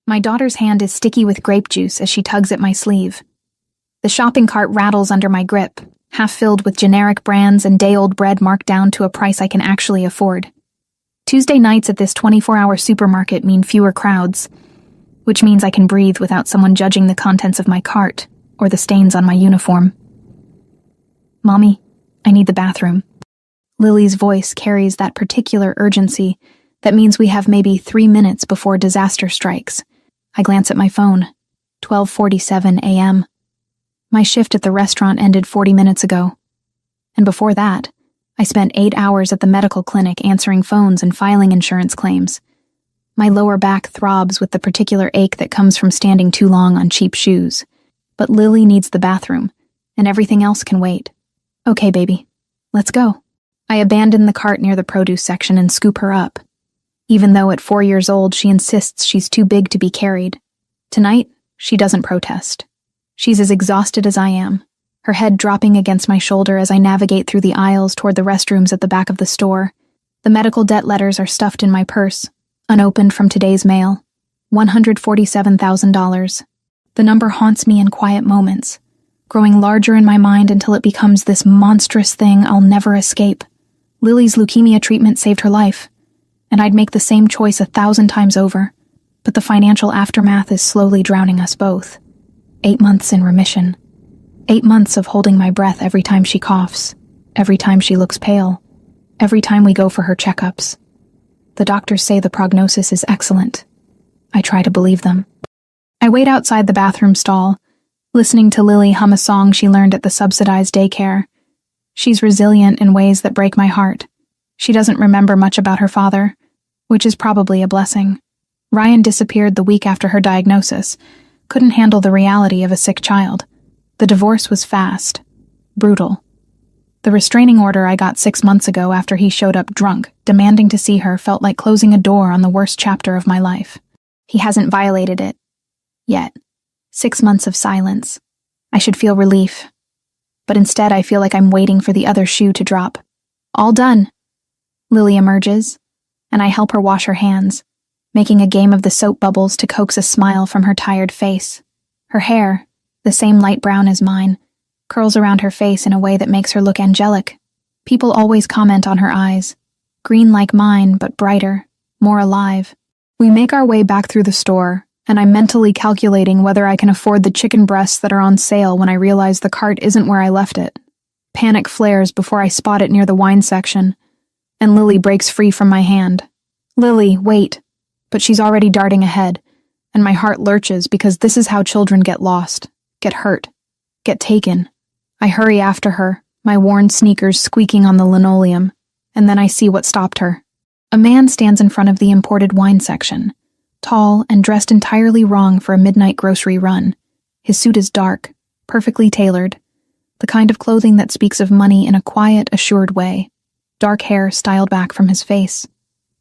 My daughter's hand is sticky with grape juice as she tugs at my sleeve. The shopping cart rattles under my grip, half filled with generic brands and day-old bread marked down to a price I can actually afford. Tuesday nights at this 24-hour supermarket mean fewer crowds, which means I can breathe without someone judging the contents of my cart or the stains on my uniform. Mommy, I need the bathroom. Lily's voice carries that particular urgency that means we have maybe 3 minutes before disaster strikes. I glance at my phone. 12:47 a.m. My shift at the restaurant ended 40 minutes ago. And before that, I spent 8 hours at the medical clinic answering phones and filing insurance claims. My lower back throbs with the particular ache that comes from standing too long on cheap shoes. But Lily needs the bathroom, and everything else can wait. Okay, baby, let's go. I abandon the cart near the produce section and scoop her up. Even though at 4 years old she insists she's too big to be carried. Tonight, she doesn't protest. She's as exhausted as I am, her head dropping against my shoulder as I navigate through the aisles toward the restrooms at the back of the store. The medical debt letters are stuffed in my purse, unopened from today's mail. $147,000. The number haunts me in quiet moments, growing larger in my mind until it becomes this monstrous thing I'll never escape. Lily's leukemia treatment saved her life, and I'd make the same choice 1,000 times over, but the financial aftermath is slowly drowning us both. 8 months in remission. 8 months of holding my breath every time she coughs, every time she looks pale, every time we go for her checkups. The doctors say the prognosis is excellent. I try to believe them. I wait outside the bathroom stall, listening to Lily hum a song she learned at the subsidized daycare. She's resilient in ways that break my heart. She doesn't remember much about her father, which is probably a blessing. Ryan disappeared the week after her diagnosis, couldn't handle the reality of a sick child. The divorce was fast, brutal. The restraining order I got 6 months ago after he showed up drunk, demanding to see her, felt like closing a door on the worst chapter of my life. He hasn't violated it. Yet. 6 months of silence. I should feel relief. But instead I feel like I'm waiting for the other shoe to drop. All done. Lily emerges, and I help her wash her hands, making a game of the soap bubbles to coax a smile from her tired face. Her hair, the same light brown as mine, curls around her face in a way that makes her look angelic. People always comment on her eyes. Green like mine, but brighter, more alive. We make our way back through the store, and I'm mentally calculating whether I can afford the chicken breasts that are on sale when I realize the cart isn't where I left it. Panic flares before I spot it near the wine section, and Lily breaks free from my hand. Lily, wait. But she's already darting ahead, and my heart lurches because this is how children get lost, get hurt, get taken. I hurry after her, my worn sneakers squeaking on the linoleum, and then I see what stopped her. A man stands in front of the imported wine section, tall and dressed entirely wrong for a midnight grocery run. His suit is dark, perfectly tailored, the kind of clothing that speaks of money in a quiet, assured way. Dark hair styled back from his face.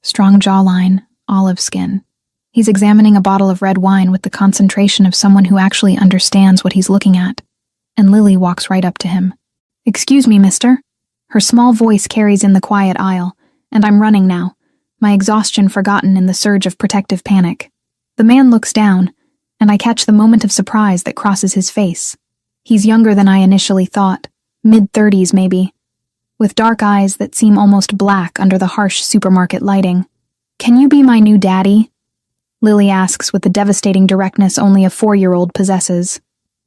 Strong jawline, olive skin. He's examining a bottle of red wine with the concentration of someone who actually understands what he's looking at. And Lily walks right up to him. "Excuse me, mister." Her small voice carries in the quiet aisle, and I'm running now, my exhaustion forgotten in the surge of protective panic. The man looks down, and I catch the moment of surprise that crosses his face. He's younger than I initially thought, mid-30s maybe, with dark eyes that seem almost black under the harsh supermarket lighting. "Can you be my new daddy?" Lily asks with the devastating directness only a 4-year-old possesses.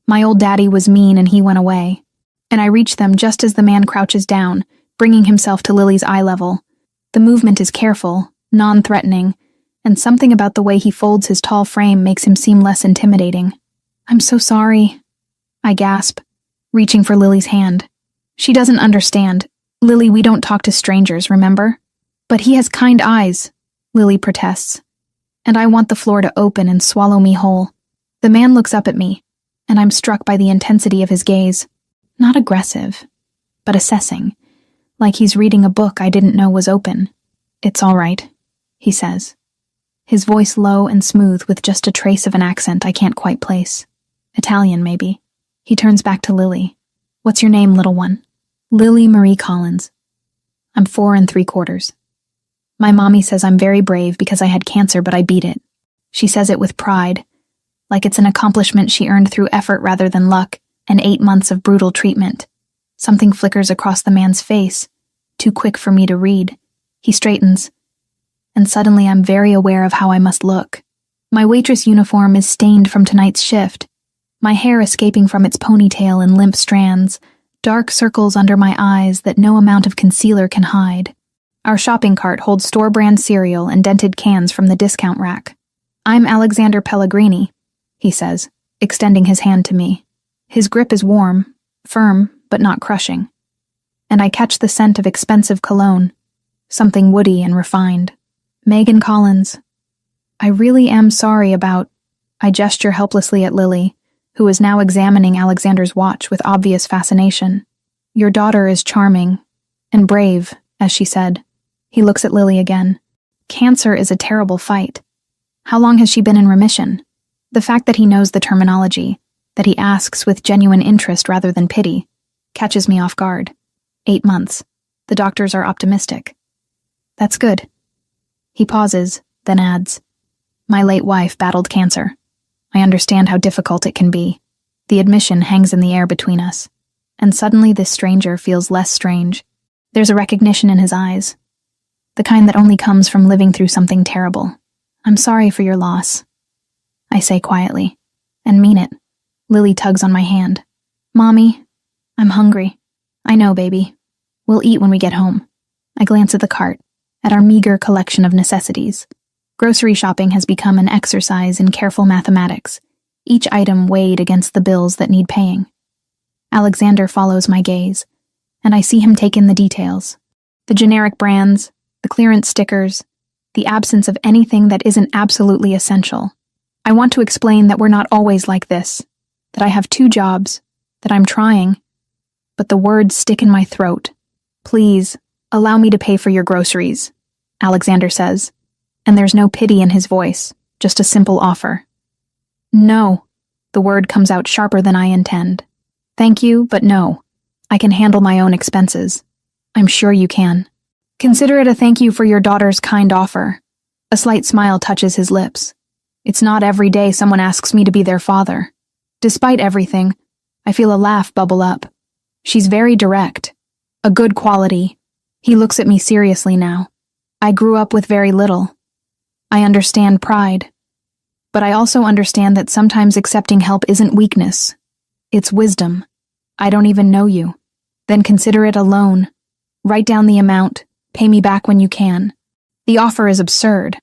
My old daddy was mean and he went away. And I reach them just as the man crouches down, bringing himself to Lily's eye level. The movement is careful, non-threatening, and something about the way he folds his tall frame makes him seem less intimidating. "I'm so sorry," I gasp, reaching for Lily's hand. She doesn't understand. "Lily, we don't talk to strangers, remember?" "But he has kind eyes," Lily protests. "And I want the floor to open and swallow me whole." The man looks up at me, and I'm struck by the intensity of his gaze. Not aggressive, but assessing, like he's reading a book I didn't know was open. "It's all right," he says. His voice low and smooth with just a trace of an accent I can't quite place. Italian, maybe. He turns back to Lily. "What's your name, little one?" "Lily Marie Collins. I'm 4 3/4. My mommy says I'm very brave because I had cancer, but I beat it. She says it with pride, like it's an accomplishment she earned through effort rather than luck and 8 months of brutal treatment. Something flickers across the man's face, too quick for me to read. He straightens, and suddenly I'm very aware of how I must look. My waitress uniform is stained from tonight's shift, my hair escaping from its ponytail in limp strands, dark circles under my eyes that no amount of concealer can hide. Our shopping cart holds store-brand cereal and dented cans from the discount rack. "I'm Alexander Pellegrini," he says, extending his hand to me. His grip is warm, firm, but not crushing. And I catch the scent of expensive cologne, something woody and refined. "Megan Collins. I really am sorry about—" I gesture helplessly at Lily, who is now examining Alexander's watch with obvious fascination. "Your daughter is charming and brave," as she said. He looks at Lily again. "Cancer is a terrible fight. How long has she been in remission?" The fact that he knows the terminology, that he asks with genuine interest rather than pity, catches me off guard. 8 months. The doctors are optimistic. That's good. He pauses, then adds, "My late wife battled cancer. I understand how difficult it can be." The admission hangs in the air between us, and suddenly this stranger feels less strange. There's a recognition in his eyes, the kind that only comes from living through something terrible. "I'm sorry for your loss," I say quietly, and mean it. Lily tugs on my hand. "Mommy, I'm hungry." "I know, baby. We'll eat when we get home." I glance at the cart, at our meager collection of necessities. Grocery shopping has become an exercise in careful mathematics, each item weighed against the bills that need paying. Alexander follows my gaze, and I see him take in the details. The generic brands, the clearance stickers, the absence of anything that isn't absolutely essential. I want to explain that we're not always like this, that I have 2 jobs, that I'm trying, but the words stick in my throat. "Please, allow me to pay for your groceries," Alexander says, and there's no pity in his voice, just a simple offer. "No," the word comes out sharper than I intend. "Thank you, but no. I can handle my own expenses." "I'm sure you can." "Consider it a thank you for your daughter's kind offer." A slight smile touches his lips. It's not every day someone asks me to be their father. Despite everything, I feel a laugh bubble up. She's very direct. A good quality. He looks at me seriously now. I grew up with very little. I understand pride. But I also understand that sometimes accepting help isn't weakness. It's wisdom. "I don't even know you." "Then consider it a loan. Write down the amount. Pay me back when you can." The offer is absurd.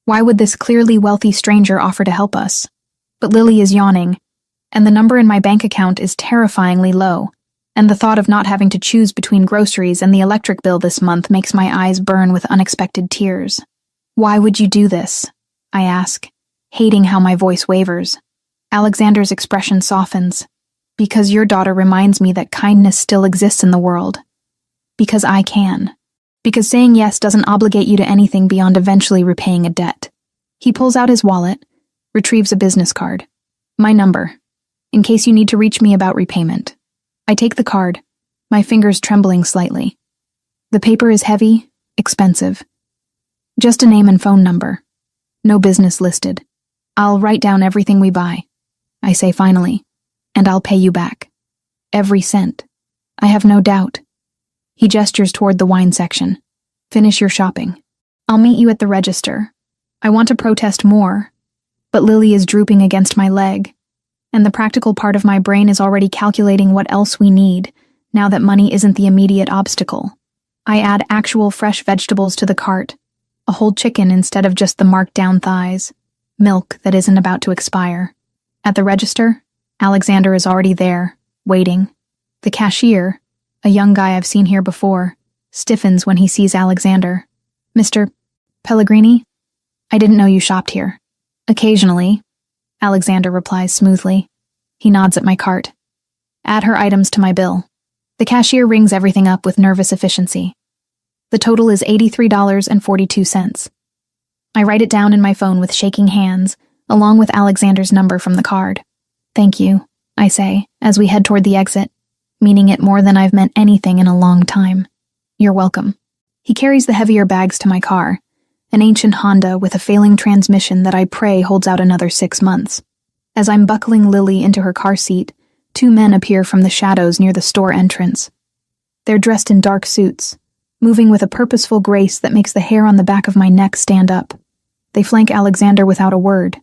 Why would this clearly wealthy stranger offer to help us? But Lily is yawning, and the number in my bank account is terrifyingly low, and the thought of not having to choose between groceries and the electric bill this month makes my eyes burn with unexpected tears. "Why would you do this?" I ask, hating how my voice wavers. Alexander's expression softens. "Because your daughter reminds me that kindness still exists in the world. Because I can. Because saying yes doesn't obligate you to anything beyond eventually repaying a debt." He pulls out his wallet, retrieves a business card. "My number, in case you need to reach me about repayment." I take the card, my fingers trembling slightly. The paper is heavy, expensive. Just a name and phone number. No business listed. "I'll write down everything we buy," I say finally, "and I'll pay you back. Every cent. I have no doubt." He gestures toward the wine section. "Finish your shopping. I'll meet you at the register." I want to protest more, but Lily is drooping against my leg, and the practical part of my brain is already calculating what else we need, now that money isn't the immediate obstacle. I add actual fresh vegetables to the cart, a whole chicken instead of just the marked-down thighs, milk that isn't about to expire. At the register, Alexander is already there, waiting. The cashier, a young guy I've seen here before, stiffens when he sees Alexander. "Mr. Pellegrini? I didn't know you shopped here." "Occasionally," Alexander replies smoothly. He nods at my cart. "Add her items to my bill." The cashier rings everything up with nervous efficiency. The total is $83.42. I write it down in my phone with shaking hands, along with Alexander's number from the card. "Thank you," I say, as we head toward the exit, meaning it more than I've meant anything in a long time. "You're welcome." He carries the heavier bags to my car, an ancient Honda with a failing transmission that I pray holds out another 6 months. As I'm buckling Lily into her car seat, 2 men appear from the shadows near the store entrance. They're dressed in dark suits, moving with a purposeful grace that makes the hair on the back of my neck stand up. They flank Alexander without a word,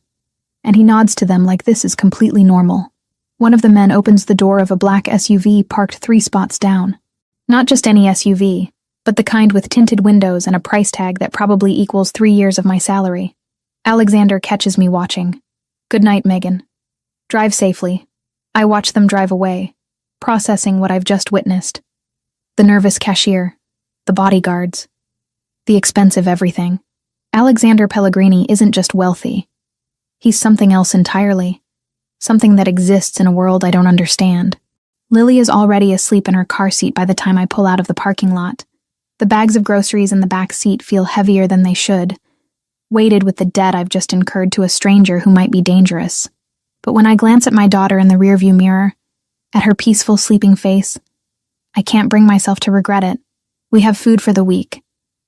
and he nods to them like this is completely normal. One of the men opens the door of a black SUV parked 3 spots down. Not just any SUV, but the kind with tinted windows and a price tag that probably equals 3 years of my salary. Alexander catches me watching. Good night, Megan. Drive safely. I watch them drive away, processing what I've just witnessed. The nervous cashier, the bodyguards, the expensive everything. Alexander Pellegrini isn't just wealthy. He's something else entirely. Something that exists in a world I don't understand. Lily is already asleep in her car seat by the time I pull out of the parking lot. The bags of groceries in the back seat feel heavier than they should, weighted with the debt I've just incurred to a stranger who might be dangerous. But when I glance at my daughter in the rearview mirror, at her peaceful sleeping face, I can't bring myself to regret it. We have food for the week.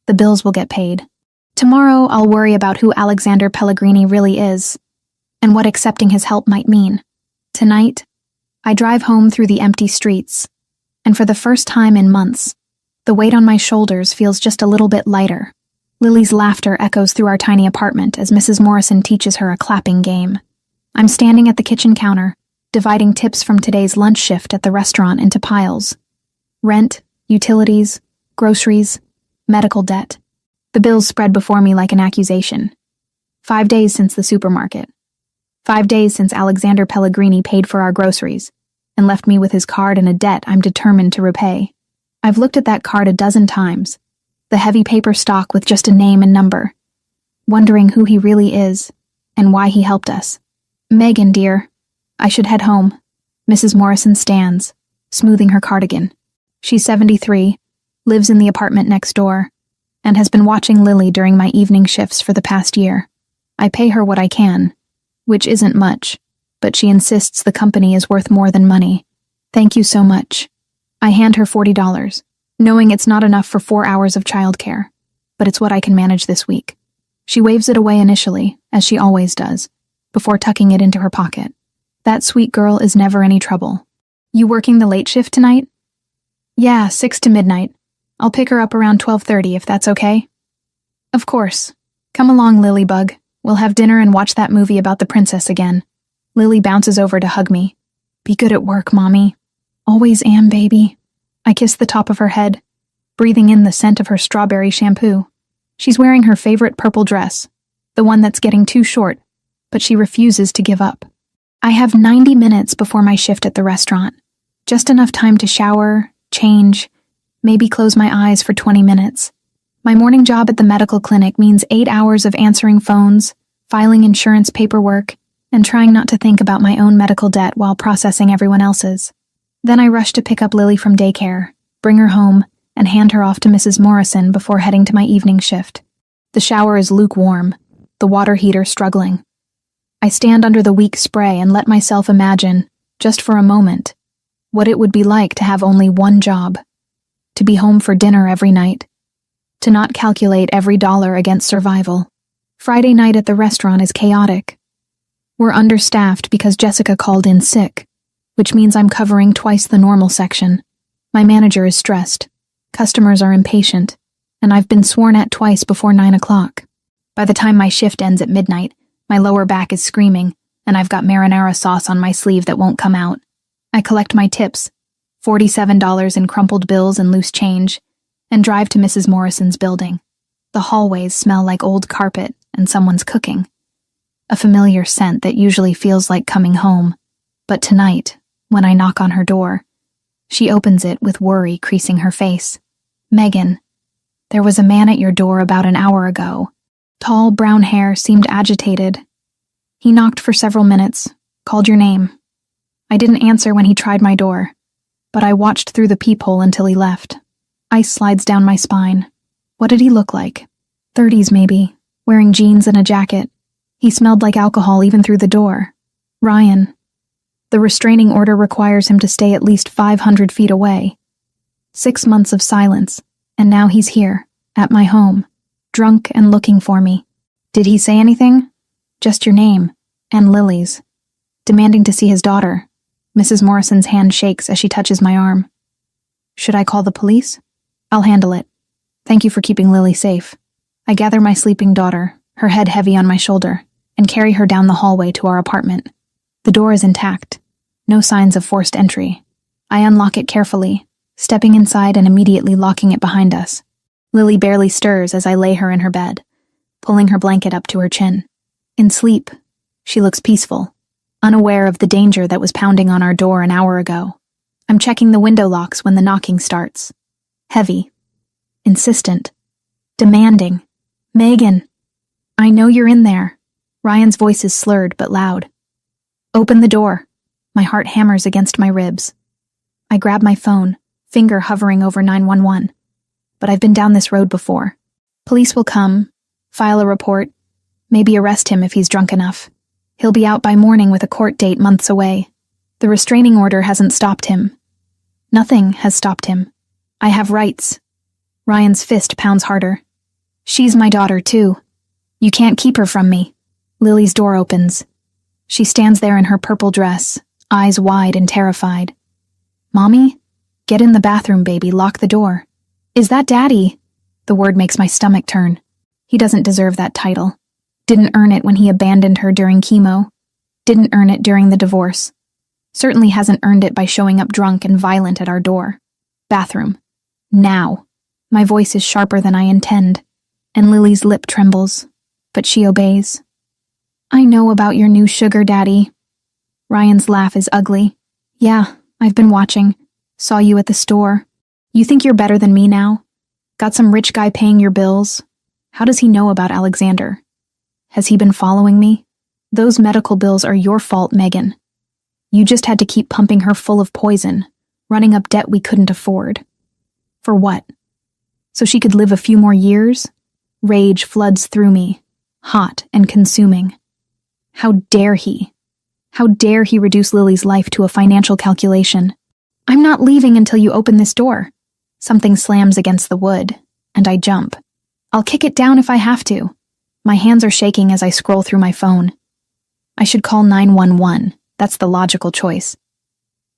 The bills will get paid. Tomorrow I'll worry about who Alexander Pellegrini really is, and what accepting his help might mean. Tonight, I drive home through the empty streets, and for the first time in months, the weight on my shoulders feels just a little bit lighter. Lily's laughter echoes through our tiny apartment as Mrs. Morrison teaches her a clapping game. I'm standing at the kitchen counter, dividing tips from today's lunch shift at the restaurant into piles. Rent, utilities, groceries, medical debt. The bills spread before me like an accusation. 5 days since the supermarket. 5 days since Alexander Pellegrini paid for our groceries and left me with his card and a debt I'm determined to repay. I've looked at that card a dozen times, the heavy paper stock with just a name and number, wondering who he really is and why he helped us. Megan, dear, I should head home. Mrs. Morrison stands, smoothing her cardigan. She's 73, lives in the apartment next door, and has been watching Lily during my evening shifts for the past year. I pay her what I can, which isn't much, but she insists the company is worth more than money. Thank you so much. I hand her $40, knowing it's not enough for 4 hours of childcare, but it's what I can manage this week. She waves it away initially, as she always does, before tucking it into her pocket. That sweet girl is never any trouble. You working the late shift tonight? Yeah, 6 to midnight. I'll pick her up around 12:30 if that's okay. Of course. Come along, Lilybug. We'll have dinner and watch that movie about the princess again. Lily bounces over to hug me. Be good at work, Mommy. Always am, baby. I kiss the top of her head, breathing in the scent of her strawberry shampoo. She's wearing her favorite purple dress, the one that's getting too short, but she refuses to give up. I have 90 minutes before my shift at the restaurant. Just enough time to shower, change, maybe close my eyes for 20 minutes. My morning job at the medical clinic means 8 hours of answering phones, filing insurance paperwork, and trying not to think about my own medical debt while processing everyone else's. Then I rush to pick up Lily from daycare, bring her home, and hand her off to Mrs. Morrison before heading to my evening shift. The shower is lukewarm, the water heater struggling. I stand under the weak spray and let myself imagine, just for a moment, what it would be like to have only one job. To be home for dinner every night. To not calculate every dollar against survival. Friday night at the restaurant is chaotic. We're understaffed because Jessica called in sick, which means I'm covering twice the normal section. My manager is stressed. Customers are impatient, and I've been sworn at twice before 9 o'clock. By the time my shift ends at midnight, my lower back is screaming, and I've got marinara sauce on my sleeve that won't come out. I collect my tips, $47 in crumpled bills and loose change, and drive to Mrs. Morrison's building. The hallways smell like old carpet and someone's cooking. A familiar scent that usually feels like coming home. But tonight, when I knock on her door, she opens it with worry creasing her face. Megan, there was a man at your door about an hour ago. Tall, brown hair seemed agitated. He knocked for several minutes, called your name. I didn't answer when he tried my door, but I watched through the peephole until he left. Ice slides down my spine. What did he look like? 30s maybe, wearing jeans and a jacket. He smelled like alcohol even through the door. Ryan. The restraining order requires him to stay at least 500 feet away. 6 months of silence, and now he's here, at my home. drunk and looking for me. Did he say anything? Just your name, and Lily's. Demanding to see his daughter. Mrs. Morrison's hand shakes as she touches my arm. Should I call the police? I'll handle it. Thank you for keeping Lily safe. I gather my sleeping daughter, her head heavy on my shoulder, and carry her down the hallway to our apartment. The door is intact. No signs of forced entry. I unlock it carefully, stepping inside and immediately locking it behind us. Lily barely stirs as I lay her in her bed, pulling her blanket up to her chin. In sleep, she looks peaceful, unaware of the danger that was pounding on our door an hour ago. I'm checking the window locks when the knocking starts. Heavy. Insistent. Demanding. Megan. I know you're in there. Ryan's voice is slurred but loud. Open the door. My heart hammers against my ribs. I grab my phone, finger hovering over 911. But I've been down this road before. Police will come, file a report, maybe arrest him if he's drunk enough. He'll be out by morning with a court date months away. The restraining order hasn't stopped him. Nothing has stopped him. I have rights. Ryan's fist pounds harder. She's my daughter, too. You can't keep her from me. Lily's door opens. She stands there in her purple dress, eyes wide and terrified. Mommy? Get in the bathroom, baby. Lock the door. Is that Daddy? The word makes my stomach turn. He doesn't deserve that title. Didn't earn it when he abandoned her during chemo. Didn't earn it during the divorce. Certainly hasn't earned it by showing up drunk and violent at our door. Bathroom. Now. My voice is sharper than I intend, and Lily's lip trembles, but she obeys. I know about your new sugar daddy. Ryan's laugh is ugly. Yeah, I've been watching. Saw you at the store. You think you're better than me now? Got some rich guy paying your bills? How does he know about Alexander? Has he been following me? Those medical bills are your fault, Megan. You just had to keep pumping her full of poison, running up debt we couldn't afford. For what? So she could live a few more years? Rage floods through me, hot and consuming. How dare he? How dare he reduce Lily's life to a financial calculation? I'm not leaving until you open this door. Something slams against the wood, and I jump. I'll kick it down if I have to. My hands are shaking as I scroll through my phone. I should call 911. That's the logical choice.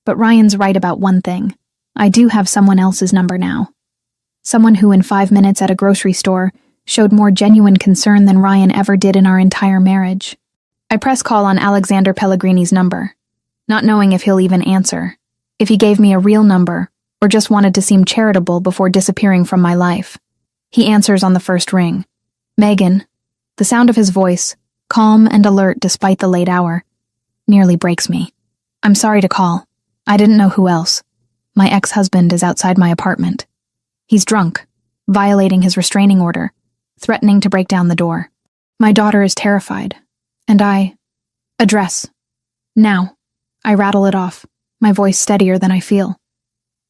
But Ryan's right about one thing. I do have someone else's number now. Someone who in 5 minutes at a grocery store showed more genuine concern than Ryan ever did in our entire marriage. I press call on Alexander Pellegrini's number, not knowing if he'll even answer, if he gave me a real number, or just wanted to seem charitable before disappearing from my life. He answers on the first ring. Megan. The sound of his voice, calm and alert despite the late hour, nearly breaks me. I'm sorry to call. I didn't know who else. My ex-husband is outside my apartment. He's drunk, violating his restraining order, threatening to break down the door. My daughter is terrified, and address. Now. I rattle it off, my voice steadier than I feel.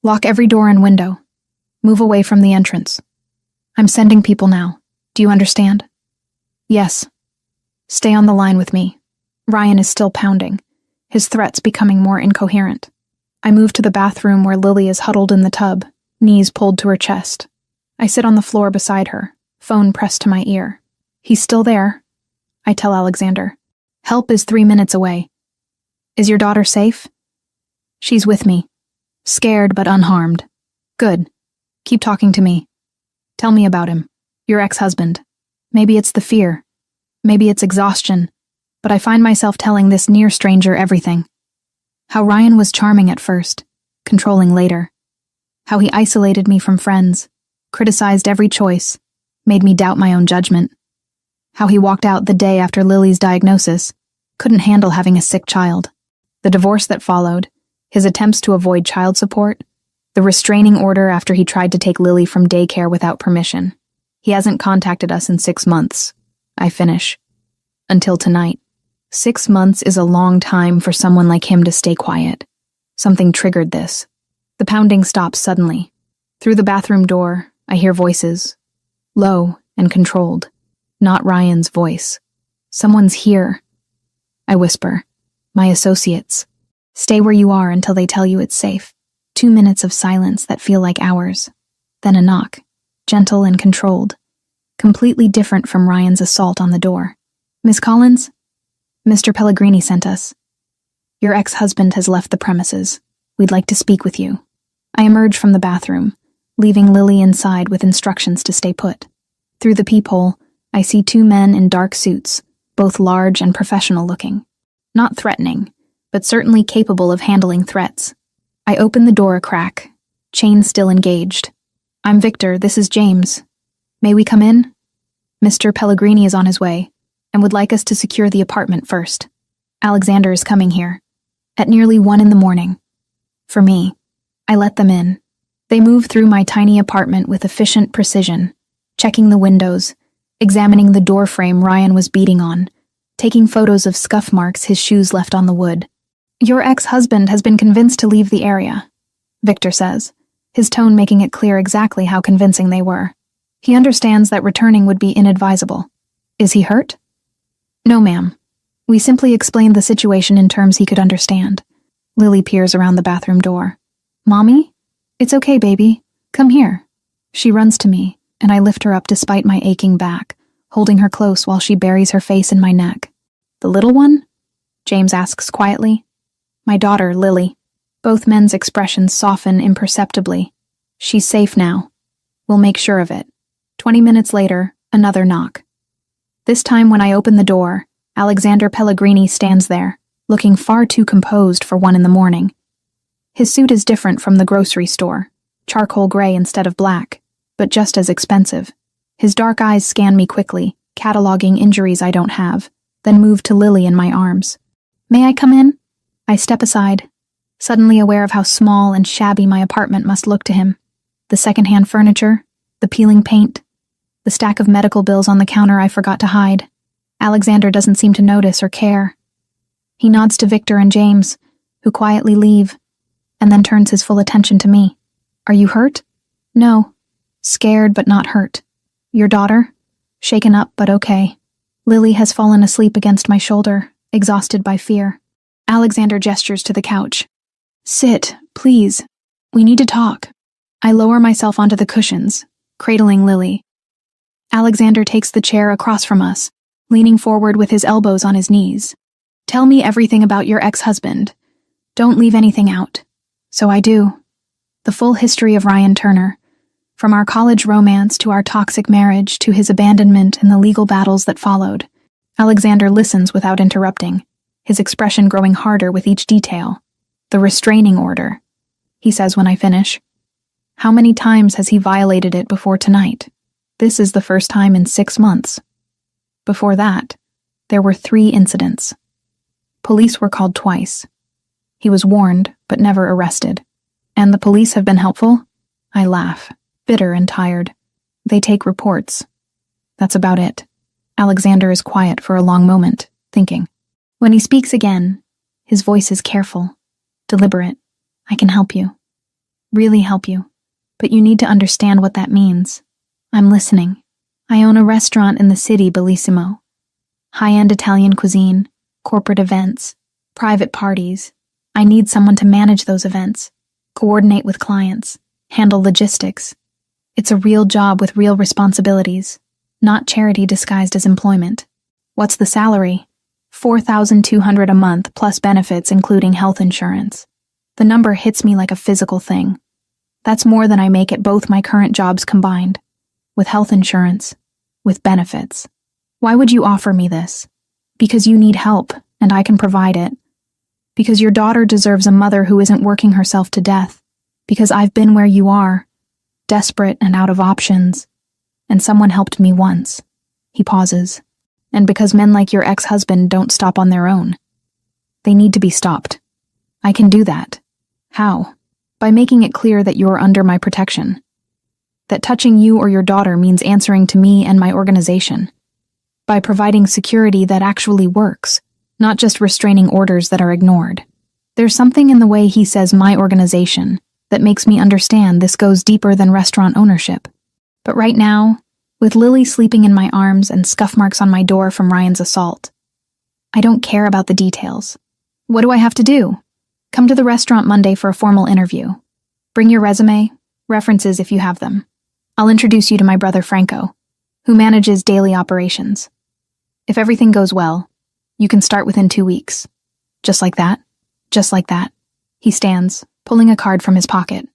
Lock every door and window. Move away from the entrance. I'm sending people now. Do you understand? Yes. Stay on the line with me. Ryan is still pounding, his threats becoming more incoherent. I move to the bathroom where Lily is huddled in the tub, knees pulled to her chest. I sit on the floor beside her, phone pressed to my ear. He's still there. I tell Alexander. Help is 3 minutes away. Is your daughter safe? She's with me. Scared but unharmed. Good. Keep talking to me. Tell me about him. Your ex-husband. Maybe it's the fear. Maybe it's exhaustion. But I find myself telling this near stranger everything. How Ryan was charming at first, controlling later. How he isolated me from friends, criticized every choice, made me doubt my own judgment. How he walked out the day after Lily's diagnosis, couldn't handle having a sick child. The divorce that followed, his attempts to avoid child support, the restraining order after he tried to take Lily from daycare without permission. He hasn't contacted us in 6 months. I finish. Until tonight. 6 months is a long time for someone like him to stay quiet. Something triggered this. The pounding stops suddenly. Through the bathroom door, I hear voices. Low and controlled. Not Ryan's voice. Someone's here. I whisper. My associates. Stay where you are until they tell you it's safe. 2 minutes of silence that feel like hours. Then a knock. Gentle and controlled. completely different from Ryan's assault on the door. "Miss Collins? Mr. Pellegrini sent us. Your ex-husband has left the premises. We'd like to speak with you." I emerge from the bathroom, leaving Lily inside with instructions to stay put. Through the peephole, I see two men in dark suits, both large and professional-looking. Not threatening, but certainly capable of handling threats. I open the door a crack, chain still engaged. "I'm Victor, this is James. May we come in? Mr. Pellegrini is on his way, and would like us to secure the apartment first. Alexander is coming here, at nearly 1 a.m. For me, I let them in. They move through my tiny apartment with efficient precision, checking the windows, examining the door frame Ryan was beating on, taking photos of scuff marks his shoes left on the wood. "Your ex-husband has been convinced to leave the area," Victor says, his tone making it clear exactly how convincing they were. He understands that returning would be inadvisable. "Is he hurt?" "No, ma'am. We simply explained the situation in terms he could understand." Lily peers around the bathroom door. "Mommy? It's okay, baby. Come here." She runs to me, and I lift her up despite my aching back, holding her close while she buries her face in my neck. "The little one?" James asks quietly. "My daughter, Lily." Both men's expressions soften imperceptibly. "She's safe now. We'll make sure of it." 20 minutes later, another knock. This time when I open the door, Alexander Pellegrini stands there, looking far too composed for 1 a.m. His suit is different from the grocery store, charcoal gray instead of black, but just as expensive. His dark eyes scan me quickly, cataloging injuries I don't have, then move to Lily in my arms. "May I come in?" I step aside, suddenly aware of how small and shabby my apartment must look to him. The secondhand furniture, the peeling paint, the stack of medical bills on the counter I forgot to hide. Alexander doesn't seem to notice or care. He nods to Victor and James, who quietly leave, and then turns his full attention to me. "Are you hurt?" "No. Scared but not hurt." "Your daughter?" "Shaken up but okay." Lily has fallen asleep against my shoulder, exhausted by fear. Alexander gestures to the couch. "Sit, please. We need to talk." I lower myself onto the cushions, cradling Lily. Alexander takes the chair across from us, leaning forward with his elbows on his knees. "Tell me everything about your ex-husband. Don't leave anything out." So I do. The full history of Ryan Turner, from our college romance to our toxic marriage to his abandonment and the legal battles that followed. Alexander listens without interrupting, his expression growing harder with each detail. "The restraining order," he says when I finish. "How many times has he violated it before tonight?" This is the first time in 6 months. Before that, there were 3 incidents. Police were called twice. He was warned, but never arrested. "And the police have been helpful?" I laugh, bitter and tired. "They take reports. That's about it." Alexander is quiet for a long moment, thinking. When he speaks again, his voice is careful, deliberate. "I can help you. Really help you. But you need to understand what that means." I'm listening. "I own a restaurant in the city, Bellissimo. High-end Italian cuisine, corporate events, private parties. I need someone to manage those events, coordinate with clients, handle logistics. It's a real job with real responsibilities, not charity disguised as employment." "What's the salary?" $4,200 a month plus benefits including health insurance. The number hits me like a physical thing. That's more than I make at both my current jobs combined, with health insurance, with benefits. "Why would you offer me this?" "Because you need help, and I can provide it. Because your daughter deserves a mother who isn't working herself to death. Because I've been where you are, desperate and out of options. And someone helped me once." He pauses. "And because men like your ex-husband don't stop on their own. They need to be stopped. I can do that." "How?" "By making it clear that you're under my protection. That touching you or your daughter means answering to me and my organization. By providing security that actually works, not just restraining orders that are ignored." There's something in the way he says "my organization" that makes me understand this goes deeper than restaurant ownership. But right now, with Lily sleeping in my arms and scuff marks on my door from Ryan's assault, I don't care about the details. What do I have to do? Come to the restaurant Monday for a formal interview. Bring your resume, references if you have them. I'll introduce you to my brother Franco, who manages daily operations. If everything goes well, you can start within 2 weeks. Just like that. Just like that. He stands, pulling a card from his pocket.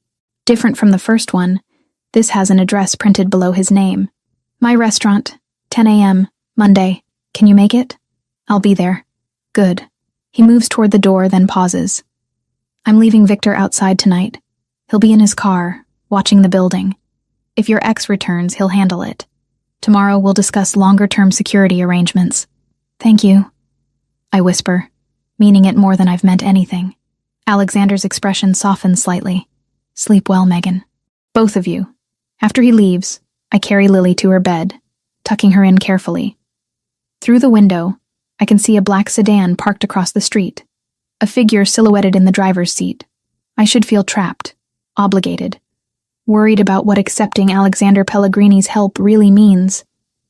Different from the first one, this has an address printed below his name. My restaurant, 10 a.m., Monday. Can you make it? I'll be there. Good. He moves toward the door, then pauses. I'm leaving Victor outside tonight. He'll be in his car, watching the building. If your ex returns, he'll handle it. Tomorrow we'll discuss longer-term security arrangements. Thank you, I whisper, meaning it more than I've meant anything. Alexander's expression softens slightly. Sleep well, Megan. Both of you. After he leaves, I carry Lily to her bed, tucking her in carefully. Through the window, I can see a black sedan parked across the street, a figure silhouetted in the driver's seat. I should feel trapped, obligated, worried about what accepting Alexander Pellegrini's help really means.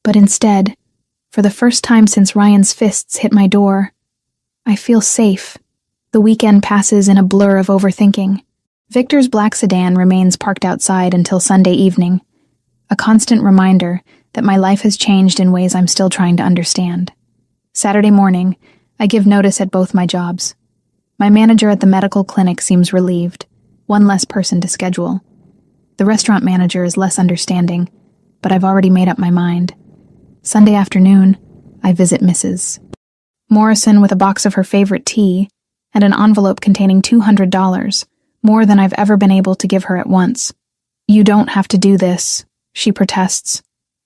But instead, for the first time since Ryan's fists hit my door, I feel safe. The weekend passes in a blur of overthinking. Victor's black sedan remains parked outside until Sunday evening, a constant reminder that my life has changed in ways I'm still trying to understand. Saturday morning, I give notice at both my jobs. My manager at the medical clinic seems relieved, one less person to schedule. The restaurant manager is less understanding, but I've already made up my mind. Sunday afternoon, I visit Mrs. Morrison with a box of her favorite tea and an envelope containing $200, more than I've ever been able to give her at once. You don't have to do this, she protests,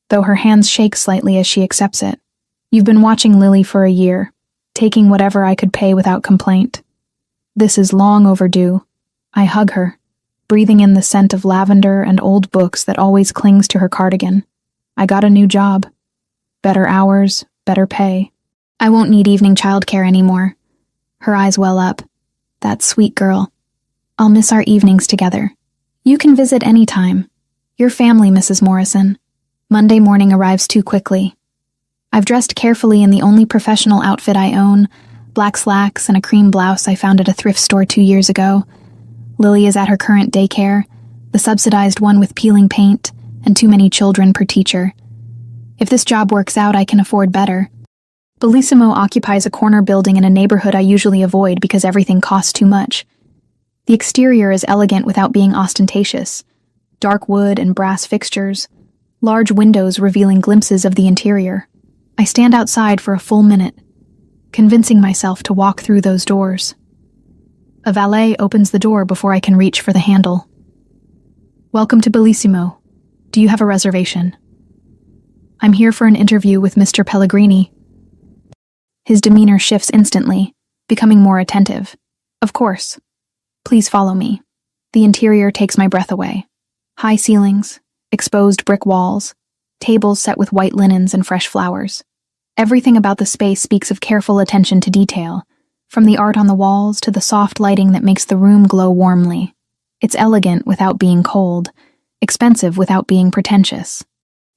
though her hands shake slightly as she accepts it. You've been watching Lily for a year, taking whatever I could pay without complaint. This is long overdue. I hug her, breathing in the scent of lavender and old books that always clings to her cardigan. I got a new job. Better hours, better pay. I won't need evening childcare anymore. Her eyes well up. That sweet girl. I'll miss our evenings together. You can visit any time. Your family, Mrs. Morrison. Monday morning arrives too quickly. I've dressed carefully in the only professional outfit I own, black slacks and a cream blouse I found at a thrift store 2 years ago. Lily is at her current daycare, the subsidized one with peeling paint and too many children per teacher. If this job works out, I can afford better. Bellissimo occupies a corner building in a neighborhood I usually avoid because everything costs too much. The exterior is elegant without being ostentatious. Dark wood and brass fixtures, large windows revealing glimpses of the interior. I stand outside for a full minute, convincing myself to walk through those doors. A valet opens the door before I can reach for the handle. Welcome to Bellissimo. Do you have a reservation? I'm here for an interview with Mr. Pellegrini. His demeanor shifts instantly, becoming more attentive. Of course. Please follow me. The interior takes my breath away. High ceilings, exposed brick walls, tables set with white linens and fresh flowers. Everything about the space speaks of careful attention to detail, from the art on the walls to the soft lighting that makes the room glow warmly. It's elegant without being cold, expensive without being pretentious.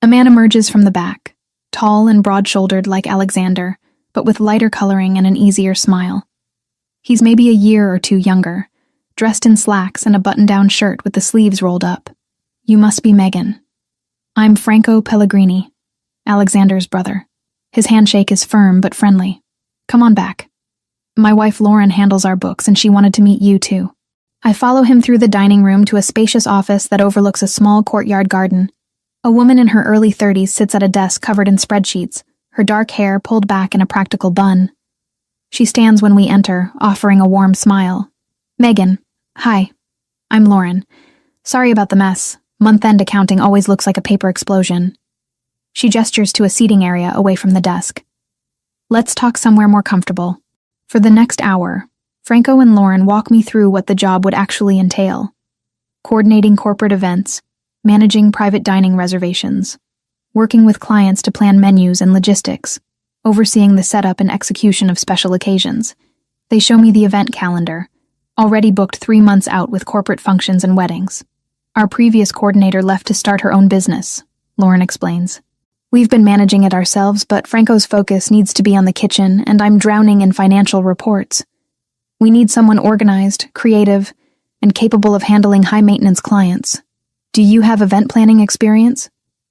A man emerges from the back, tall and broad-shouldered like Alexander, but with lighter coloring and an easier smile. He's maybe a year or two younger, dressed in slacks and a button-down shirt with the sleeves rolled up. You must be Megan. I'm Franco Pellegrini, Alexander's brother. His handshake is firm but friendly. Come on back. My wife Lauren handles our books and she wanted to meet you too. I follow him through the dining room to a spacious office that overlooks a small courtyard garden. A woman in her early 30s sits at a desk covered in spreadsheets, her dark hair pulled back in a practical bun. She stands when we enter, offering a warm smile. Megan. Hi. I'm Lauren. Sorry about the mess. Month-end accounting always looks like a paper explosion. She gestures to a seating area away from the desk. Let's talk somewhere more comfortable. For the next hour, Franco and Lauren walk me through what the job would actually entail. Coordinating corporate events, managing private dining reservations, working with clients to plan menus and logistics, overseeing the setup and execution of special occasions. They show me the event calendar, already booked 3 months out with corporate functions and weddings. Our previous coordinator left to start her own business, Lauren explains. We've been managing it ourselves, but Franco's focus needs to be on the kitchen, and I'm drowning in financial reports. We need someone organized, creative, and capable of handling high-maintenance clients. Do you have event planning experience?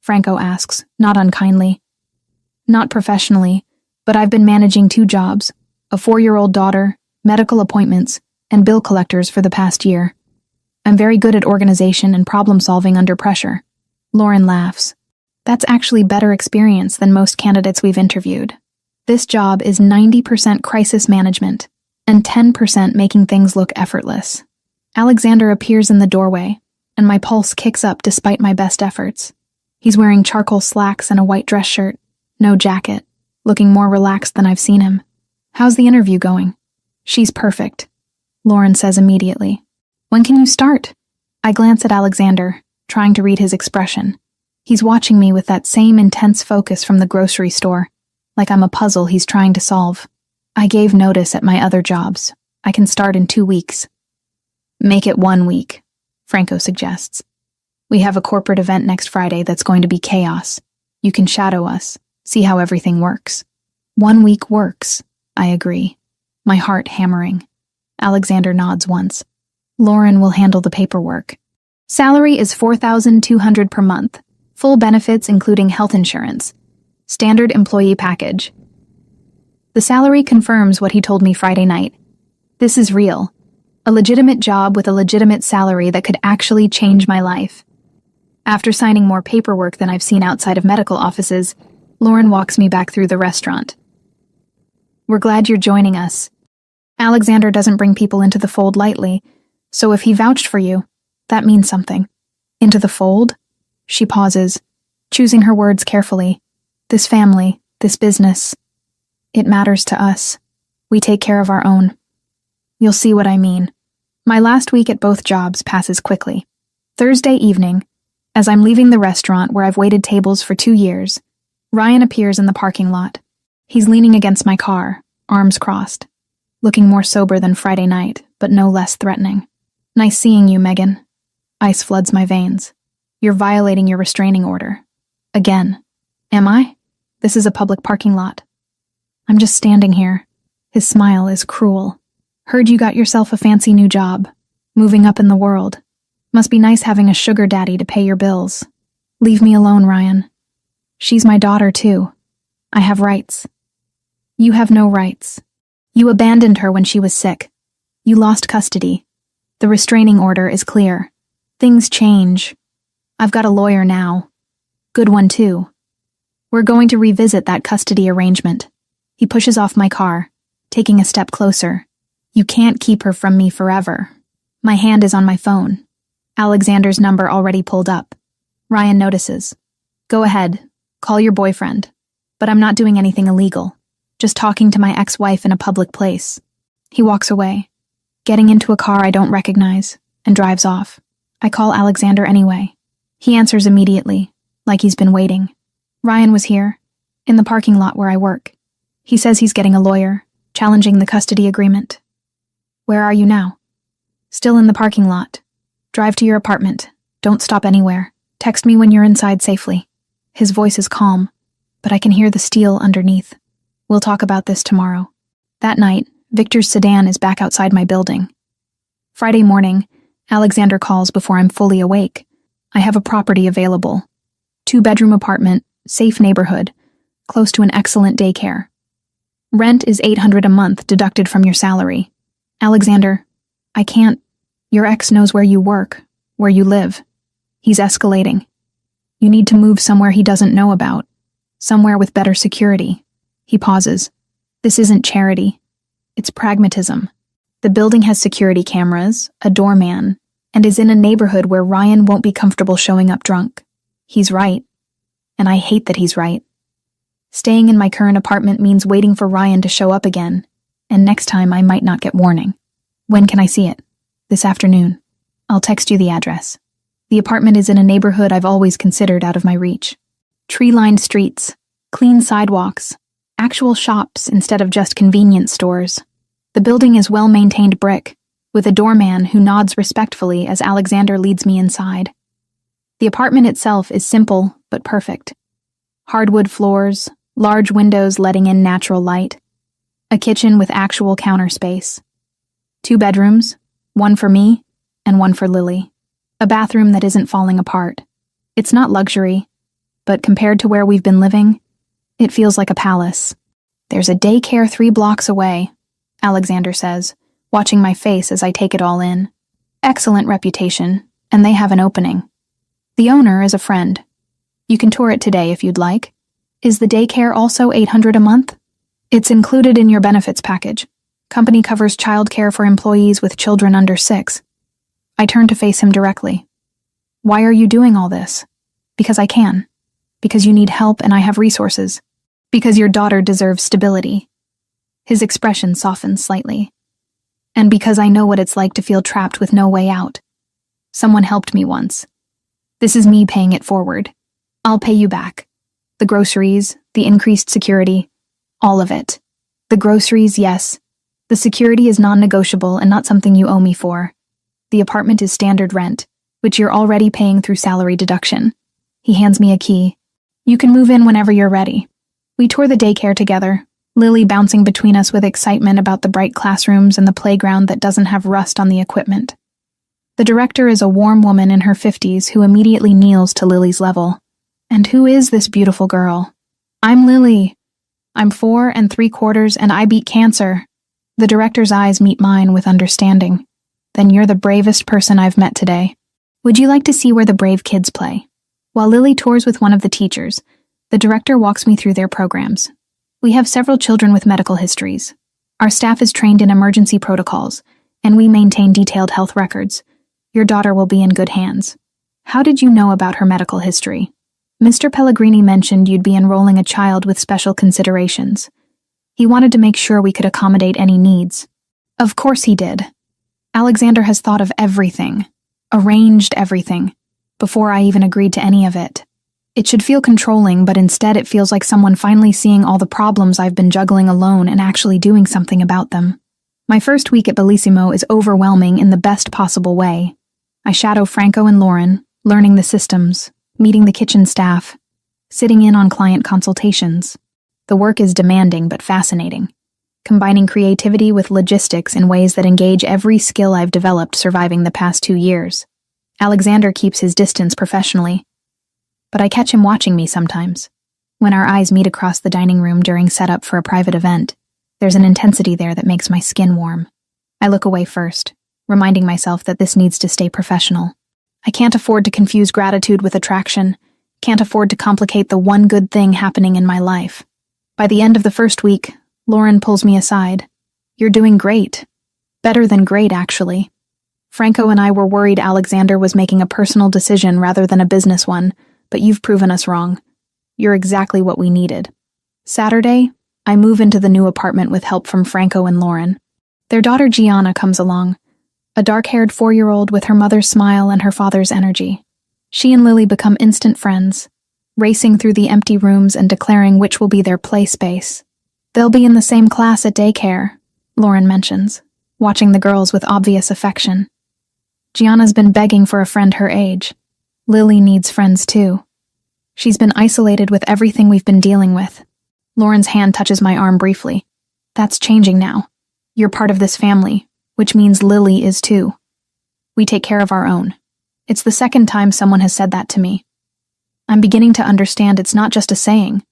Franco asks, not unkindly. Not professionally, but I've been managing 2 jobs, a 4-year-old daughter, medical appointments, and bill collectors for the past year. I'm very good at organization and problem-solving under pressure. Lauren laughs. That's actually better experience than most candidates we've interviewed. This job is 90% crisis management and 10% making things look effortless. Alexander appears in the doorway, and my pulse kicks up despite my best efforts. He's wearing charcoal slacks and a white dress shirt, no jacket, looking more relaxed than I've seen him. How's the interview going? She's perfect, Lauren says immediately. When can you start? I glance at Alexander, trying to read his expression. He's watching me with that same intense focus from the grocery store, like I'm a puzzle he's trying to solve. I gave notice at my other jobs. I can start in 2 weeks. Make it 1 week, Franco suggests. We have a corporate event next Friday that's going to be chaos. You can shadow us, see how everything works. 1 week works, I agree, my heart hammering. Alexander nods once. Lauren will handle the paperwork. Salary is $4,200 per month, full benefits including health insurance. Standard employee package. The salary confirms what he told me Friday night. This is real. A legitimate job with a legitimate salary that could actually change my life. After signing more paperwork than I've seen outside of medical offices, Lauren walks me back through the restaurant. We're glad you're joining us. Alexander doesn't bring people into the fold lightly, so if he vouched for you, that means something. Into the fold? She pauses, choosing her words carefully. This family, this business, it matters to us. We take care of our own. You'll see what I mean. My last week at both jobs passes quickly. Thursday evening, as I'm leaving the restaurant where I've waited tables for 2 years, Ryan appears in the parking lot. He's leaning against my car, arms crossed, looking more sober than Friday night, but no less threatening. Nice seeing you, Megan. Ice floods my veins. You're violating your restraining order. Again. Am I? This is a public parking lot. I'm just standing here. His smile is cruel. Heard you got yourself a fancy new job. Moving up in the world. Must be nice having a sugar daddy to pay your bills. Leave me alone, Ryan. She's my daughter, too. I have rights. You have no rights. You abandoned her when she was sick. You lost custody. The restraining order is clear. Things change. I've got a lawyer now. Good one, too. We're going to revisit that custody arrangement. He pushes off my car, taking a step closer. You can't keep her from me forever. My hand is on my phone. Alexander's number already pulled up. Ryan notices. Go ahead, call your boyfriend. But I'm not doing anything illegal. Just talking to my ex-wife in a public place. He walks away, getting into a car I don't recognize, and drives off. I call Alexander anyway. He answers immediately, like he's been waiting. Ryan was here, in the parking lot where I work. He says he's getting a lawyer, challenging the custody agreement. Where are you now? Still in the parking lot. Drive to your apartment. Don't stop anywhere. Text me when you're inside safely. His voice is calm, but I can hear the steel underneath. We'll talk about this tomorrow. That night, Victor's sedan is back outside my building. Friday morning, Alexander calls before I'm fully awake. I have a property available. 2-bedroom apartment, safe neighborhood, close to an excellent daycare. Rent is $800 a month deducted from your salary. Alexander, I can't. Your ex knows where you work, where you live. He's escalating. You need to move somewhere he doesn't know about. Somewhere with better security. He pauses. This isn't charity. It's pragmatism. The building has security cameras, a doorman, and is in a neighborhood where Ryan won't be comfortable showing up drunk. He's right. And I hate that he's right. Staying in my current apartment means waiting for Ryan to show up again, and next time I might not get warning. When can I see it? This afternoon. I'll text you the address. The apartment is in a neighborhood I've always considered out of my reach. Tree-lined streets, clean sidewalks, actual shops instead of just convenience stores. The building is well-maintained brick, with a doorman who nods respectfully as Alexander leads me inside. The apartment itself is simple but perfect. Hardwood floors, large windows letting in natural light, a kitchen with actual counter space. 2 bedrooms, one for me and one for Lily. A bathroom that isn't falling apart. It's not luxury, but compared to where we've been living, it feels like a palace. There's a daycare 3 blocks away, Alexander says, watching my face as I take it all in. Excellent reputation, and they have an opening. The owner is a friend. You can tour it today if you'd like. Is the daycare also $800 a month? It's included in your benefits package. Company covers childcare for employees with children under 6. I turn to face him directly. Why are you doing all this? Because I can. Because you need help and I have resources. Because your daughter deserves stability. His expression softens slightly. And because I know what it's like to feel trapped with no way out. Someone helped me once. This is me paying it forward. I'll pay you back. The groceries, the increased security, all of it. The groceries, yes. The security is non-negotiable and not something you owe me for. The apartment is standard rent, which you're already paying through salary deduction. He hands me a key. You can move in whenever you're ready. We tour the daycare together, Lily bouncing between us with excitement about the bright classrooms and the playground that doesn't have rust on the equipment. The director is a warm woman in her 50s who immediately kneels to Lily's level. And who is this beautiful girl? I'm Lily. I'm 4 3/4 and I beat cancer. The director's eyes meet mine with understanding. Then you're the bravest person I've met today. Would you like to see where the brave kids play? While Lily tours with one of the teachers, the director walks me through their programs. We have several children with medical histories. Our staff is trained in emergency protocols, and we maintain detailed health records. Your daughter will be in good hands. How did you know about her medical history? Mr. Pellegrini mentioned you'd be enrolling a child with special considerations. He wanted to make sure we could accommodate any needs. Of course he did. Alexander has thought of everything, arranged everything, before I even agreed to any of it. It should feel controlling, but instead it feels like someone finally seeing all the problems I've been juggling alone and actually doing something about them. My first week at Bellissimo is overwhelming in the best possible way. I shadow Franco and Lauren, learning the systems, meeting the kitchen staff, sitting in on client consultations. The work is demanding but fascinating, combining creativity with logistics in ways that engage every skill I've developed surviving the past 2 years. Alexander keeps his distance professionally, but I catch him watching me sometimes. When our eyes meet across the dining room during setup for a private event, there's an intensity there that makes my skin warm. I look away first, reminding myself that this needs to stay professional. I can't afford to confuse gratitude with attraction, can't afford to complicate the one good thing happening in my life. By the end of the first week, Lauren pulls me aside. You're doing great. Better than great, actually. Franco and I were worried Alexander was making a personal decision rather than a business one, but you've proven us wrong. You're exactly what we needed. Saturday, I move into the new apartment with help from Franco and Lauren. Their daughter Gianna comes along, a dark-haired 4-year-old with her mother's smile and her father's energy. She and Lily become instant friends, racing through the empty rooms and declaring which will be their play space. They'll be in the same class at daycare, Lauren mentions, watching the girls with obvious affection. Gianna's been begging for a friend her age. Lily needs friends too. She's been isolated with everything we've been dealing with. Lauren's hand touches my arm briefly. That's changing now. You're part of this family, which means Lily is too. We take care of our own. It's the second time someone has said that to me. I'm beginning to understand it's not just a saying.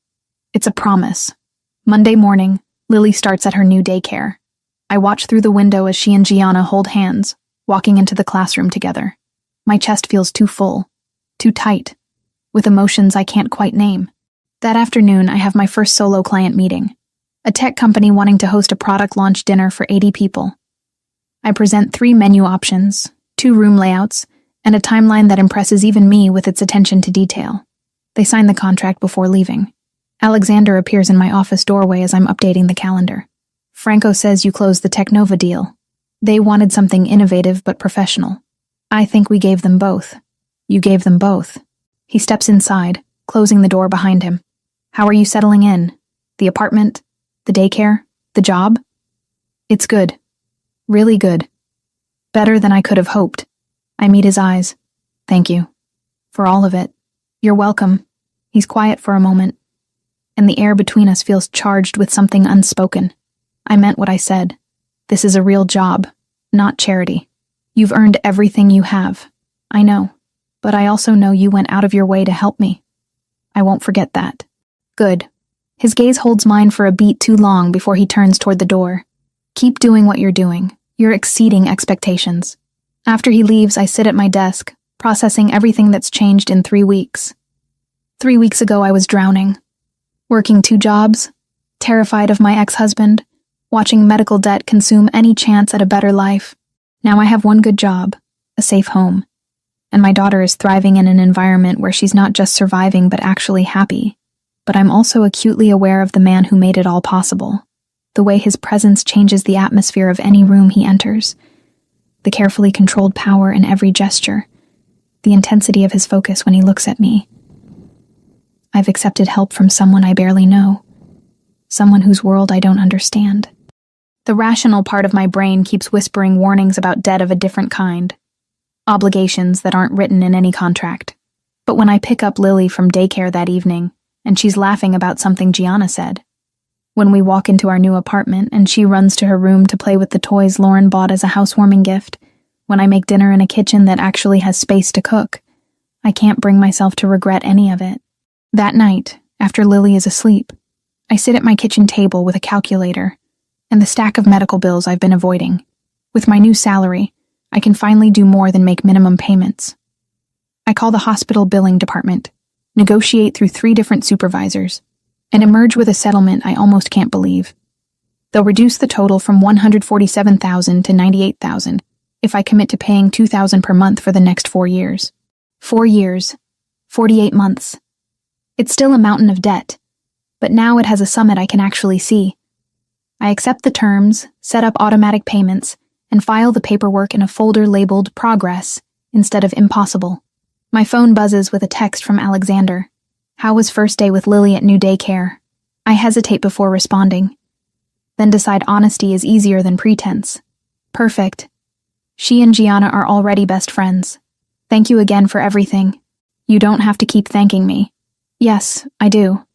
It's a promise. Monday morning, Lily starts at her new daycare. I watch through the window as she and Gianna hold hands, walking into the classroom together. My chest feels too full, too tight, with emotions I can't quite name. That afternoon, I have my first solo client meeting, a tech company wanting to host a product launch dinner for 80 people. I present 3 menu options, 2 room layouts, and a timeline that impresses even me with its attention to detail. They sign the contract before leaving. Alexander appears in my office doorway as I'm updating the calendar. Franco says you closed the Technova deal. They wanted something innovative but professional. I think we gave them both. You gave them both. He steps inside, closing the door behind him. How are you settling in? The apartment? The daycare? The job? It's good. Really good. Better than I could have hoped. I meet his eyes. Thank you. For all of it. You're welcome. He's quiet for a moment, and the air between us feels charged with something unspoken. I meant what I said. This is a real job, not charity. You've earned everything you have. I know. But I also know you went out of your way to help me. I won't forget that. Good. His gaze holds mine for a beat too long before he turns toward the door. Keep doing what you're doing. You're exceeding expectations. After he leaves, I sit at my desk, processing everything that's changed in 3 weeks. 3 weeks ago, I was drowning. Working 2 jobs, terrified of my ex-husband, watching medical debt consume any chance at a better life. Now I have one good job, a safe home, and my daughter is thriving in an environment where she's not just surviving but actually happy. But I'm also acutely aware of the man who made it all possible, the way his presence changes the atmosphere of any room he enters, the carefully controlled power in every gesture, the intensity of his focus when he looks at me. I've accepted help from someone I barely know, someone whose world I don't understand. The rational part of my brain keeps whispering warnings about debt of a different kind, obligations that aren't written in any contract. But when I pick up Lily from daycare that evening, and she's laughing about something Gianna said, when we walk into our new apartment and she runs to her room to play with the toys Lauren bought as a housewarming gift, when I make dinner in a kitchen that actually has space to cook, I can't bring myself to regret any of it. That night, after Lily is asleep, I sit at my kitchen table with a calculator and the stack of medical bills I've been avoiding. With my new salary, I can finally do more than make minimum payments. I call the hospital billing department, negotiate through 3 different supervisors, and emerge with a settlement I almost can't believe. They'll reduce the total from $147,000 to $98,000 if I commit to paying $2,000 per month for the next 4 years. 4 years, 48 months. It's still a mountain of debt, but now it has a summit I can actually see. I accept the terms, set up automatic payments, and file the paperwork in a folder labeled Progress instead of Impossible. My phone buzzes with a text from Alexander. How was first day with Lily at new daycare? I hesitate before responding, then decide honesty is easier than pretense. Perfect. She and Gianna are already best friends. Thank you again for everything. You don't have to keep thanking me. Yes, I do.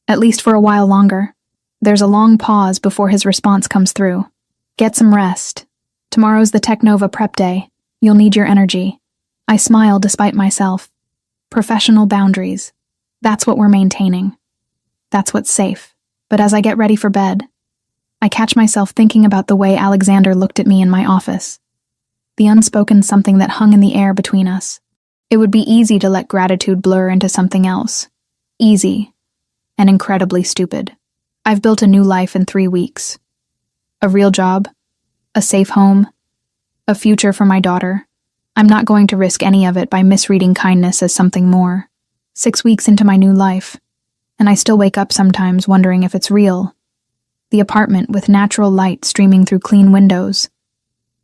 At least for a while longer. There's a long pause before his response comes through. Get some rest. Tomorrow's the Technova prep day. You'll need your energy. I smile despite myself. Professional boundaries. That's what we're maintaining. That's what's safe. But as I get ready for bed, I catch myself thinking about the way Alexander looked at me in my office. The unspoken something that hung in the air between us. It would be easy to let gratitude blur into something else. Easy. And incredibly stupid. I've built a new life in 3 weeks. A real job. A safe home. A future for my daughter. I'm not going to risk any of it by misreading kindness as something more. 6 weeks into my new life, and I still wake up sometimes wondering if it's real. The apartment with natural light streaming through clean windows.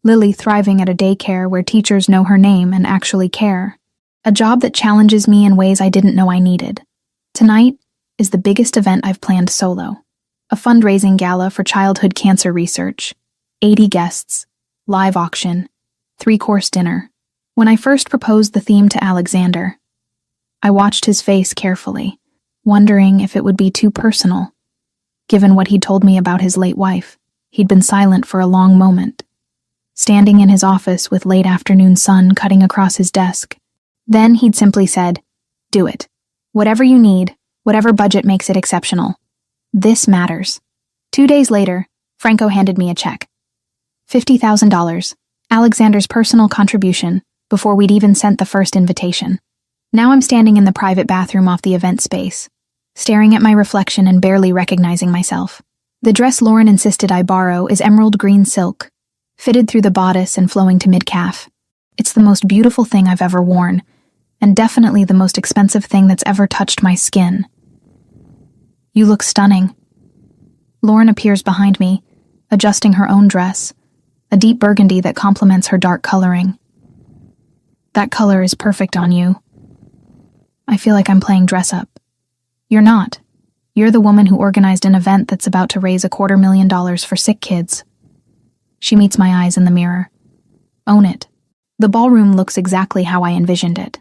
Lily thriving at a daycare where teachers know her name and actually care. A job that challenges me in ways I didn't know I needed. Tonight is the biggest event I've planned solo. A fundraising gala for childhood cancer research. 80 guests. Live auction. 3-course dinner. When I first proposed the theme to Alexander, I watched his face carefully, wondering if it would be too personal. Given what he'd told me about his late wife, he'd been silent for a long moment, standing in his office with late afternoon sun cutting across his desk. Then he'd simply said, "Do it. Whatever you need, whatever budget makes it exceptional. This matters." 2 days later, Franco handed me a check. $50,000, Alexander's personal contribution, before we'd even sent the first invitation. Now I'm standing in the private bathroom off the event space, staring at my reflection and barely recognizing myself. The dress Lauren insisted I borrow is emerald green silk, fitted through the bodice and flowing to mid-calf. It's the most beautiful thing I've ever worn, and definitely the most expensive thing that's ever touched my skin. You look stunning. Lauren appears behind me, adjusting her own dress, a deep burgundy that complements her dark coloring. That color is perfect on you. I feel like I'm playing dress-up. You're not. You're the woman who organized an event that's about to raise $250,000 for sick kids. She meets my eyes in the mirror. Own it. The ballroom looks exactly how I envisioned it.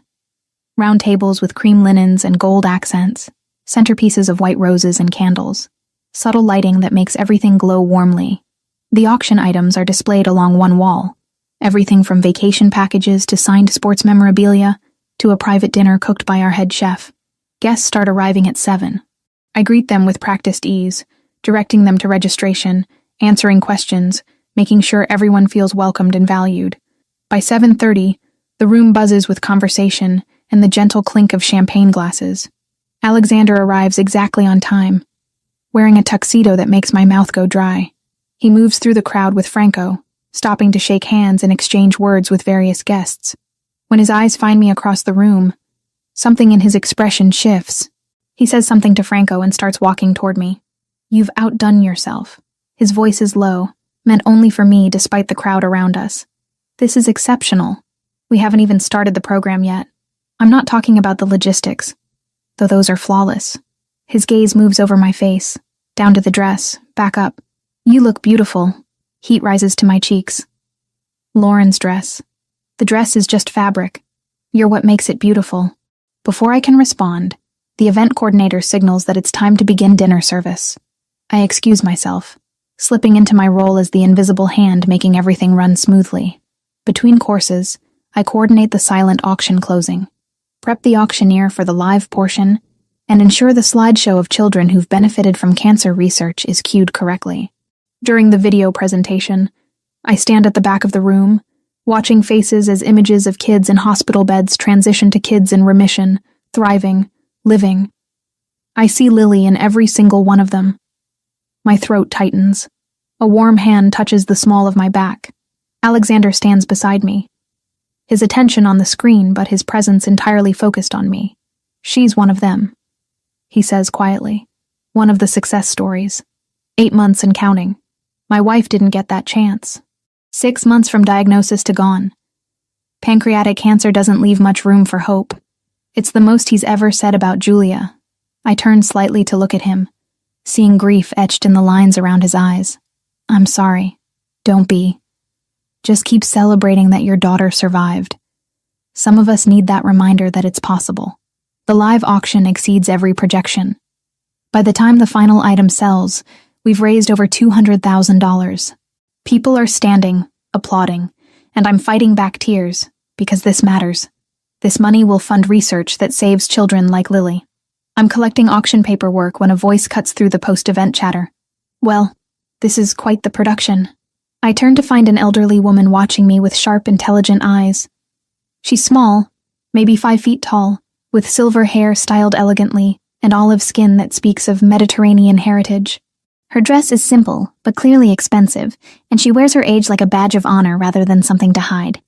Round tables with cream linens and gold accents, centerpieces of white roses and candles, subtle lighting that makes everything glow warmly. The auction items are displayed along one wall. Everything from vacation packages to signed sports memorabilia to a private dinner cooked by our head chef. Guests start arriving at 7. I greet them with practiced ease, directing them to registration, answering questions, making sure everyone feels welcomed and valued. By 7:30, the room buzzes with conversation and the gentle clink of champagne glasses. Alexander arrives exactly on time, wearing a tuxedo that makes my mouth go dry. He moves through the crowd with Franco, stopping to shake hands and exchange words with various guests. When his eyes find me across the room, something in his expression shifts. He says something to Franco and starts walking toward me. "You've outdone yourself." His voice is low, meant only for me despite the crowd around us. "This is exceptional. We haven't even started the program yet. I'm not talking about the logistics, though those are flawless." His gaze moves over my face, down to the dress, back up. "You look beautiful." Heat rises to my cheeks. "Lauren's dress. The dress is just fabric. You're what makes it beautiful." Before I can respond, the event coordinator signals that it's time to begin dinner service. I excuse myself, slipping into my role as the invisible hand making everything run smoothly. Between courses, I coordinate the silent auction closing, prep the auctioneer for the live portion, and ensure the slideshow of children who've benefited from cancer research is cued correctly. During the video presentation, I stand at the back of the room, watching faces as images of kids in hospital beds transition to kids in remission, thriving, living. I see Lily in every single one of them. My throat tightens. A warm hand touches the small of my back. Alexander stands beside me, his attention on the screen but his presence entirely focused on me. "She's one of them," he says quietly. "One of the success stories. 8 months and counting. My wife didn't get that chance. 6 months from diagnosis to gone. Pancreatic cancer doesn't leave much room for hope." It's the most he's ever said about Julia. I turn slightly to look at him, seeing grief etched in the lines around his eyes. "I'm sorry. Don't be. Just keep celebrating that your daughter survived. Some of us need that reminder that it's possible." The live auction exceeds every projection. By the time the final item sells, we've raised over $200,000. People are standing, applauding, and I'm fighting back tears, because this matters. This money will fund research that saves children like Lily. I'm collecting auction paperwork when a voice cuts through the post-event chatter. "Well, this is quite the production." I turn to find an elderly woman watching me with sharp, intelligent eyes. She's small, maybe 5 feet tall, with silver hair styled elegantly and olive skin that speaks of Mediterranean heritage. Her dress is simple, but clearly expensive, and she wears her age like a badge of honor rather than something to hide.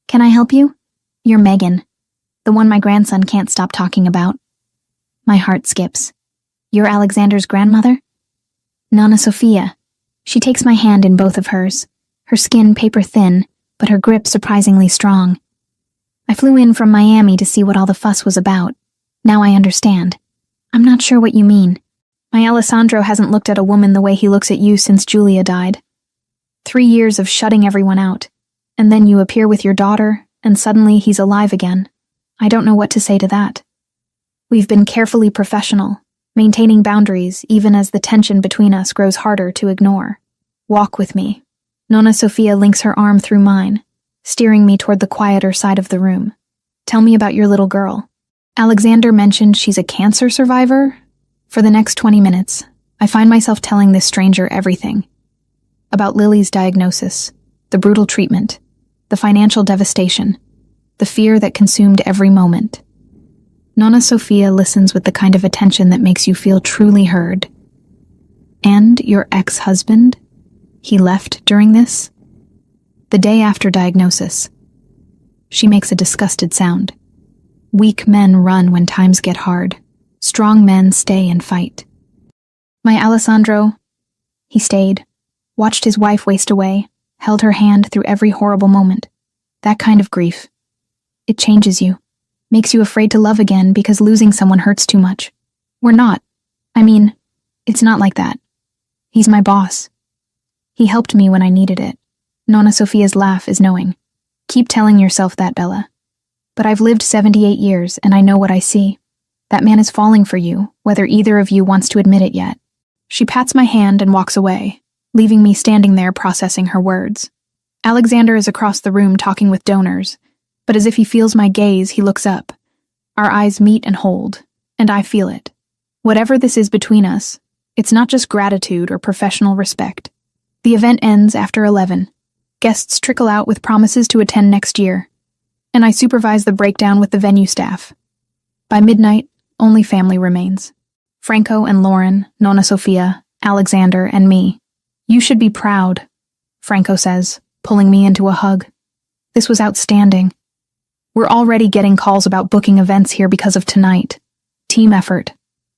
"Can I help you?" "You're Megan, the one my grandson can't stop talking about." My heart skips. "You're Alexander's grandmother?" "Nana Sophia." She takes my hand in both of hers, her skin paper thin, but her grip surprisingly strong. "I flew in from Miami to see what all the fuss was about. Now I understand." "I'm not sure what you mean." "My Alessandro hasn't looked at a woman the way he looks at you since Julia died. 3 years of shutting everyone out, and then you appear with your daughter, and suddenly he's alive again. I don't know what to say to that. We've been carefully professional, maintaining boundaries even as the tension between us grows harder to ignore. Walk with me." Nona Sophia links her arm through mine, steering me toward the quieter side of the room. "Tell me about your little girl." Alexander mentioned she's a cancer survivor. For the next 20 minutes, I find myself telling this stranger everything. About Lily's diagnosis, the brutal treatment, the financial devastation, the fear that consumed every moment. Nona Sophia listens with the kind of attention that makes you feel truly heard. "And your ex-husband? He left during this?" "The day after diagnosis." She makes a disgusted sound. "Weak men run when times get hard. Strong men stay and fight." My Alessandro, he stayed, watched his wife waste away, held her hand through every horrible moment. That kind of grief. It changes you. Makes you afraid to love again because losing someone hurts too much. We're not. I mean, it's not like that. He's my boss. He helped me when I needed it. Nona Sophia's laugh is knowing. "Keep telling yourself that, Bella. But I've lived 78 years and I know what I see. That man is falling for you, whether either of you wants to admit it yet." She pats my hand and walks away, leaving me standing there processing her words. Alexander is across the room talking with donors, but as if he feels my gaze, he looks up. Our eyes meet and hold, And I feel it. Whatever this is between us, it's not just gratitude or professional respect. The event ends after 11. Guests trickle out with promises to attend next year, and I supervise the breakdown with the venue staff. By midnight, only family remains. Franco and Lauren, Nonna Sofia, Alexander, and me. You should be proud, Franco says, pulling me into a hug. This was outstanding. We're already getting calls about booking events here because of tonight. Team effort.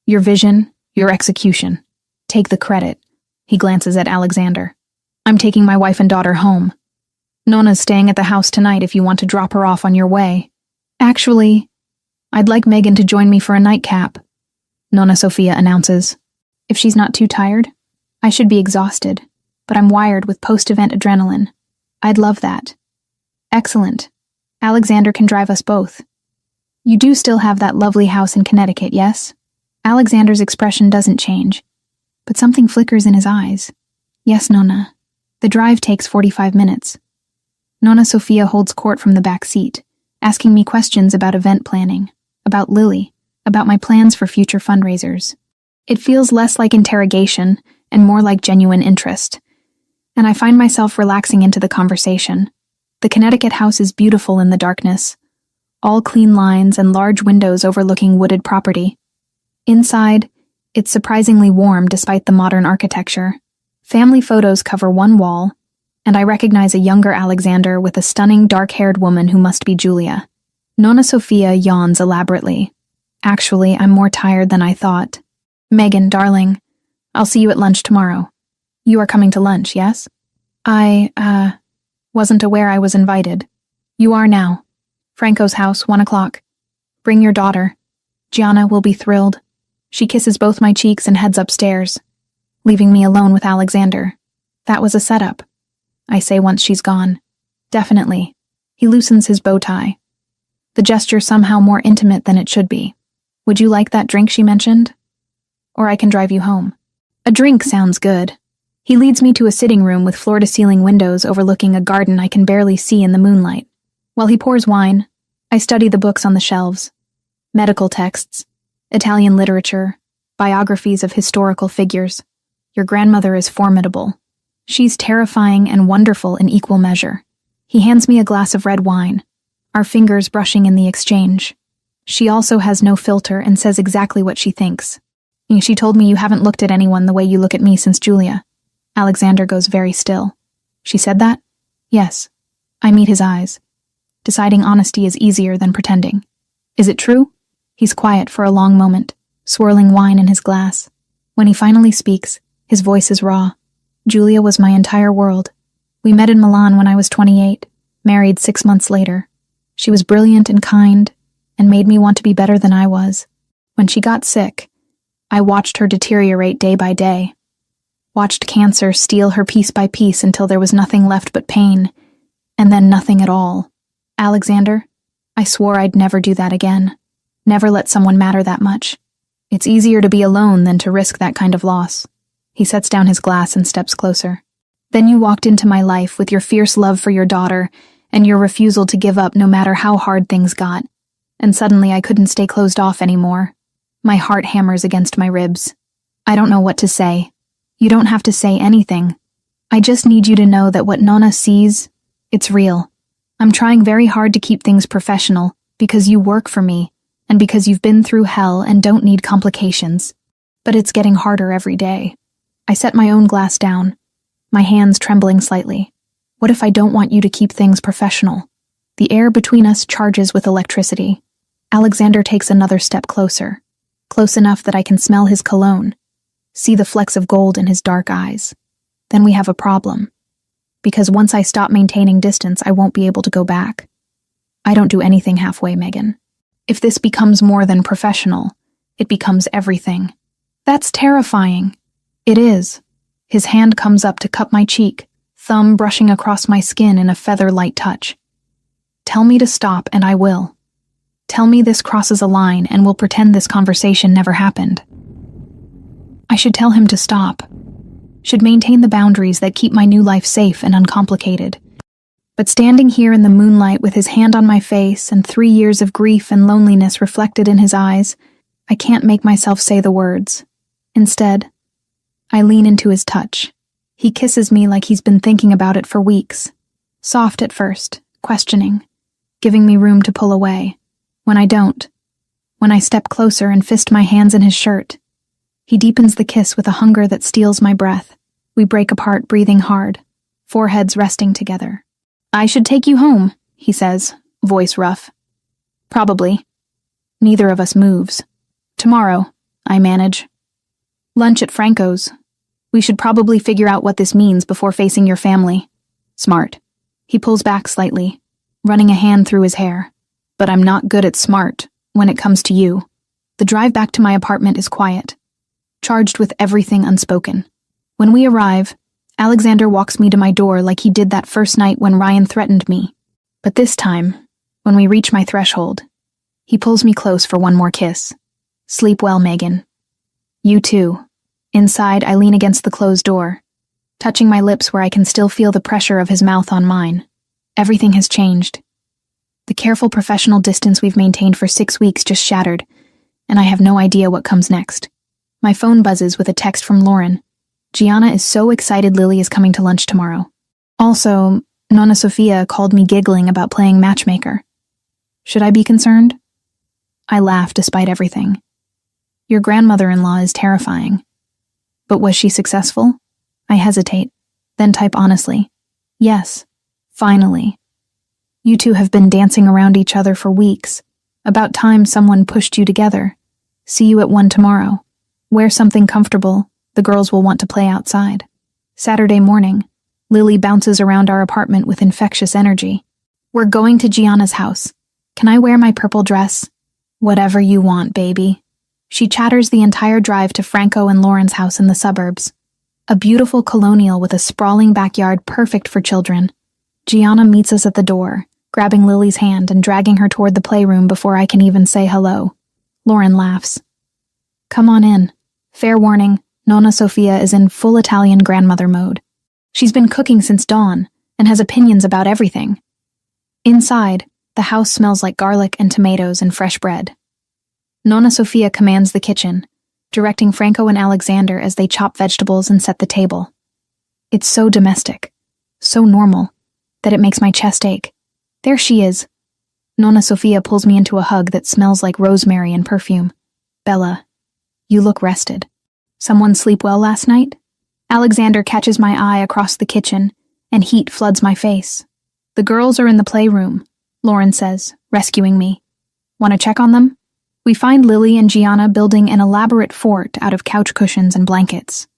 Your vision, your execution. Take the credit. He glances at Alexander. I'm taking my wife and daughter home. Nonna's staying at the house tonight if you want to drop her off on your way. Actually, I'd like Megan to join me for a nightcap, Nonna Sofia announces. If she's not too tired, I should be exhausted, but I'm wired with post-event adrenaline. I'd love that. Excellent. Alexander can drive us both. You do still have that lovely house in Connecticut, yes? Alexander's expression doesn't change, but something flickers in his eyes. Yes, Nonna. The drive takes 45 minutes. Nonna Sofia holds court from the back seat, asking me questions about event planning, about Lily, about my plans for future fundraisers. It feels less like interrogation and more like genuine interest, and I find myself relaxing into the conversation. The Connecticut house is beautiful in the darkness, all clean lines and large windows overlooking wooded property. Inside, it's surprisingly warm despite the modern architecture. Family photos cover one wall, and I recognize a younger Alexander with a stunning dark-haired woman who must be Julia. Nonna Sofia yawns elaborately. Actually, I'm more tired than I thought. Megan, darling, I'll see you at lunch tomorrow. You are coming to lunch, yes? I wasn't aware I was invited. You are now. Franco's house, 1 o'clock. Bring your daughter. Gianna will be thrilled. She kisses both my cheeks and heads upstairs, leaving me alone with Alexander. That was a setup, I say once she's gone. Definitely. He loosens his bow tie. The gesture somehow more intimate than it should be. Would you like that drink she mentioned? Or I can drive you home. A drink sounds good. He leads me to a sitting room with floor-to-ceiling windows overlooking a garden I can barely see in the moonlight. While he pours wine, I study the books on the shelves. Medical texts, Italian literature, biographies of historical figures. Your grandmother is formidable. She's terrifying and wonderful in equal measure. He hands me a glass of red wine, our fingers brushing in the exchange. She also has no filter and says exactly what she thinks. She told me you haven't looked at anyone the way you look at me since Julia. Alexander goes very still. She said that? Yes. I meet his eyes. Deciding honesty is easier than pretending. Is it true? He's quiet for a long moment, swirling wine in his glass. When he finally speaks, his voice is raw. Julia was my entire world. We met in Milan when I was 28, married 6 months later. She was brilliant and kind, and made me want to be better than I was. When she got sick, I watched her deteriorate day by day. Watched cancer steal her piece by piece until there was nothing left but pain, and then nothing at all. Alexander, I swore I'd never do that again. Never let someone matter that much. It's easier to be alone than to risk that kind of loss. He sets down his glass and steps closer. Then you walked into my life with your fierce love for your daughter and your refusal to give up no matter how hard things got. And suddenly I couldn't stay closed off anymore. My heart hammers against my ribs. I don't know what to say. You don't have to say anything. I just need you to know that what Nonna sees, it's real. I'm trying very hard to keep things professional because you work for me and because you've been through hell and don't need complications. But it's getting harder every day. I set my own glass down, my hands trembling slightly. What if I don't want you to keep things professional? The air between us charges with electricity. Alexander takes another step closer, close enough that I can smell his cologne, see the flecks of gold in his dark eyes. Then we have a problem. Because once I stop maintaining distance, I won't be able to go back. I don't do anything halfway, Megan. If this becomes more than professional, it becomes everything. That's terrifying. It is. His hand comes up to cup my cheek, thumb brushing across my skin in a feather-light touch. Tell me to stop, and I will. Tell me this crosses a line, and we'll pretend this conversation never happened. I should tell him to stop. Should maintain the boundaries that keep my new life safe and uncomplicated. But standing here in the moonlight with his hand on my face and 3 years of grief and loneliness reflected in his eyes, I can't make myself say the words. Instead, I lean into his touch. He kisses me like he's been thinking about it for weeks. Soft at first, questioning, giving me room to pull away. When I don't, when I step closer and fist my hands in his shirt, he deepens the kiss with a hunger that steals my breath. We break apart, breathing hard, foreheads resting together. I should take you home, he says, voice rough. Probably. Neither of us moves. Tomorrow, I manage. Lunch at Franco's. We should probably figure out what this means before facing your family. Smart. He pulls back slightly, running a hand through his hair. But I'm not good at smart when it comes to you. The drive back to my apartment is quiet, charged with everything unspoken. When we arrive, Alexander walks me to my door like he did that first night when Ryan threatened me. But this time, when we reach my threshold, he pulls me close for one more kiss. Sleep well, Megan. You too. Inside, I lean against the closed door, touching my lips where I can still feel the pressure of his mouth on mine. Everything has changed. The careful professional distance we've maintained for 6 weeks just shattered, and I have no idea what comes next. My phone buzzes with a text from Lauren. Gianna is so excited Lily is coming to lunch tomorrow. Also, Nonna Sofia called me giggling about playing matchmaker. Should I be concerned? I laugh despite everything. Your grandmother-in-law is terrifying. But was she successful? I hesitate, then type honestly. Yes, finally. You two have been dancing around each other for weeks. About time someone pushed you together. See you at 1 tomorrow. Wear something comfortable. The girls will want to play outside. Saturday morning, Lily bounces around our apartment with infectious energy. We're going to Gianna's house. Can I wear my purple dress? Whatever you want, baby. She chatters the entire drive to Franco and Lauren's house in the suburbs. A beautiful colonial with a sprawling backyard perfect for children. Gianna meets us at the door, grabbing Lily's hand and dragging her toward the playroom before I can even say hello. Lauren laughs. Come on in. Fair warning, Nonna Sofia is in full Italian grandmother mode. She's been cooking since dawn and has opinions about everything. Inside, the house smells like garlic and tomatoes and fresh bread. Nonna Sofia commands the kitchen, directing Franco and Alexander as they chop vegetables and set the table. It's so domestic, so normal, that it makes my chest ache. There she is. Nonna Sofia pulls me into a hug that smells like rosemary and perfume. Bella, you look rested. Someone sleep well last night? Alexander catches my eye across the kitchen, and heat floods my face. The girls are in the playroom, Lauren says, rescuing me. Want to check on them? We find Lily and Gianna building an elaborate fort out of couch cushions and blankets.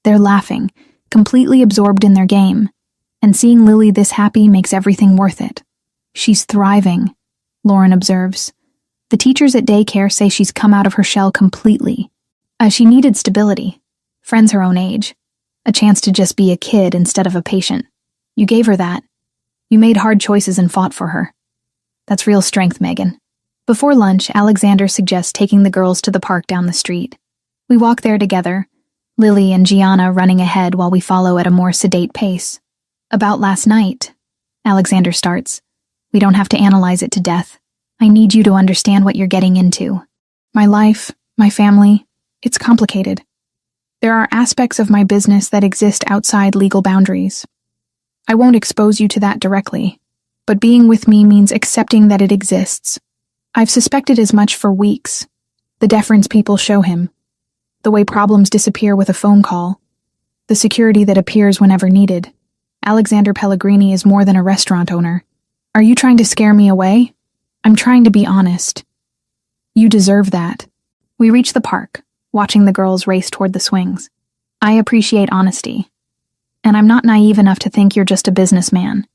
They're laughing, completely absorbed in their game, and seeing Lily this happy makes everything worth it. She's thriving, Lauren observes. The teachers at daycare say she's come out of her shell completely. She needed stability, friends her own age, a chance to just be a kid instead of a patient. You gave her that. You made hard choices and fought for her. That's real strength, Megan. Before lunch, Alexander suggests taking the girls to the park down the street. We walk there together, Lily and Gianna running ahead while we follow at a more sedate pace. About last night, Alexander starts. We don't have to analyze it to death. I need you to understand what you're getting into. My life, my family, it's complicated. There are aspects of my business that exist outside legal boundaries. I won't expose you to that directly, but being with me means accepting that it exists. I've suspected as much for weeks. The deference people show him, the way problems disappear with a phone call, the security that appears whenever needed. Alexander Pellegrini is more than a restaurant owner. Are you trying to scare me away? I'm trying to be honest. You deserve that. We reach the park, watching the girls race toward the swings. I appreciate honesty, and I'm not naive enough to think you're just a businessman.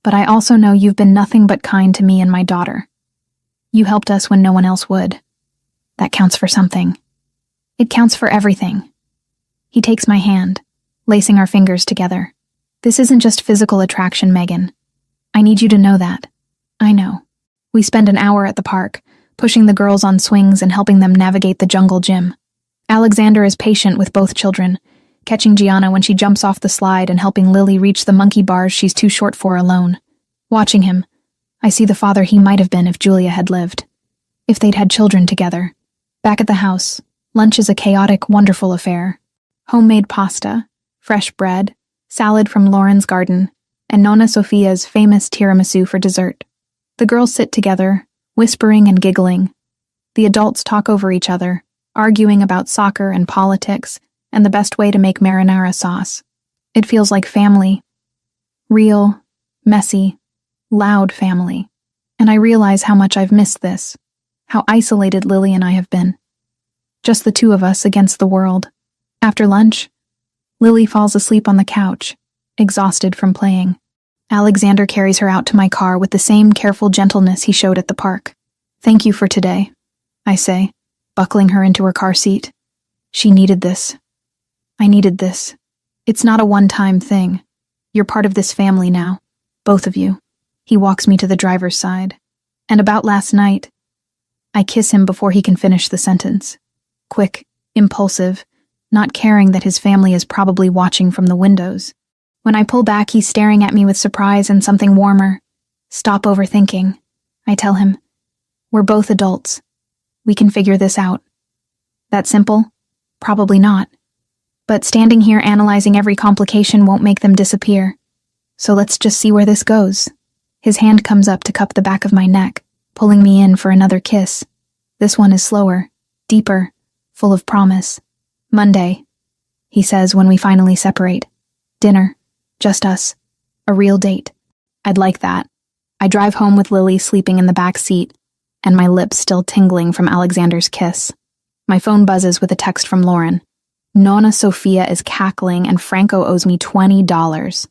But I also know you've been nothing but kind to me and my daughter. You helped us when no one else would. That counts for something. It counts for everything. He takes my hand, lacing our fingers together. This isn't just physical attraction, Megan. I need you to know that. I know. We spend an hour at the park, pushing the girls on swings and helping them navigate the jungle gym. Alexander is patient with both children, catching Gianna when she jumps off the slide and helping Lily reach the monkey bars she's too short for alone. Watching him, I see the father he might have been if Julia had lived. If they'd had children together. Back at the house, lunch is a chaotic, wonderful affair. Homemade pasta, fresh bread, salad from Lauren's garden, and Nonna Sophia's famous tiramisu for dessert. The girls sit together, whispering and giggling. The adults talk over each other, arguing about soccer and politics and the best way to make marinara sauce. It feels like family. Real, messy, loud family. And I realize how much I've missed this, how isolated Lily and I have been. Just the two of us against the world. After lunch, Lily falls asleep on the couch, exhausted from playing. Alexander carries her out to my car with the same careful gentleness he showed at the park. "Thank you for today," I say, buckling her into her car seat. She needed this. I needed this. It's not a one-time thing. You're part of this family now. Both of you. He walks me to the driver's side. And about last night, I kiss him before he can finish the sentence. Quick, impulsive, not caring that his family is probably watching from the windows. When I pull back, he's staring at me with surprise and something warmer. "Stop overthinking," I tell him. "We're both adults. We can figure this out." That simple? Probably not. But standing here analyzing every complication won't make them disappear. So let's just see where this goes. His hand comes up to cup the back of my neck, pulling me in for another kiss. This one is slower, deeper, full of promise. "Monday," he says when we finally separate. "Dinner. Just us. A real date." I'd like that. I drive home with Lily sleeping in the back seat, and my lips still tingling from Alexander's kiss. My phone buzzes with a text from Lauren. Nonna Sophia is cackling and Franco owes me $20.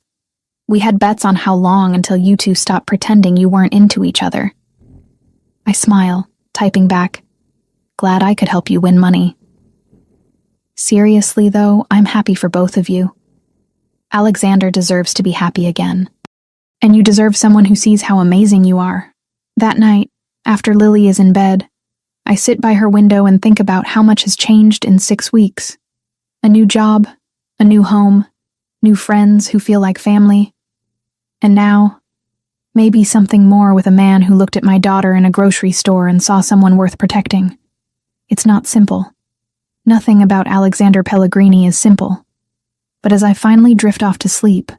We had bets on how long until you two stopped pretending you weren't into each other. I smile, typing back, "Glad I could help you win money." Seriously, though, I'm happy for both of you. Alexander deserves to be happy again. And you deserve someone who sees how amazing you are. That night, after Lily is in bed, I sit by her window and think about how much has changed in 6 weeks. A new job, a new home, new friends who feel like family. And now, maybe something more with a man who looked at my daughter in a grocery store and saw someone worth protecting. It's not simple. Nothing about Alexander Pellegrini is simple. But as I finally drift off to sleep,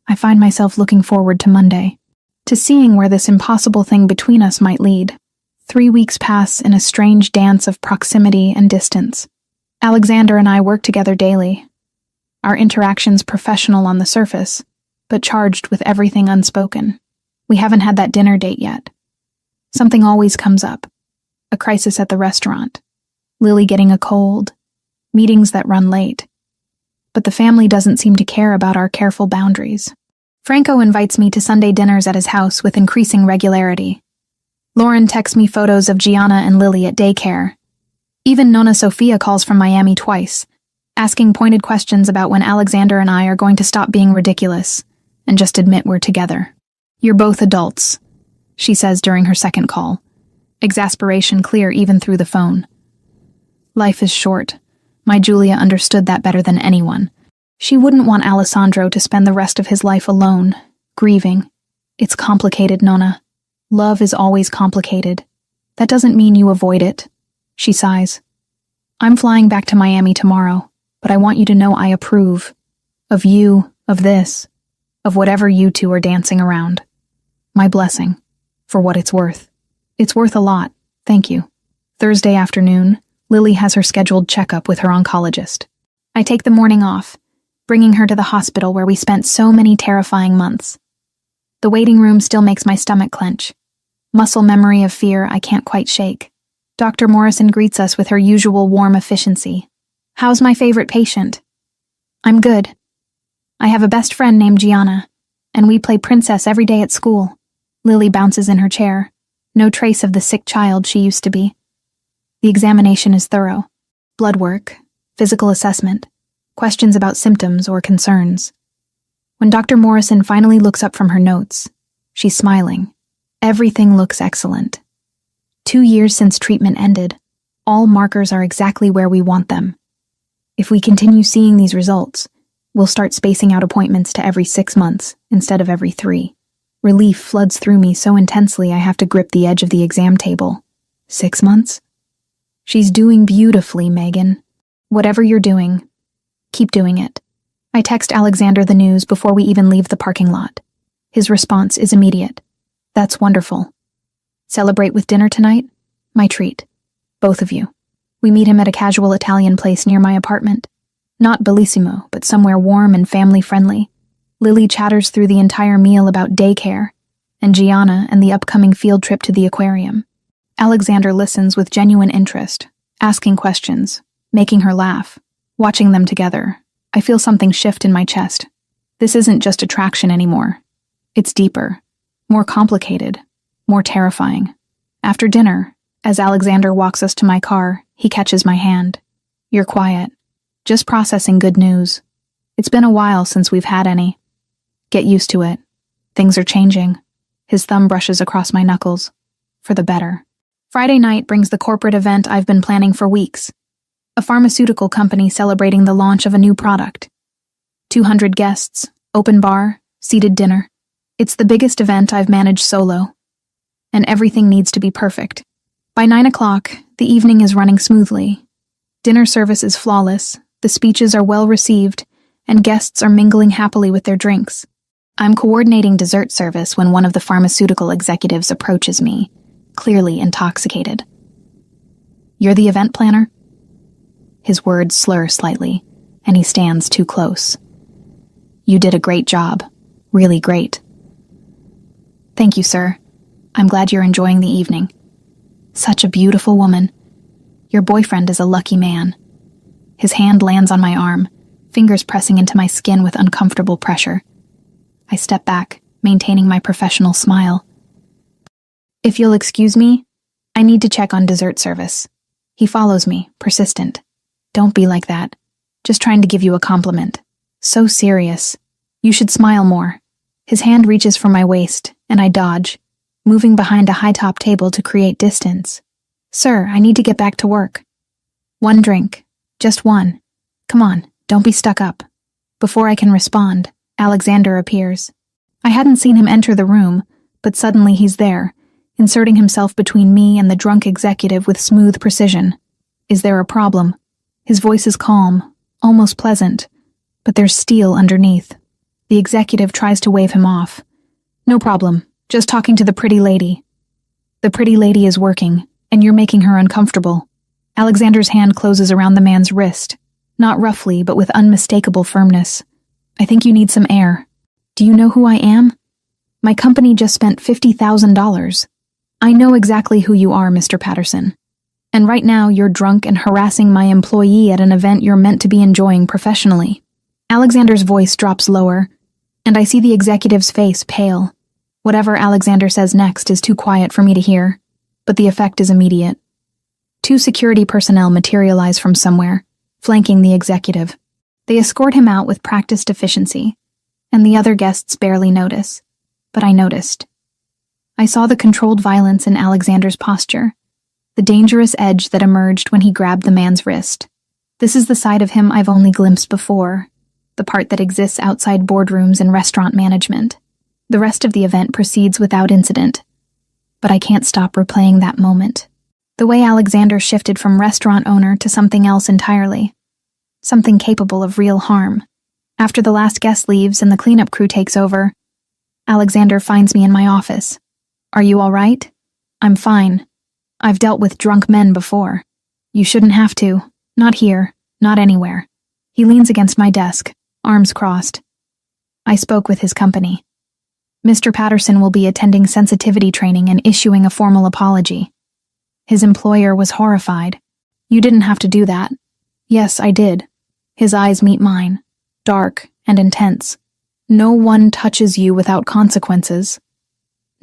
I find myself looking forward to Monday, to seeing where this impossible thing between us might lead. 3 weeks pass in a strange dance of proximity and distance. Alexander and I work together daily, our interactions professional on the surface, but charged with everything unspoken. We haven't had that dinner date yet. Something always comes up. A crisis at the restaurant, Lily getting a cold, meetings that run late. But the family doesn't seem to care about our careful boundaries. Franco invites me to Sunday dinners at his house with increasing regularity. Lauren texts me photos of Gianna and Lily at daycare. Even Nonna Sophia calls from Miami twice, asking pointed questions about when Alexander and I are going to stop being ridiculous and just admit we're together. "You're both adults," she says during her second call, exasperation clear even through the phone. Life is short. My Julia understood that better than anyone. She wouldn't want Alessandro to spend the rest of his life alone, grieving. It's complicated, Nonna. Love is always complicated. That doesn't mean you avoid it. She sighs. "I'm flying back to Miami tomorrow, but I want you to know I approve. Of you, of this, of whatever you two are dancing around. My blessing, for what it's worth. It's worth a lot, thank you." Thursday afternoon, Lily has her scheduled checkup with her oncologist. I take the morning off, bringing her to the hospital where we spent so many terrifying months. The waiting room still makes my stomach clench. Muscle memory of fear I can't quite shake. Dr. Morrison greets us with her usual warm efficiency. "How's my favorite patient?" "I'm good. I have a best friend named Gianna, and we play princess every day at school." Lily bounces in her chair, no trace of the sick child she used to be. The examination is thorough. Blood work, physical assessment, questions about symptoms or concerns. When Dr. Morrison finally looks up from her notes, she's smiling. Everything looks excellent. 2 years since treatment ended, all markers are exactly where we want them. If we continue seeing these results, we'll start spacing out appointments to every 6 months instead of every 3. Relief floods through me so intensely I have to grip the edge of the exam table. 6 months? She's doing beautifully, Megan. Whatever you're doing, keep doing it. I text Alexander the news before we even leave the parking lot. His response is immediate. That's wonderful. Celebrate with dinner tonight? My treat. Both of you. We meet him at a casual Italian place near my apartment. Not bellissimo, but somewhere warm and family-friendly. Lily chatters through the entire meal about daycare, and Gianna and the upcoming field trip to the aquarium. Alexander listens with genuine interest, asking questions, making her laugh. Watching them together, I feel something shift in my chest. This isn't just attraction anymore. It's deeper, more complicated, more terrifying. After dinner, as Alexander walks us to my car, he catches my hand. You're quiet. Just processing good news. It's been a while since we've had any. Get used to it. Things are changing. His thumb brushes across my knuckles. For the better. Friday night brings the corporate event I've been planning for weeks. A pharmaceutical company celebrating the launch of a new product. 200 guests, open bar, seated dinner. It's the biggest event I've managed solo. And everything needs to be perfect. By 9 o'clock, the evening is running smoothly. Dinner service is flawless, the speeches are well received, and guests are mingling happily with their drinks. I'm coordinating dessert service when one of the pharmaceutical executives approaches me, clearly intoxicated. You're the event planner? His words slur slightly, and he stands too close. You did a great job. Really great. Thank you, sir. I'm glad you're enjoying the evening. Such a beautiful woman. Your boyfriend is a lucky man. His hand lands on my arm, fingers pressing into my skin with uncomfortable pressure. I step back, maintaining my professional smile. If you'll excuse me, I need to check on dessert service. He follows me, persistent. Don't be like that. Just trying to give you a compliment. So serious. You should smile more. His hand reaches for my waist, and I dodge, moving behind a high-top table to create distance. Sir, I need to get back to work. One drink. Just one. Come on, don't be stuck up. Before I can respond, Alexander appears. I hadn't seen him enter the room, but suddenly he's there, inserting himself between me and the drunk executive with smooth precision. Is there a problem? His voice is calm, almost pleasant, but there's steel underneath. The executive tries to wave him off. No problem, just talking to the pretty lady. The pretty lady is working, and you're making her uncomfortable. Alexander's hand closes around the man's wrist, not roughly, but with unmistakable firmness. I think you need some air. Do you know who I am? My company just spent $50,000. I know exactly who you are, Mr. Patterson. And right now you're drunk and harassing my employee at an event you're meant to be enjoying professionally. Alexander's voice drops lower, and I see the executive's face pale. Whatever Alexander says next is too quiet for me to hear, but the effect is immediate. 2 security personnel materialize from somewhere, flanking the executive. They escort him out with practiced efficiency, and the other guests barely notice. But I noticed. I saw the controlled violence in Alexander's posture, the dangerous edge that emerged when he grabbed the man's wrist. This is the side of him I've only glimpsed before, the part that exists outside boardrooms and restaurant management. The rest of the event proceeds without incident, but I can't stop replaying that moment. The way Alexander shifted from restaurant owner to something else entirely. Something capable of real harm. After the last guest leaves and the cleanup crew takes over, Alexander finds me in my office. Are you all right? I'm fine. I've dealt with drunk men before. You shouldn't have to. Not here. Not anywhere. He leans against my desk, arms crossed. I spoke with his company. Mr. Patterson will be attending sensitivity training and issuing a formal apology. His employer was horrified. You didn't have to do that. Yes, I did. His eyes meet mine, dark and intense. No one touches you without consequences.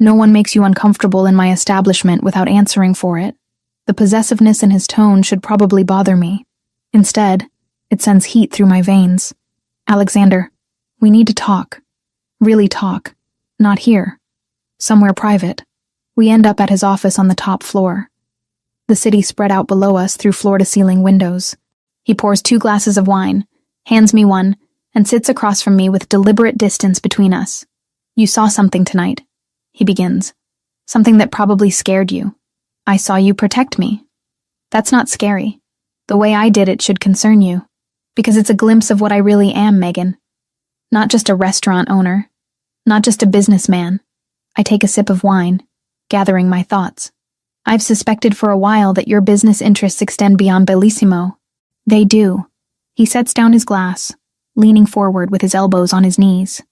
No one makes you uncomfortable in my establishment without answering for it. The possessiveness in his tone should probably bother me. Instead, it sends heat through my veins. Alexander, we need to talk. Really talk. Not here. Somewhere private. We end up at his office on the top floor. The city spread out below us through floor-to-ceiling windows. He pours 2 glasses of wine, hands me one, and sits across from me with deliberate distance between us. You saw something tonight, he begins. Something that probably scared you. I saw you protect me. That's not scary. The way I did it should concern you, because it's a glimpse of what I really am, Megan. Not just a restaurant owner, not just a businessman. I take a sip of wine, gathering my thoughts. I've suspected for a while that your business interests extend beyond Bellissimo. They do. He sets down his glass, leaning forward with his elbows on his knees.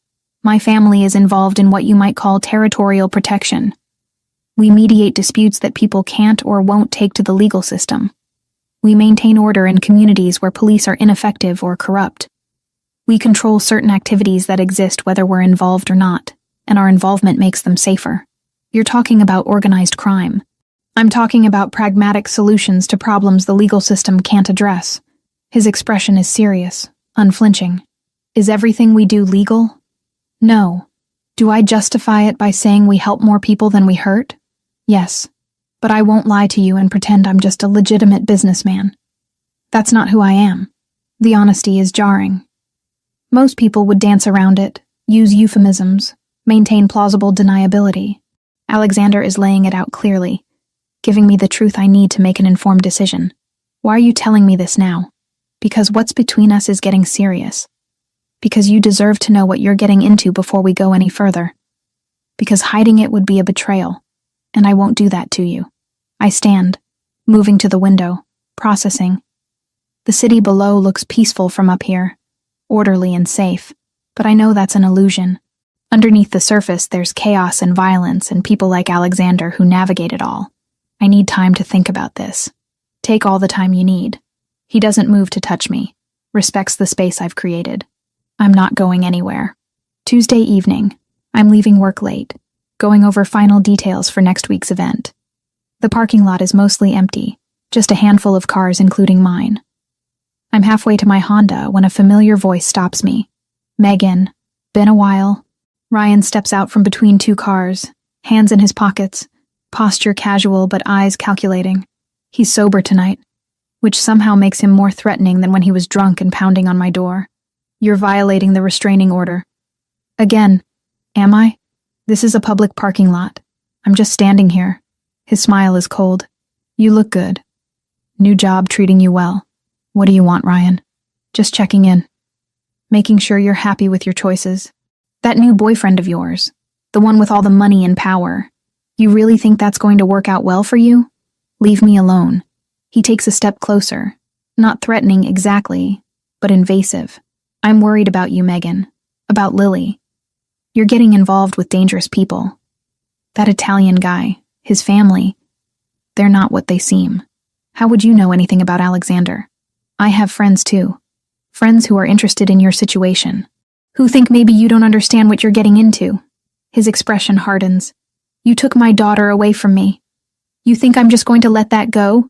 My family is involved in what you might call territorial protection. We mediate disputes that people can't or won't take to the legal system. We maintain order in communities where police are ineffective or corrupt. We control certain activities that exist whether we're involved or not, and our involvement makes them safer. You're talking about organized crime. I'm talking about pragmatic solutions to problems the legal system can't address. His expression is serious, unflinching. Is everything we do legal? No. Do I justify it by saying we help more people than we hurt? Yes. But I won't lie to you and pretend I'm just a legitimate businessman. That's not who I am. The honesty is jarring. Most people would dance around it, use euphemisms, maintain plausible deniability. Alexander is laying it out clearly, giving me the truth I need to make an informed decision. Why are you telling me this now? Because what's between us is getting serious. Because you deserve to know what you're getting into before we go any further. Because hiding it would be a betrayal, and I won't do that to you. I stand, moving to the window, processing. The city below looks peaceful from up here, orderly and safe, but I know that's an illusion. Underneath the surface, there's chaos and violence and people like Alexander who navigate it all. I need time to think about this. Take all the time you need. He doesn't move to touch me, respects the space I've created. I'm not going anywhere. Tuesday evening, I'm leaving work late, going over final details for next week's event. The parking lot is mostly empty, just a handful of cars including mine. I'm halfway to my Honda when a familiar voice stops me. Megan, been a while. Ryan steps out from between two cars, hands in his pockets, posture casual but eyes calculating. He's sober tonight, which somehow makes him more threatening than when he was drunk and pounding on my door. You're violating the restraining order. Again, am I? This is a public parking lot. I'm just standing here. His smile is cold. You look good. New job treating you well. What do you want, Ryan? Just checking in. Making sure you're happy with your choices. That new boyfriend of yours, the one with all the money and power, you really think that's going to work out well for you? Leave me alone. He takes a step closer, not threatening exactly, but invasive. I'm worried about you, Megan. About Lily. You're getting involved with dangerous people. That Italian guy, his family, they're not what they seem. How would you know anything about Alexander? I have friends too. Friends who are interested in your situation. Who think maybe you don't understand what you're getting into. His expression hardens. You took my daughter away from me. You think I'm just going to let that go?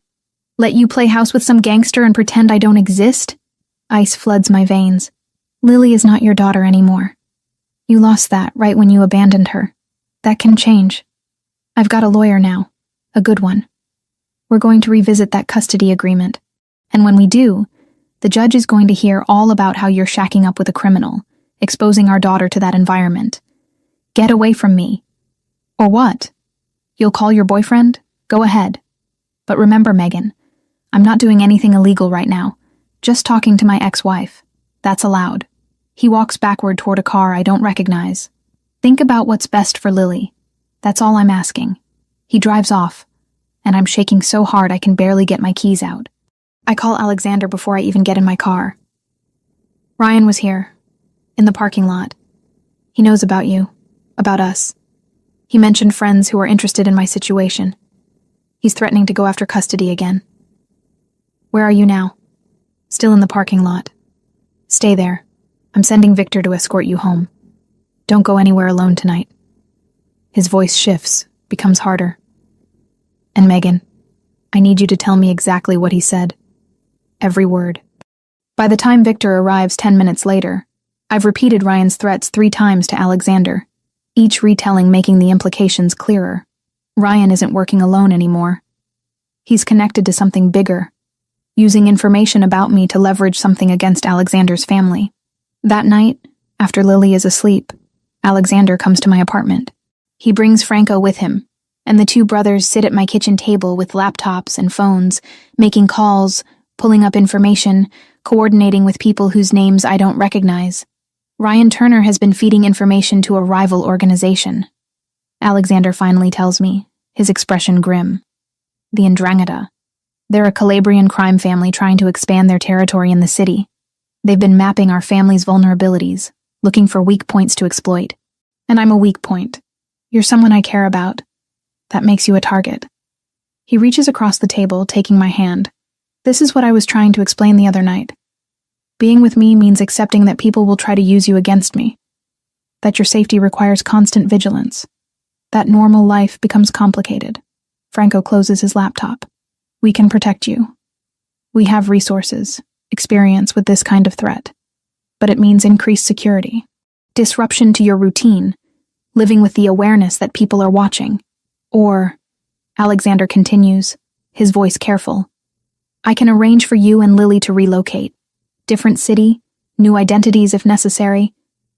Let you play house with some gangster and pretend I don't exist? Ice floods my veins. Lily is not your daughter anymore. You lost that right when you abandoned her. That can change. I've got a lawyer now. A good one. We're going to revisit that custody agreement. And when we do, the judge is going to hear all about how you're shacking up with a criminal, exposing our daughter to that environment. Get away from me. Or what? You'll call your boyfriend? Go ahead. But remember, Megan, I'm not doing anything illegal right now. Just talking to my ex-wife. That's allowed. He walks backward toward a car I don't recognize. Think about what's best for Lily. That's all I'm asking. He drives off, and I'm shaking so hard I can barely get my keys out. I call Alexander before I even get in my car. Ryan was here, in the parking lot. He knows about you, about us. He mentioned friends who are interested in my situation. He's threatening to go after custody again. Where are you now? Still in the parking lot. Stay there. I'm sending Victor to escort you home. Don't go anywhere alone tonight. His voice shifts, becomes harder. And Megan, I need you to tell me exactly what he said. Every word. By the time Victor arrives 10 minutes later, I've repeated Ryan's threats 3 times to Alexander, each retelling making the implications clearer. Ryan isn't working alone anymore. He's connected to something bigger, using information about me to leverage something against Alexander's family. That night, after Lily is asleep, Alexander comes to my apartment. He brings Franco with him, and the two brothers sit at my kitchen table with laptops and phones, making calls, pulling up information, coordinating with people whose names I don't recognize. Ryan Turner has been feeding information to a rival organization. Alexander finally tells me, his expression grim. The Ndrangheta. They're a Calabrian crime family trying to expand their territory in the city. They've been mapping our family's vulnerabilities, looking for weak points to exploit. And I'm a weak point. You're someone I care about. That makes you a target. He reaches across the table, taking my hand. This is what I was trying to explain the other night. Being with me means accepting that people will try to use you against me. That your safety requires constant vigilance. That normal life becomes complicated. Franco closes his laptop. We can protect you. We have resources, experience with this kind of threat. But it means increased security. Disruption to your routine, living with the awareness that people are watching. Or, Alexander continues, his voice careful, I can arrange for you and Lily to relocate. Different city, new identities if necessary,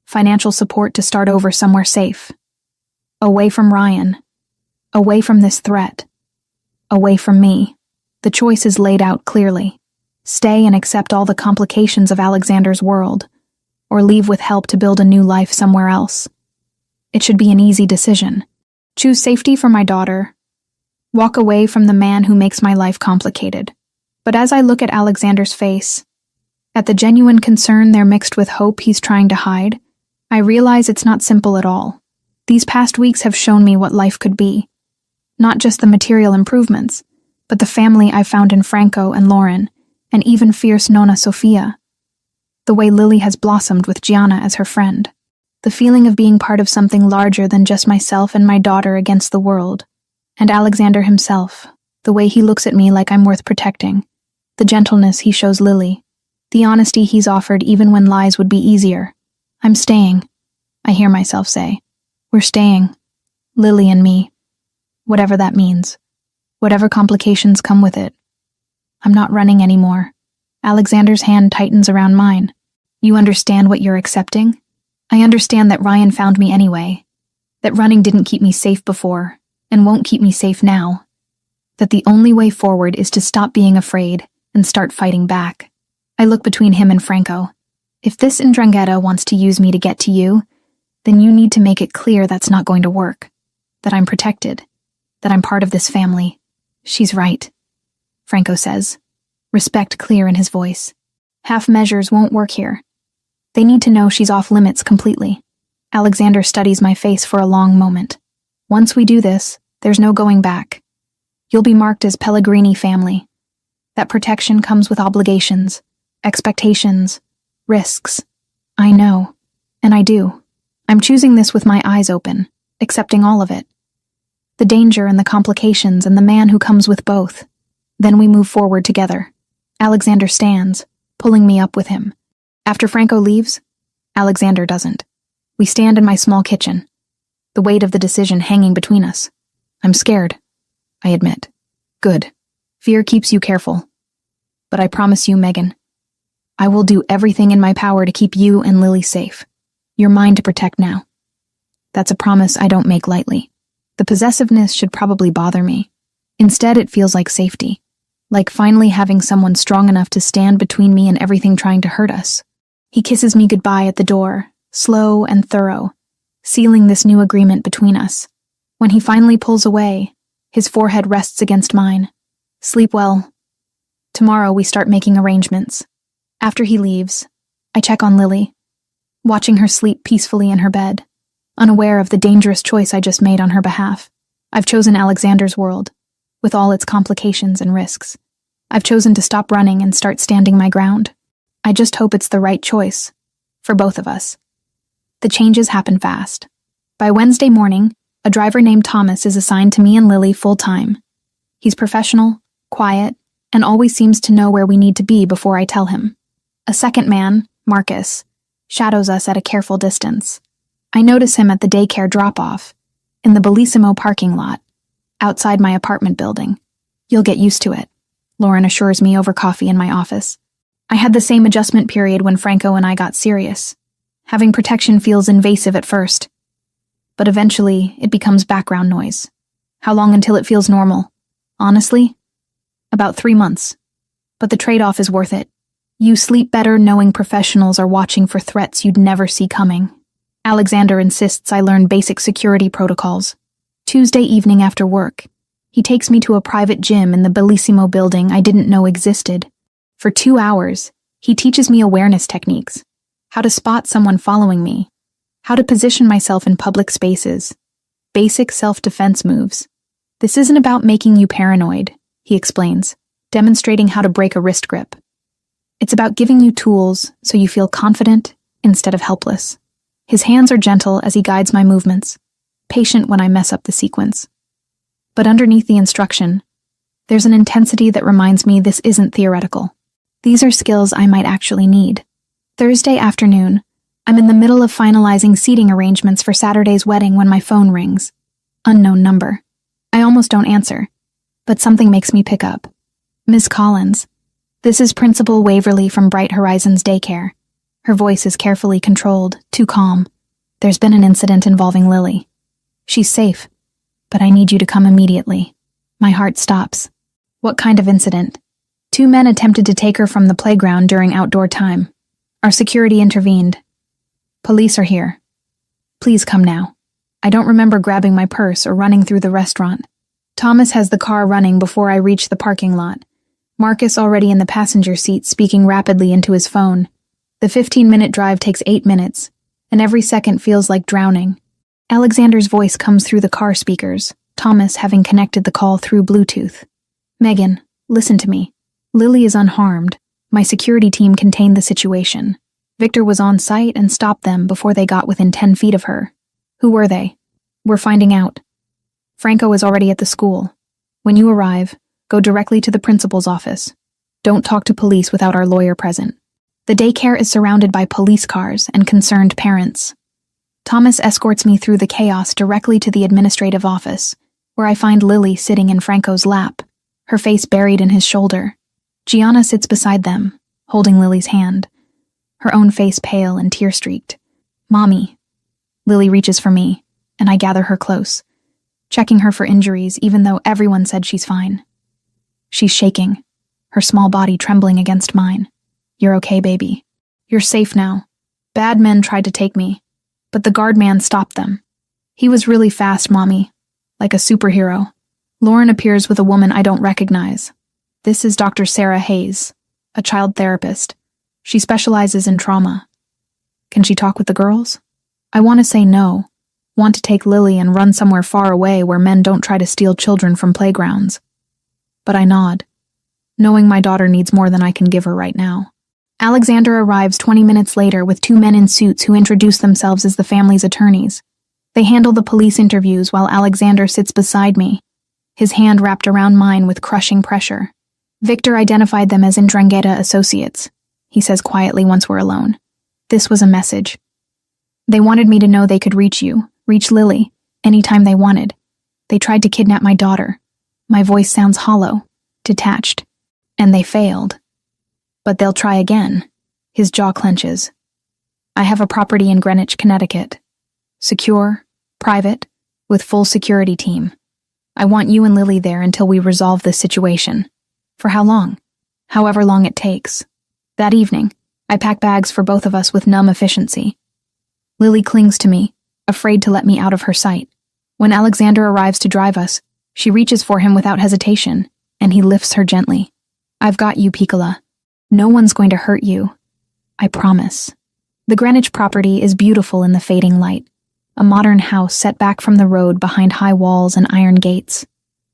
financial support to start over somewhere safe. Away from Ryan. Away from this threat. Away from me. The choice is laid out clearly. Stay and accept all the complications of Alexander's world, or leave with help to build a new life somewhere else. It should be an easy decision. Choose safety for my daughter. Walk away from the man who makes my life complicated. But as I look at Alexander's face, at the genuine concern there mixed with hope he's trying to hide, I realize it's not simple at all. These past weeks have shown me what life could be. Not just the material improvements, but the family I found in Franco and Lauren, and even fierce Nona Sofia. The way Lily has blossomed with Gianna as her friend. The feeling of being part of something larger than just myself and my daughter against the world. And Alexander himself, the way he looks at me like I'm worth protecting. The gentleness he shows Lily. The honesty he's offered even when lies would be easier. I'm staying, I hear myself say. We're staying. Lily and me. Whatever that means. Whatever complications come with it. I'm not running anymore. Alexander's hand tightens around mine. You understand what you're accepting? I understand that Ryan found me anyway. That running didn't keep me safe before, and won't keep me safe now. That the only way forward is to stop being afraid and start fighting back. I look between him and Franco. If this Ndrangheta wants to use me to get to you, then you need to make it clear that's not going to work. That I'm protected. That I'm part of this family. She's right, Franco says, respect clear in his voice. Half measures won't work here. They need to know she's off limits completely. Alexander studies my face for a long moment. Once we do this, there's no going back. You'll be marked as Pellegrini family. That protection comes with obligations, expectations, risks. I know, and I do. I'm choosing this with my eyes open, accepting all of it. The danger and the complications and the man who comes with both. Then we move forward together. Alexander stands, pulling me up with him. After Franco leaves, Alexander doesn't. We stand in my small kitchen, the weight of the decision hanging between us. I'm scared, I admit. Good. Fear keeps you careful. But I promise you, Megan, I will do everything in my power to keep you and Lily safe. You're mine to protect now. That's a promise I don't make lightly. The possessiveness should probably bother me. Instead, it feels like safety. Like finally having someone strong enough to stand between me and everything trying to hurt us. He kisses me goodbye at the door, slow and thorough, sealing this new agreement between us. When he finally pulls away, his forehead rests against mine. Sleep well. Tomorrow we start making arrangements. After he leaves, I check on Lily, watching her sleep peacefully in her bed, unaware of the dangerous choice I just made on her behalf. I've chosen Alexander's world, with all its complications and risks. I've chosen to stop running and start standing my ground. I just hope it's the right choice, for both of us. The changes happen fast. By Wednesday morning, a driver named Thomas is assigned to me and Lily full-time. He's professional, quiet, and always seems to know where we need to be before I tell him. A second man, Marcus, shadows us at a careful distance. I notice him at the daycare drop-off, in the Bellissimo parking lot, outside my apartment building. You'll get used to it, Lauren assures me over coffee in my office. I had the same adjustment period when Franco and I got serious. Having protection feels invasive at first, but eventually it becomes background noise. How long until it feels normal? Honestly, about 3 months. But the trade-off is worth it. You sleep better knowing professionals are watching for threats you'd never see coming. Alexander insists I learn basic security protocols. Tuesday evening after work, he takes me to a private gym in the Bellissimo building I didn't know existed. For 2 hours, he teaches me awareness techniques, how to spot someone following me, how to position myself in public spaces, basic self-defense moves. This isn't about making you paranoid, he explains, demonstrating how to break a wrist grip. It's about giving you tools so you feel confident instead of helpless. His hands are gentle as he guides my movements, patient when I mess up the sequence. But underneath the instruction, there's an intensity that reminds me this isn't theoretical. These are skills I might actually need. Thursday afternoon, I'm in the middle of finalizing seating arrangements for Saturday's wedding when my phone rings. Unknown number. I almost don't answer, but something makes me pick up. Miss Collins. This is Principal Waverly from Bright Horizons Daycare. Her voice is carefully controlled, too calm. There's been an incident involving Lily. She's safe, but I need you to come immediately. My heart stops. What kind of incident? 2 men attempted to take her from the playground during outdoor time. Our security intervened. Police are here. Please come now. I don't remember grabbing my purse or running through the restaurant. Thomas has the car running before I reach the parking lot. Marcus already in the passenger seat speaking rapidly into his phone. The 15-minute drive takes 8 minutes, and every second feels like drowning. Alexander's voice comes through the car speakers, Thomas having connected the call through Bluetooth. Megan, listen to me. Lily is unharmed. My security team contained the situation. Victor was on site and stopped them before they got within 10 feet of her. Who were they? We're finding out. Franco is already at the school. When you arrive, go directly to the principal's office. Don't talk to police without our lawyer present. The daycare is surrounded by police cars and concerned parents. Thomas escorts me through the chaos directly to the administrative office, where I find Lily sitting in Franco's lap, her face buried in his shoulder. Gianna sits beside them, holding Lily's hand, her own face pale and tear-streaked. Mommy. Lily reaches for me, and I gather her close, checking her for injuries even though everyone said she's fine. She's shaking, her small body trembling against mine. You're okay, baby. You're safe now. Bad men tried to take me, but the guard man stopped them. He was really fast, Mommy, like a superhero. Lauren appears with a woman I don't recognize. This is Dr. Sarah Hayes, a child therapist. She specializes in trauma. Can she talk with the girls? I want to say no. Want to take Lily and run somewhere far away where men don't try to steal children from playgrounds. But I nod, knowing my daughter needs more than I can give her right now. Alexander arrives 20 minutes later with 2 men in suits who introduce themselves as the family's attorneys. They handle the police interviews while Alexander sits beside me, his hand wrapped around mine with crushing pressure. Victor identified them as Ndrangheta associates, he says quietly once we're alone. This was a message. They wanted me to know they could reach you, reach Lily, anytime they wanted. They tried to kidnap my daughter. My voice sounds hollow, detached, and they failed. But they'll try again. His jaw clenches. I have a property in Greenwich, Connecticut. Secure, private, with full security team. I want you and Lily there until we resolve this situation. For how long? However long it takes. That evening, I pack bags for both of us with numb efficiency. Lily clings to me, afraid to let me out of her sight. When Alexander arrives to drive us, she reaches for him without hesitation, and he lifts her gently. I've got you, Piccola. No one's going to hurt you. I promise. The Greenwich property is beautiful in the fading light, a modern house set back from the road behind high walls and iron gates.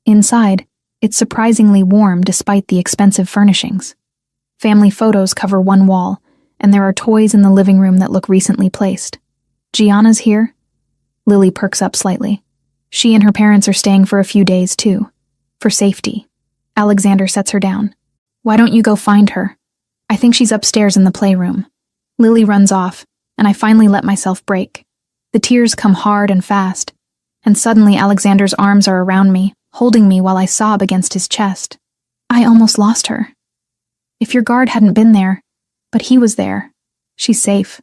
Inside, it's surprisingly warm despite the expensive furnishings. Family photos cover one wall, and there are toys in the living room that look recently placed. Gianna's here? Lily perks up slightly. She and her parents are staying for a few days, too. For safety. Alexander sets her down. Why don't you go find her? I think she's upstairs in the playroom. Lily runs off, and I finally let myself break. The tears come hard and fast, and suddenly Alexander's arms are around me, holding me while I sob against his chest. I almost lost her. If your guard hadn't been there, but he was there. She's safe.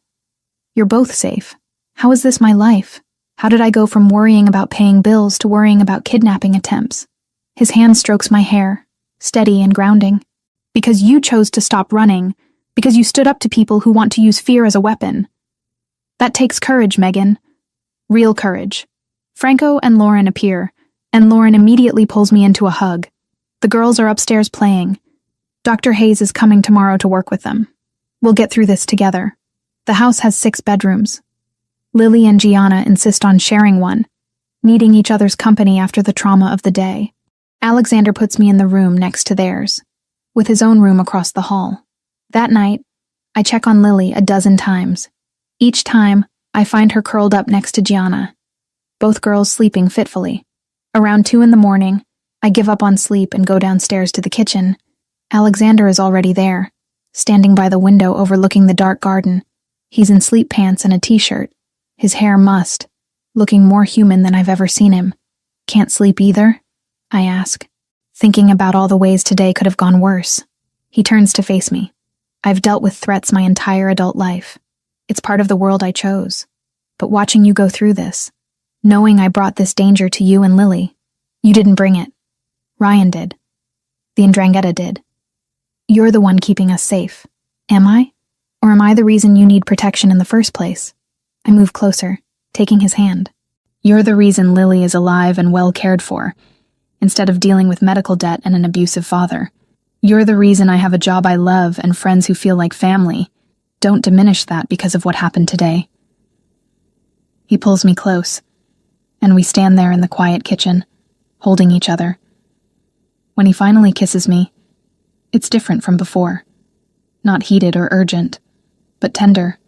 You're both safe. How is this my life? How did I go from worrying about paying bills to worrying about kidnapping attempts? His hand strokes my hair, steady and grounding. Because you chose to stop running, because you stood up to people who want to use fear as a weapon. That takes courage, Megan. Real courage. Franco and Lauren appear, and Lauren immediately pulls me into a hug. The girls are upstairs playing. Dr. Hayes is coming tomorrow to work with them. We'll get through this together. The house has 6 bedrooms. Lily and Gianna insist on sharing one, needing each other's company after the trauma of the day. Alexander puts me in the room next to theirs, with his own room across the hall. That night, I check on Lily a dozen times. Each time, I find her curled up next to Gianna, both girls sleeping fitfully. Around 2 a.m, I give up on sleep and go downstairs to the kitchen. Alexander is already there, standing by the window overlooking the dark garden. He's in sleep pants and a t-shirt, his hair mussed, looking more human than I've ever seen him. Can't sleep either? I ask, thinking about all the ways today could have gone worse. He turns to face me. I've dealt with threats my entire adult life. It's part of the world I chose. But watching you go through this, knowing I brought this danger to you and Lily, you didn't bring it. Ryan did. The Ndrangheta did. You're the one keeping us safe. Am I? Or am I the reason you need protection in the first place? I move closer, taking his hand. You're the reason Lily is alive and well cared for, instead of dealing with medical debt and an abusive father. You're the reason I have a job I love and friends who feel like family. Don't diminish that because of what happened today. He pulls me close, and we stand there in the quiet kitchen, holding each other. When he finally kisses me, it's different from before. Not heated or urgent, but tender.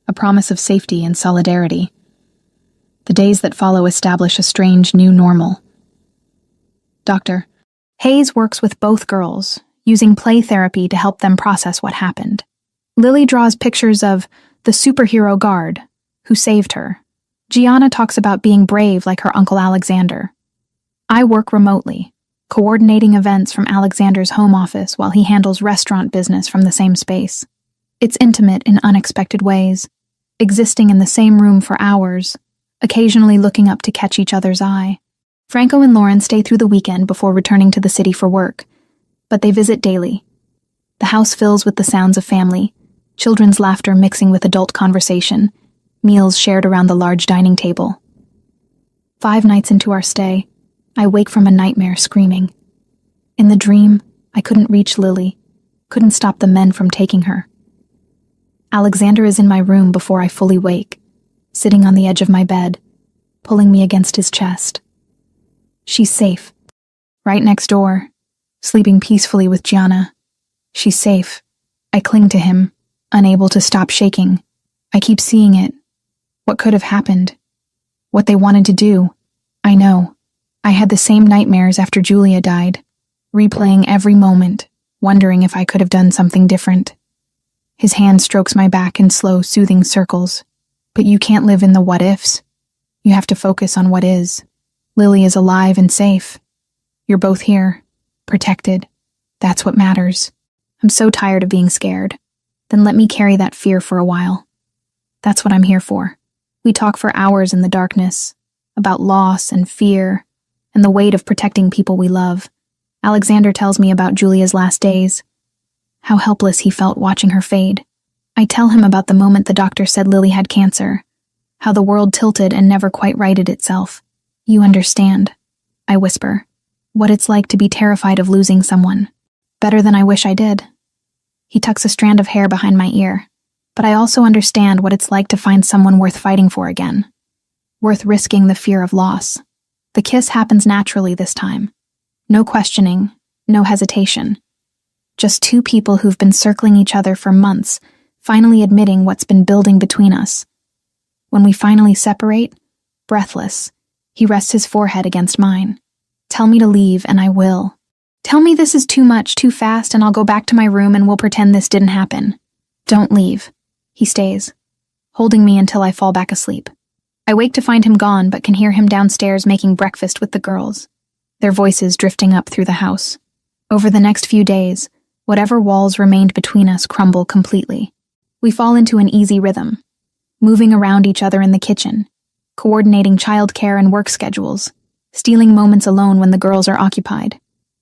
A promise of safety and solidarity. The days that follow establish a strange new normal. Dr. Hayes works with both girls, using play therapy to help them process what happened. Lily draws pictures of the superhero guard who saved her. Gianna talks about being brave like her Uncle Alexander. I work remotely, coordinating events from Alexander's home office while he handles restaurant business from the same space. It's intimate in unexpected ways, existing in the same room for hours, occasionally looking up to catch each other's eye. Franco and Lauren stay through the weekend before returning to the city for work, but they visit daily. The house fills with the sounds of family, children's laughter mixing with adult conversation, meals shared around the large dining table. 5 nights into our stay, I wake from a nightmare screaming. In the dream, I couldn't reach Lily, couldn't stop the men from taking her. Alexander is in my room before I fully wake, sitting on the edge of my bed, pulling me against his chest. She's safe, right next door, sleeping peacefully with Gianna. She's safe. I cling to him, unable to stop shaking. I keep seeing it. What could have happened? What they wanted to do. I know. I had the same nightmares after Julia died, replaying every moment, wondering if I could have done something different. His hand strokes my back in slow, soothing circles. But you can't live in the what-ifs. You have to focus on what is. Lily is alive and safe. You're both here, protected. That's what matters. I'm so tired of being scared. Then let me carry that fear for a while. That's what I'm here for. We talk for hours in the darkness, about loss and fear, and the weight of protecting people we love. Alexander tells me about Julia's last days, how helpless he felt watching her fade. I tell him about the moment the doctor said Lily had cancer, how the world tilted and never quite righted itself. You understand, I whisper, what it's like to be terrified of losing someone. Better than I wish I did. He tucks a strand of hair behind my ear, but I also understand what it's like to find someone worth fighting for again, worth risking the fear of loss. The kiss happens naturally this time. No questioning, no hesitation. Just 2 people who've been circling each other for months, finally admitting what's been building between us. When we finally separate, breathless, he rests his forehead against mine. Tell me to leave, and I will. Tell me this is too much, too fast, and I'll go back to my room and we'll pretend this didn't happen. Don't leave. He stays, holding me until I fall back asleep. I wake to find him gone, but can hear him downstairs making breakfast with the girls, their voices drifting up through the house. Over the next few days, whatever walls remained between us crumble completely. We fall into an easy rhythm, moving around each other in the kitchen, coordinating childcare and work schedules, stealing moments alone when the girls are occupied.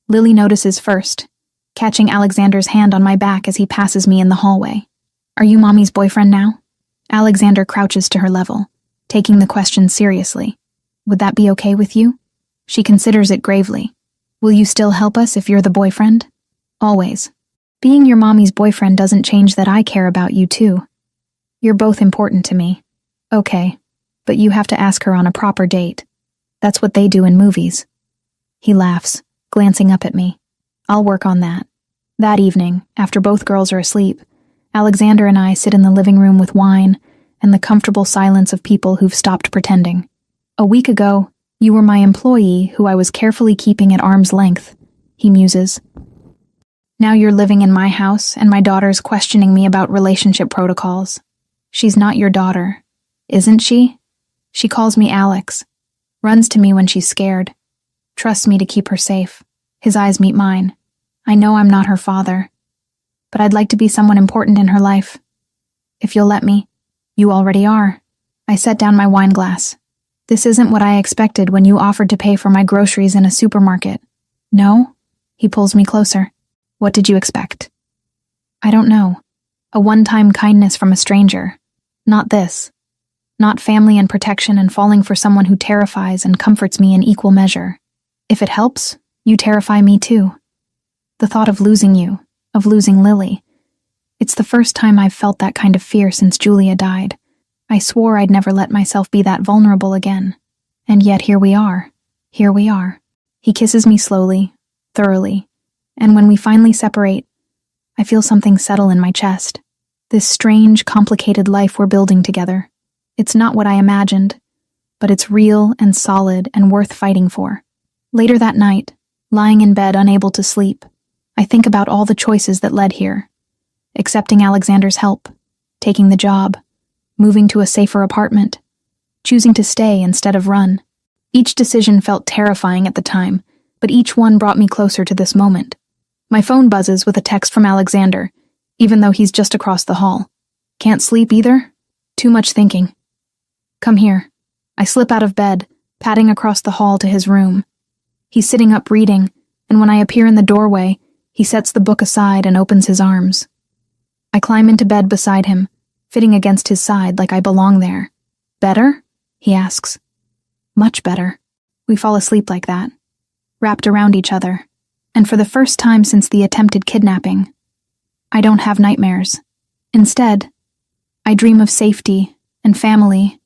Lily notices first, catching Alexander's hand on my back as he passes me in the hallway. "Are you Mommy's boyfriend now?" Alexander crouches to her level, taking the question seriously. "Would that be okay with you?" She considers it gravely. "Will you still help us if you're the boyfriend?" "Always. Being your mommy's boyfriend doesn't change that I care about you too. You're both important to me." "Okay, but you have to ask her on a proper date. That's what they do in movies." He laughs, glancing up at me. "I'll work on that." That evening, after both girls are asleep, Alexander and I sit in the living room with wine and the comfortable silence of people who've stopped pretending. "A week ago, you were my employee who I was carefully keeping at arm's length," he muses. "Now you're living in my house and my daughter's questioning me about relationship protocols. She's not your daughter, isn't she?" She calls me Alex, runs to me when she's scared, trusts me to keep her safe. His eyes meet mine. I know I'm not her father, but I'd like to be someone important in her life. "If you'll let me." "You already are." I set down my wine glass. "This isn't what I expected when you offered to pay for my groceries in a supermarket." "No?" He pulls me closer. "What did you expect?" "I don't know. A one-time kindness from a stranger. Not this. Not family and protection and falling for someone who terrifies and comforts me in equal measure. If it helps, you terrify me too. The thought of losing you, of losing Lily. It's the first time I've felt that kind of fear since Julia died. I swore I'd never let myself be that vulnerable again. And yet here we are. Here we are." He kisses me slowly, thoroughly, and when we finally separate, I feel something settle in my chest. This strange, complicated life we're building together. It's not what I imagined, but it's real and solid and worth fighting for. Later that night, lying in bed unable to sleep, I think about all the choices that led here. Accepting Alexander's help, taking the job, moving to a safer apartment, choosing to stay instead of run. Each decision felt terrifying at the time, but each one brought me closer to this moment. My phone buzzes with a text from Alexander, even though he's just across the hall. "Can't sleep either? Too much thinking." "Come here." I slip out of bed, padding across the hall to his room. He's sitting up reading, and when I appear in the doorway, he sets the book aside and opens his arms. I climb into bed beside him, fitting against his side like I belong there. "Better?" he asks. "Much better." We fall asleep like that, wrapped around each other, and for the first time since the attempted kidnapping, I don't have nightmares. Instead, I dream of safety and family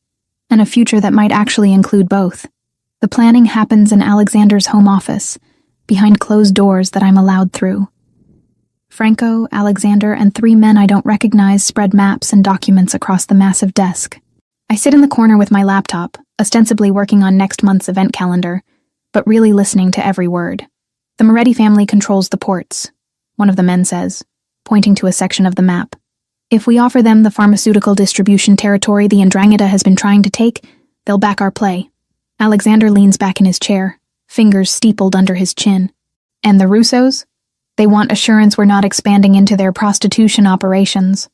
and a future that might actually include both. The planning happens in Alexander's home office, behind closed doors that I'm allowed through. Franco, Alexander, and 3 men I don't recognize spread maps and documents across the massive desk. I sit in the corner with my laptop, ostensibly working on next month's event calendar, but really listening to every word. "The Moretti family controls the ports," one of the men says, pointing to a section of the map. "If we offer them the pharmaceutical distribution territory the Ndrangheta has been trying to take, they'll back our play." Alexander leans back in his chair, fingers steepled under his chin. "And the Russos? They want assurance we're not expanding into their prostitution operations.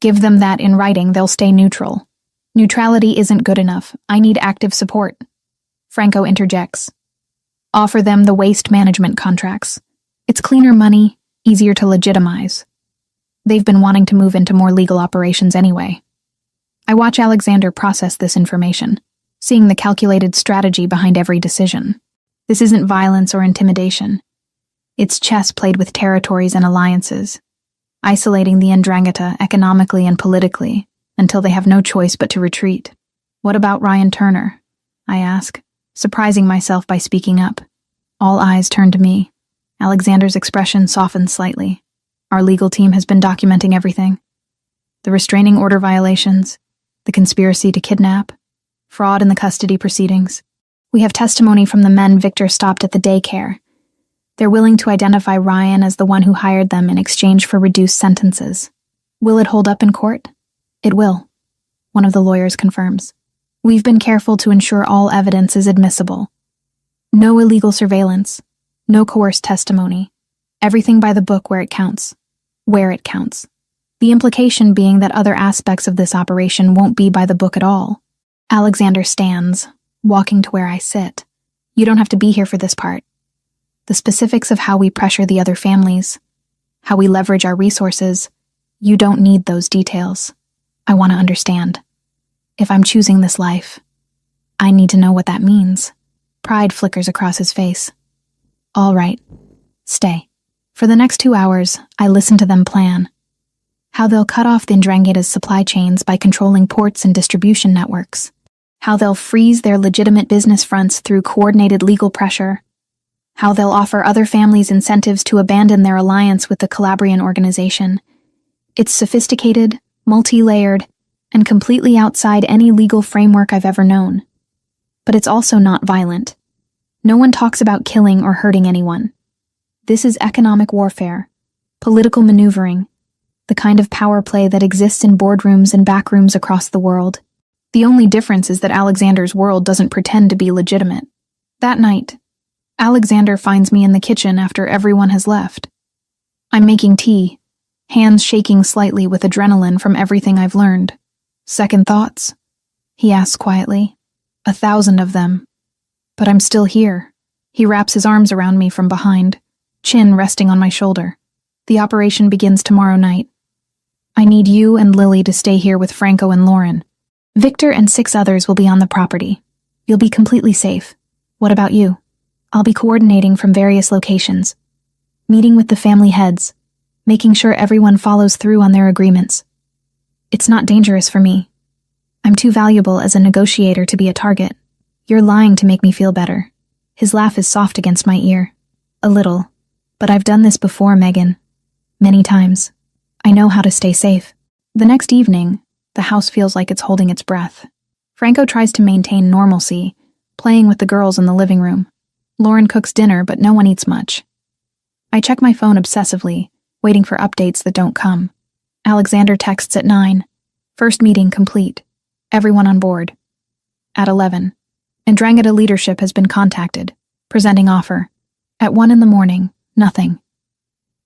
Give them that in writing, they'll stay neutral. Neutrality isn't good enough. I need active support." Franco interjects. "Offer them the waste management contracts. It's cleaner money, easier to legitimize. They've been wanting to move into more legal operations anyway." I watch Alexander process this information, seeing the calculated strategy behind every decision. This isn't violence or intimidation. It's chess played with territories and alliances, isolating the Ndrangheta economically and politically until they have no choice but to retreat. "What about Ryan Turner?" I ask, surprising myself by speaking up. All eyes turn to me. Alexander's expression softens slightly. "Our legal team has been documenting everything. The restraining order violations, the conspiracy to kidnap, fraud in the custody proceedings. We have testimony from the men Victor stopped at the daycare. They're willing to identify Ryan as the one who hired them in exchange for reduced sentences. Will it hold up in court?" "It will," one of the lawyers confirms. "We've been careful to ensure all evidence is admissible. No illegal surveillance, no coerced testimony. Everything by the book where it counts. Where it counts. The implication being that other aspects of this operation won't be by the book at all. Alexander stands, walking to where I sit. You don't have to be here for this part. The specifics of how we pressure the other families, how we leverage our resources, you don't need those details. I want to understand. If I'm choosing this life, I need to know what that means. Pride flickers across his face. All right, stay. For the next 2 hours, I listen to them plan. How they'll cut off the Ndrangheta's supply chains by controlling ports and distribution networks. How they'll freeze their legitimate business fronts through coordinated legal pressure. How they'll offer other families incentives to abandon their alliance with the Calabrian organization. It's sophisticated, multi-layered, and completely outside any legal framework I've ever known. But it's also not violent. No one talks about killing or hurting anyone. This is economic warfare, political maneuvering, the kind of power play that exists in boardrooms and backrooms across the world. The only difference is that Alexander's world doesn't pretend to be legitimate. That night, Alexander finds me in the kitchen after everyone has left. I'm making tea, hands shaking slightly with adrenaline from everything I've learned. Second thoughts? He asks quietly. 1,000 of them. But I'm still here. He wraps his arms around me from behind, chin resting on my shoulder. The operation begins tomorrow night. I need you and Lily to stay here with Franco and Lauren. Victor and 6 others will be on the property. You'll be completely safe. What about you? I'll be coordinating from various locations, meeting with the family heads, making sure everyone follows through on their agreements. It's not dangerous for me. I'm too valuable as a negotiator to be a target. You're lying to make me feel better. His laugh is soft against my ear. A little. But I've done this before, Megan. Many times. I know how to stay safe. The next evening, the house feels like it's holding its breath. Franco tries to maintain normalcy, playing with the girls in the living room. Lauren cooks dinner, but no one eats much. I check my phone obsessively, waiting for updates that don't come. Alexander texts at 9. First meeting complete. Everyone on board. At 11. Ndrangheta leadership has been contacted, presenting offer. At 1 in the morning, nothing.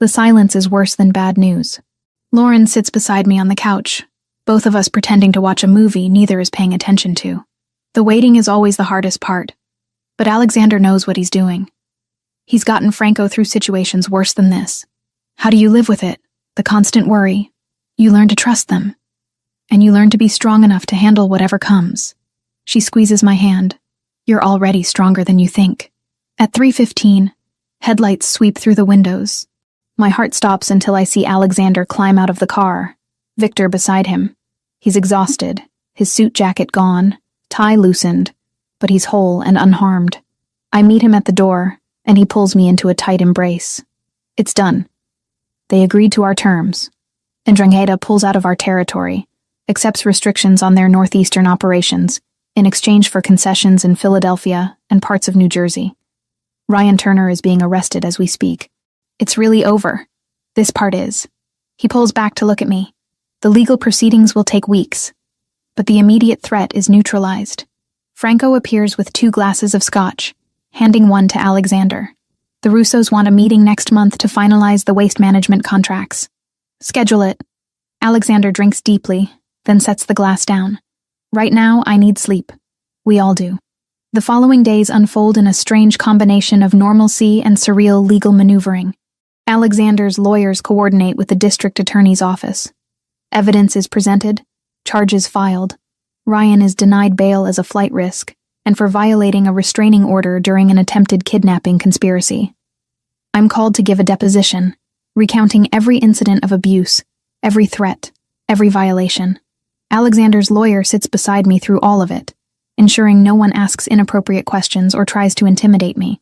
The silence is worse than bad news. Lauren sits beside me on the couch, both of us pretending to watch a movie neither is paying attention to. The waiting is always the hardest part, but Alexander knows what he's doing. He's gotten Franco through situations worse than this. How do you live with it? The constant worry. You learn to trust them. And you learn to be strong enough to handle whatever comes. She squeezes my hand. You're already stronger than you think. At 3:15, headlights sweep through the windows. My heart stops until I see Alexander climb out of the car, Victor beside him. He's exhausted, his suit jacket gone, tie loosened, but he's whole and unharmed. I meet him at the door, and he pulls me into a tight embrace. It's done. They agreed to our terms. Ndrangheta pulls out of our territory, accepts restrictions on their northeastern operations, in exchange for concessions in Philadelphia and parts of New Jersey. Ryan Turner is being arrested as we speak. It's really over. This part is. He pulls back to look at me. The legal proceedings will take weeks, but the immediate threat is neutralized. Franco appears with 2 glasses of scotch, handing one to Alexander. The Russos want a meeting next month to finalize the waste management contracts. Schedule it. Alexander drinks deeply, then sets the glass down. Right now, I need sleep. We all do. The following days unfold in a strange combination of normalcy and surreal legal maneuvering. Alexander's lawyers coordinate with the district attorney's office. Evidence is presented, charges filed. Ryan is denied bail as a flight risk, and for violating a restraining order during an attempted kidnapping conspiracy. I'm called to give a deposition, recounting every incident of abuse, every threat, every violation. Alexander's lawyer sits beside me through all of it, ensuring no one asks inappropriate questions or tries to intimidate me.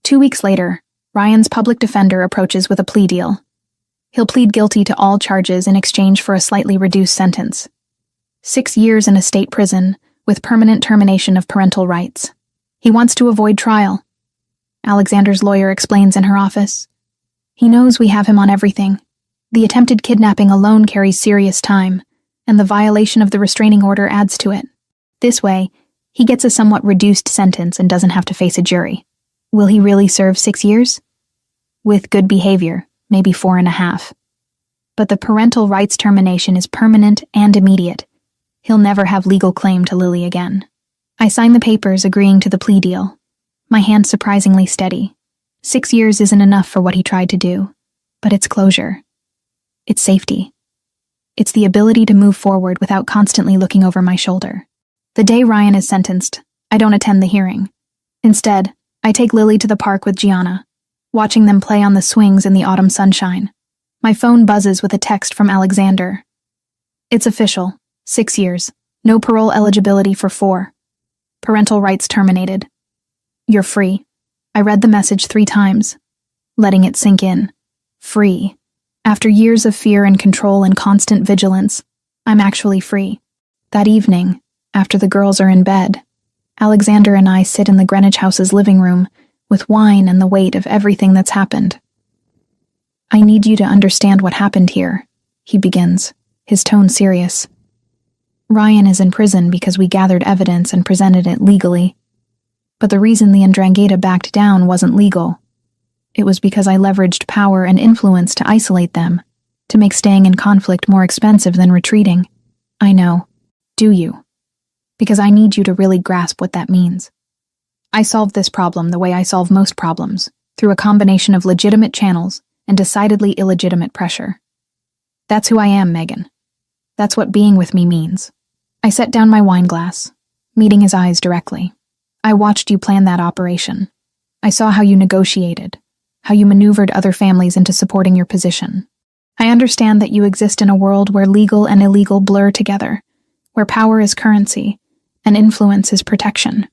2 weeks later, Ryan's public defender approaches with a plea deal. He'll plead guilty to all charges in exchange for a slightly reduced sentence. 6 years in a state prison, with permanent termination of parental rights. He wants to avoid trial. Alexander's lawyer explains in her office. He knows we have him on everything. The attempted kidnapping alone carries serious time, and the violation of the restraining order adds to it. This way, he gets a somewhat reduced sentence and doesn't have to face a jury. Will he really serve 6 years? With good behavior, maybe 4.5. But the parental rights termination is permanent and immediate. He'll never have legal claim to Lily again. I signed the papers agreeing to the plea deal, my hand surprisingly steady. 6 years isn't enough for what he tried to do, but it's closure. It's safety. It's the ability to move forward without constantly looking over my shoulder. The day Ryan is sentenced, I don't attend the hearing. Instead, I take Lily to the park with Gianna, watching them play on the swings in the autumn sunshine. My phone buzzes with a text from Alexander. It's official. 6 years. No parole eligibility for 4. Parental rights terminated. You're free. I read the message 3 times, letting it sink in. Free. After years of fear and control and constant vigilance, I'm actually free. That evening, after the girls are in bed, Alexander and I sit in the Greenwich house's living room with wine and the weight of everything that's happened. I need you to understand what happened here, he begins, his tone serious. Ryan is in prison because we gathered evidence and presented it legally. But the reason the Ndrangheta backed down wasn't legal. It was because I leveraged power and influence to isolate them, to make staying in conflict more expensive than retreating. I know. Do you? Because I need you to really grasp what that means. I solved this problem the way I solve most problems, through a combination of legitimate channels and decidedly illegitimate pressure. That's who I am, Megan. That's what being with me means. I set down my wine glass, meeting his eyes directly. I watched you plan that operation. I saw how you negotiated, how you maneuvered other families into supporting your position. I understand that you exist in a world where legal and illegal blur together, where power is currency and influence is protection.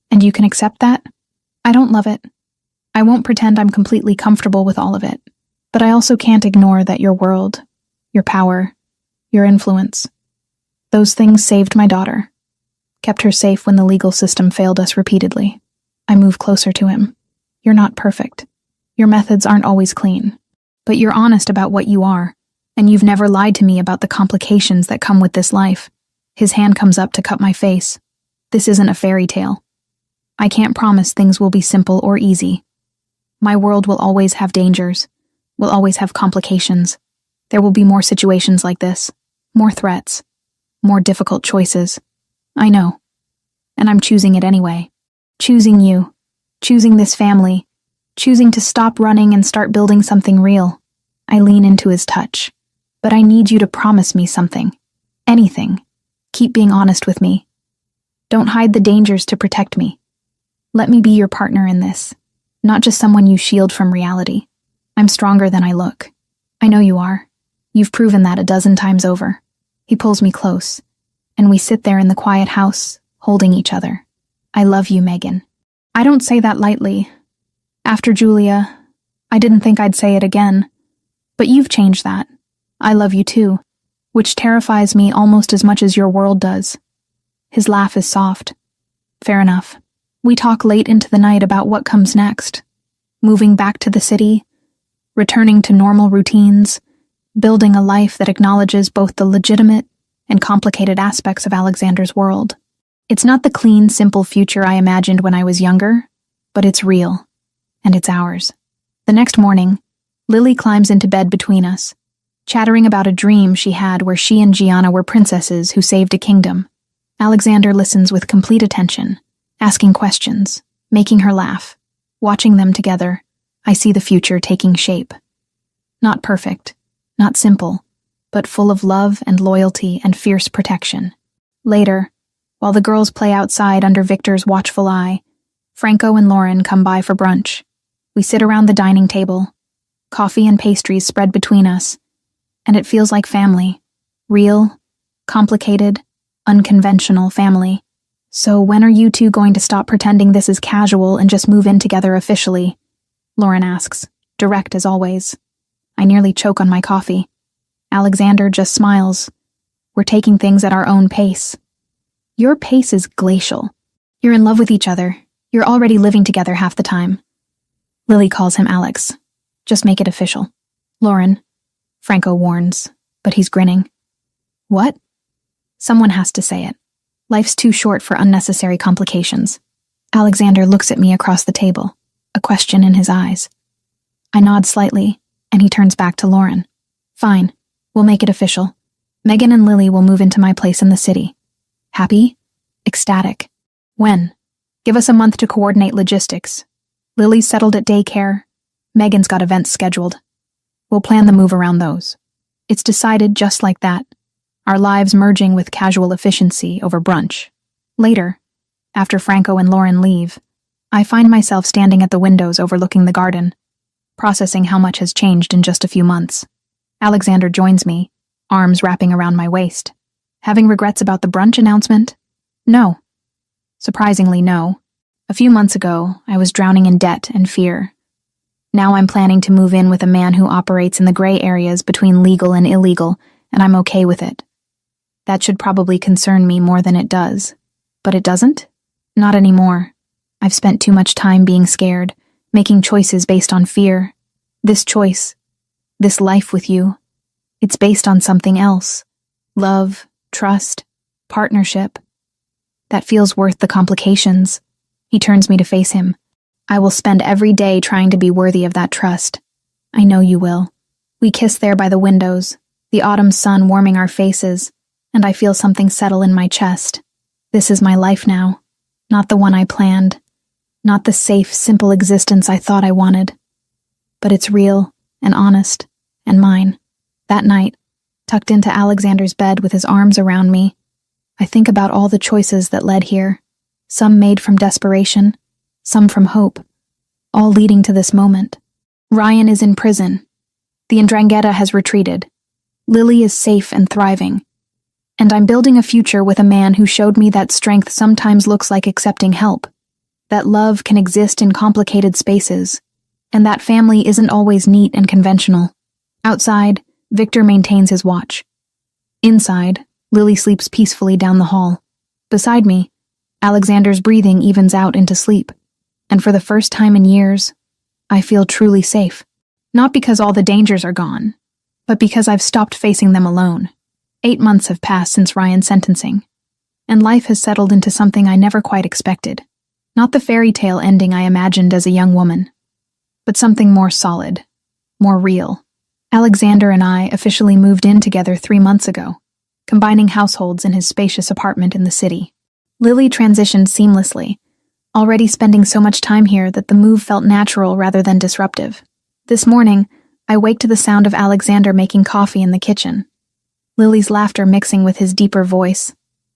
And you can accept that? I don't love it. I won't pretend I'm completely comfortable with all of it. But I also can't ignore that your world, your power, your influence, those things saved my daughter, kept her safe when the legal system failed us repeatedly. I move closer to him. You're not perfect. Your methods aren't always clean. But you're honest about what you are, and you've never lied to me about the complications that come with this life. His hand comes up to cup my face. This isn't a fairy tale. I can't promise things will be simple or easy. My world will always have dangers, will always have complications. There will be more situations like this, more threats, more difficult choices. I know. And I'm choosing it anyway. Choosing you. Choosing this family. Choosing to stop running and start building something real. I lean into his touch. But I need you to promise me something. Anything. Keep being honest with me. Don't hide the dangers to protect me. Let me be your partner in this, not just someone you shield from reality. I'm stronger than I look. I know you are. You've proven that a dozen times over. He pulls me close, and we sit there in the quiet house, holding each other. I love you, Megan. I don't say that lightly. After Julia, I didn't think I'd say it again. But you've changed that. I love you too, which terrifies me almost as much as your world does. His laugh is soft. Fair enough. We talk late into the night about what comes next. Moving back to the city, returning to normal routines, building a life that acknowledges both the legitimate and complicated aspects of Alexander's world. It's not the clean, simple future I imagined when I was younger, but it's real, and it's ours. The next morning, Lily climbs into bed between us, chattering about a dream she had where she and Gianna were princesses who saved a kingdom. Alexander listens with complete attention, asking questions, making her laugh. Watching them together, I see the future taking shape. Not perfect, not simple, but full of love and loyalty and fierce protection. Later, while the girls play outside under Victor's watchful eye, Franco and Lauren come by for brunch. We sit around the dining table, coffee and pastries spread between us, and it feels like family. Real, complicated, unconventional family. So when are you two going to stop pretending this is casual and just move in together officially? Lauren asks, direct as always. I nearly choke on my coffee. Alexander just smiles. We're taking things at our own pace. Your pace is glacial. You're in love with each other. You're already living together half the time. Lily calls him Alex. Just make it official. Lauren. Franco warns, but he's grinning. What? Someone has to say it. Life's too short for unnecessary complications. Alexander looks at me across the table, a question in his eyes. I nod slightly, and he turns back to Lauren. Fine, we'll make it official. Megan and Lily will move into my place in the city. Happy? Ecstatic. When? Give us a month to coordinate logistics. Lily's settled at daycare. Megan's got events scheduled. We'll plan the move around those. It's decided just like that, our lives merging with casual efficiency over brunch. Later, after Franco and Lauren leave, I find myself standing at the windows overlooking the garden, processing how much has changed in just a few months. Alexander joins me, arms wrapping around my waist. Having regrets about the brunch announcement? No. Surprisingly, no. A few months ago, I was drowning in debt and fear. Now I'm planning to move in with a man who operates in the gray areas between legal and illegal, and I'm okay with it. That should probably concern me more than it does. But it doesn't? Not anymore. I've spent too much time being scared, making choices based on fear. This choice, this life with you, it's based on something else. Love, trust, partnership. That feels worth the complications. He turns me to face him. I will spend every day trying to be worthy of that trust. I know you will. We kiss there by the windows, the autumn sun warming our faces, and I feel something settle in my chest. This is my life now, not the one I planned, not the safe, simple existence I thought I wanted. But it's real and honest and mine. That night, tucked into Alexander's bed with his arms around me, I think about all the choices that led here, some made from desperation, some from hope, all leading to this moment. Ryan is in prison. The Ndrangheta has retreated. Lily is safe and thriving. And I'm building a future with a man who showed me that strength sometimes looks like accepting help, that love can exist in complicated spaces, and that family isn't always neat and conventional. Outside, Victor maintains his watch. Inside, Lily sleeps peacefully down the hall. Beside me, Alexander's breathing evens out into sleep, and for the first time in years, I feel truly safe. Not because all the dangers are gone, but because I've stopped facing them alone. 8 months have passed since Ryan's sentencing, and life has settled into something I never quite expected. Not the fairy tale ending I imagined as a young woman, but something more solid, more real. Alexander and I officially moved in together 3 months ago, combining households in his spacious apartment in the city. Lily transitioned seamlessly, already spending so much time here that the move felt natural rather than disruptive. This morning, I wake to the sound of Alexander making coffee in the kitchen, Lily's laughter mixing with his deeper voice.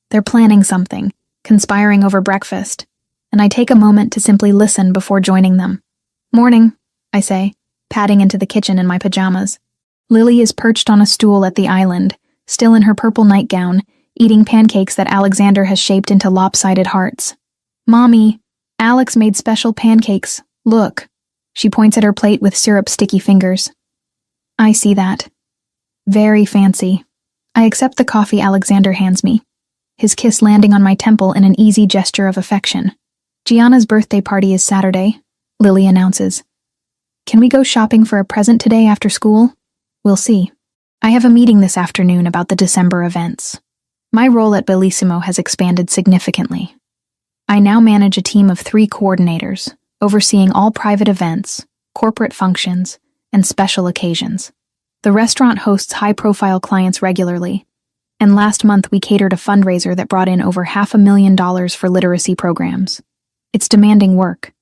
They're planning something, conspiring over breakfast, and I take a moment to simply listen before joining them. "Morning," I say, padding into the kitchen in my pajamas. Lily is perched on a stool at the island, still in her purple nightgown, eating pancakes that Alexander has shaped into lopsided hearts. "Mommy, Alex made special pancakes. Look." She points at her plate with syrup-sticky fingers. I see that. Very fancy. I accept the coffee Alexander hands me, his kiss landing on my temple in an easy gesture of affection. "Gianna's birthday party is Saturday," Lily announces. "Can we go shopping for a present today after school? We'll see." I have a meeting this afternoon about the December events. My role at Bellissimo has expanded significantly. I now manage a team of 3 coordinators, overseeing all private events, corporate functions, and special occasions. The restaurant hosts high-profile clients regularly, and last month we catered a fundraiser that brought in over $500,000 for literacy programs. It's demanding work,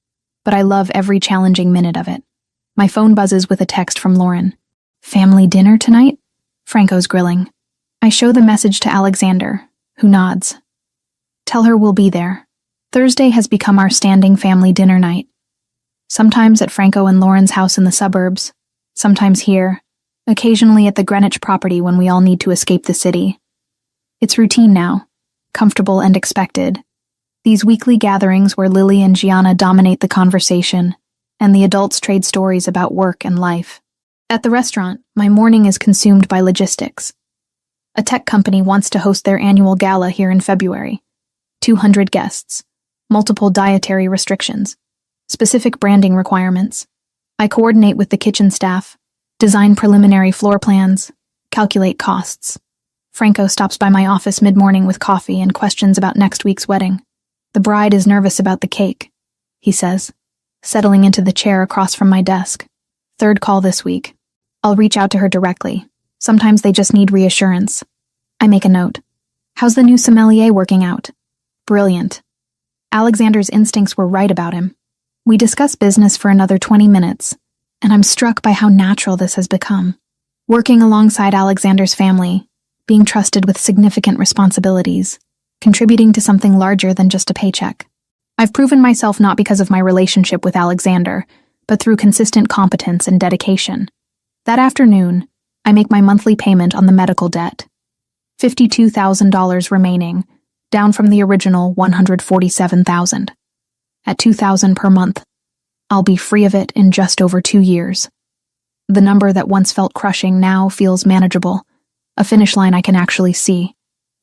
but I love every challenging minute of it. My phone buzzes with a text from Lauren. "Family dinner tonight?" Franco's grilling. I show the message to Alexander, who nods. "Tell her we'll be there." Thursday has become our standing family dinner night. Sometimes at Franco and Lauren's house in the suburbs, sometimes here, occasionally at the Greenwich property when we all need to escape the city. It's routine now, comfortable and expected. These weekly gatherings where Lily and Gianna dominate the conversation, and the adults trade stories about work and life. At the restaurant, my morning is consumed by logistics. A tech company wants to host their annual gala here in February. 200 guests, multiple dietary restrictions, specific branding requirements. I coordinate with the kitchen staff, design preliminary floor plans, calculate costs. Franco stops by my office mid-morning with coffee and questions about next week's wedding. "The bride is nervous about the cake," he says, settling into the chair across from my desk. "Third call this week. I'll reach out to her directly. Sometimes they just need reassurance." I make a note. How's the new sommelier working out? Brilliant. Alexander's instincts were right about him. We discuss business for another 20 minutes, and I'm struck by how natural this has become. Working alongside Alexander's family, being trusted with significant responsibilities, contributing to something larger than just a paycheck. I've proven myself not because of my relationship with Alexander, but through consistent competence and dedication. That afternoon, I make my monthly payment on the medical debt. $52,000 remaining, down from the original $147,000. At $2,000 per month, I'll be free of it in just over 2 years. The number that once felt crushing now feels manageable, a finish line I can actually see.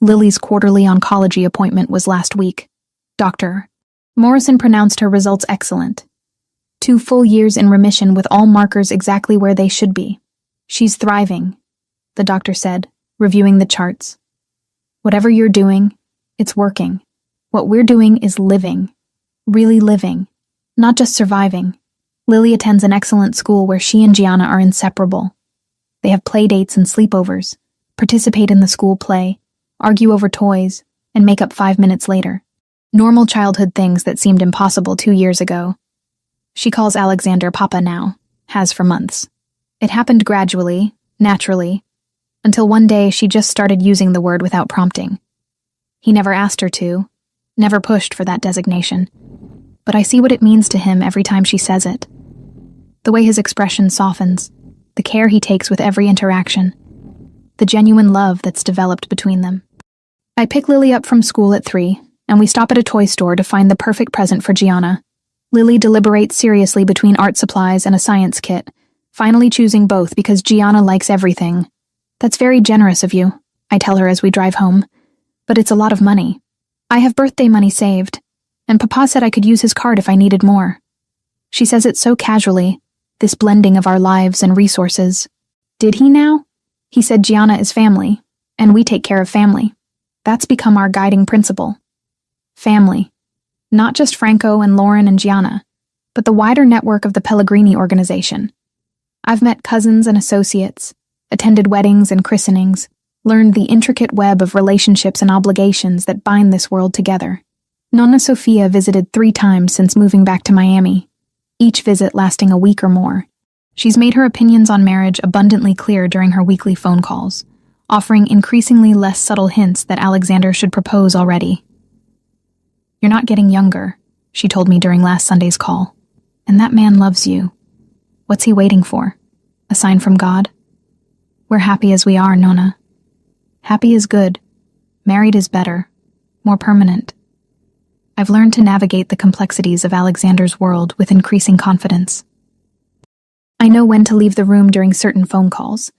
Lily's quarterly oncology appointment was last week. Dr. Morrison pronounced her results excellent. 2 full years in remission with all markers exactly where they should be. She's thriving, the doctor said, reviewing the charts. Whatever you're doing, it's working. What we're doing is living. Really living. Not just surviving. Lily attends an excellent school where she and Gianna are inseparable. They have play dates and sleepovers, participate in the school play, argue over toys, and make up 5 minutes later. Normal childhood things that seemed impossible 2 years ago. She calls Alexander Papa now, has for months. It happened gradually, naturally, until one day she just started using the word without prompting. He never asked her to, never pushed for that designation. But I see what it means to him every time she says it. The way his expression softens, the care he takes with every interaction, the genuine love that's developed between them. I pick Lily up from school at 3, and we stop at a toy store to find the perfect present for Gianna. Lily deliberates seriously between art supplies and a science kit, finally choosing both because Gianna likes everything. That's very generous of you, I tell her as we drive home, but it's a lot of money. I have birthday money saved, and Papa said I could use his card if I needed more. She says it so casually, this blending of our lives and resources. Did he now? He said Gianna is family, and we take care of family. That's become our guiding principle. Family. Not just Franco and Lauren and Gianna, but the wider network of the Pellegrini organization. I've met cousins and associates, attended weddings and christenings, learned the intricate web of relationships and obligations that bind this world together. Nonna Sofia visited 3 times since moving back to Miami, each visit lasting a week or more. She's made her opinions on marriage abundantly clear during her weekly phone calls, offering increasingly less subtle hints that Alexander should propose already. You're not getting younger, she told me during last Sunday's call, and that man loves you. What's he waiting for? A sign from God? We're happy as we are, Nonna. Happy is good. Married is better. More permanent. I've learned to navigate the complexities of Alexander's world with increasing confidence. I know when to leave the room during certain phone calls,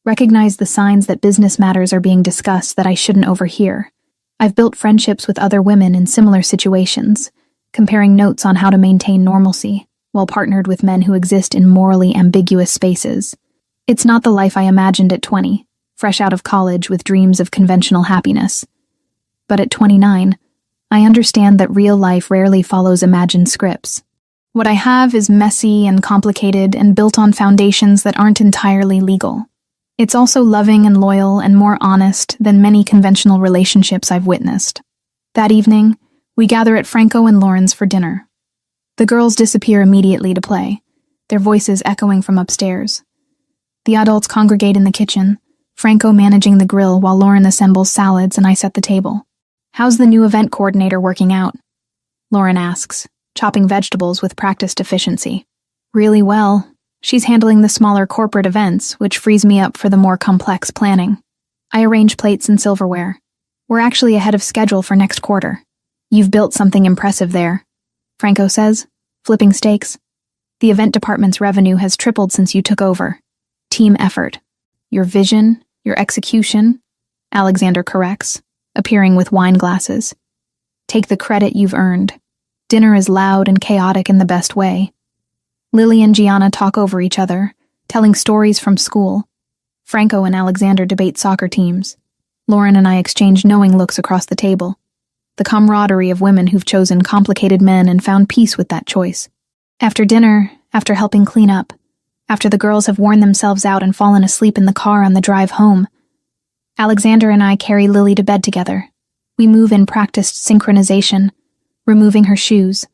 recognize the signs that business matters are being discussed that I shouldn't overhear. I've built friendships with other women in similar situations, comparing notes on how to maintain normalcy, while partnered with men who exist in morally ambiguous spaces. It's not the life I imagined at 20, fresh out of college with dreams of conventional happiness. But at 29, I understand that real life rarely follows imagined scripts. What I have is messy and complicated and built on foundations that aren't entirely legal. It's also loving and loyal and more honest than many conventional relationships I've witnessed. That evening, we gather at Franco and Lauren's for dinner. The girls disappear immediately to play, their voices echoing from upstairs. The adults congregate in the kitchen, Franco managing the grill while Lauren assembles salads and I set the table. How's the new event coordinator working out? Lauren asks, chopping vegetables with practiced efficiency. Really well. She's handling the smaller corporate events, which frees me up for the more complex planning. I arrange plates and silverware. We're actually ahead of schedule for next quarter. You've built something impressive there, Franco says, flipping steaks. The event department's revenue has tripled since you took over. Team effort. Your vision, your execution, Alexander corrects, appearing with wine glasses. Take the credit you've earned. Dinner is loud and chaotic in the best way. Lily and Gianna talk over each other, telling stories from school. Franco and Alexander debate soccer teams. Lauren and I exchange knowing looks across the table. The camaraderie of women who've chosen complicated men and found peace with that choice. After dinner, after helping clean up, after the girls have worn themselves out and fallen asleep in the car on the drive home, Alexander and I carry Lily to bed together. We move in practiced synchronization, removing her shoes,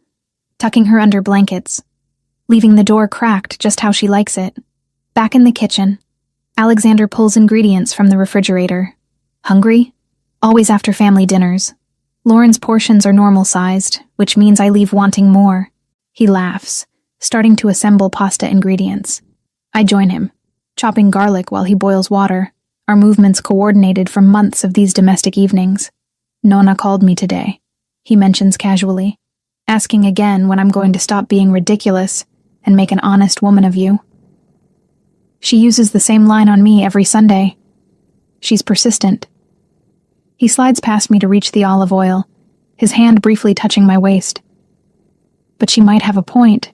tucking her under blankets, leaving the door cracked just how she likes it. Back in the kitchen, Alexander pulls ingredients from the refrigerator. Hungry? Always after family dinners. Lauren's portions are normal-sized, which means I leave wanting more. He laughs, starting to assemble pasta ingredients. I join him, chopping garlic while he boils water, our movements coordinated from months of these domestic evenings. Nonna called me today, he mentions casually, asking again when I'm going to stop being ridiculous and make an honest woman of you. She uses the same line on me every Sunday. She's persistent. He slides past me to reach the olive oil, his hand briefly touching my waist. But she might have a point.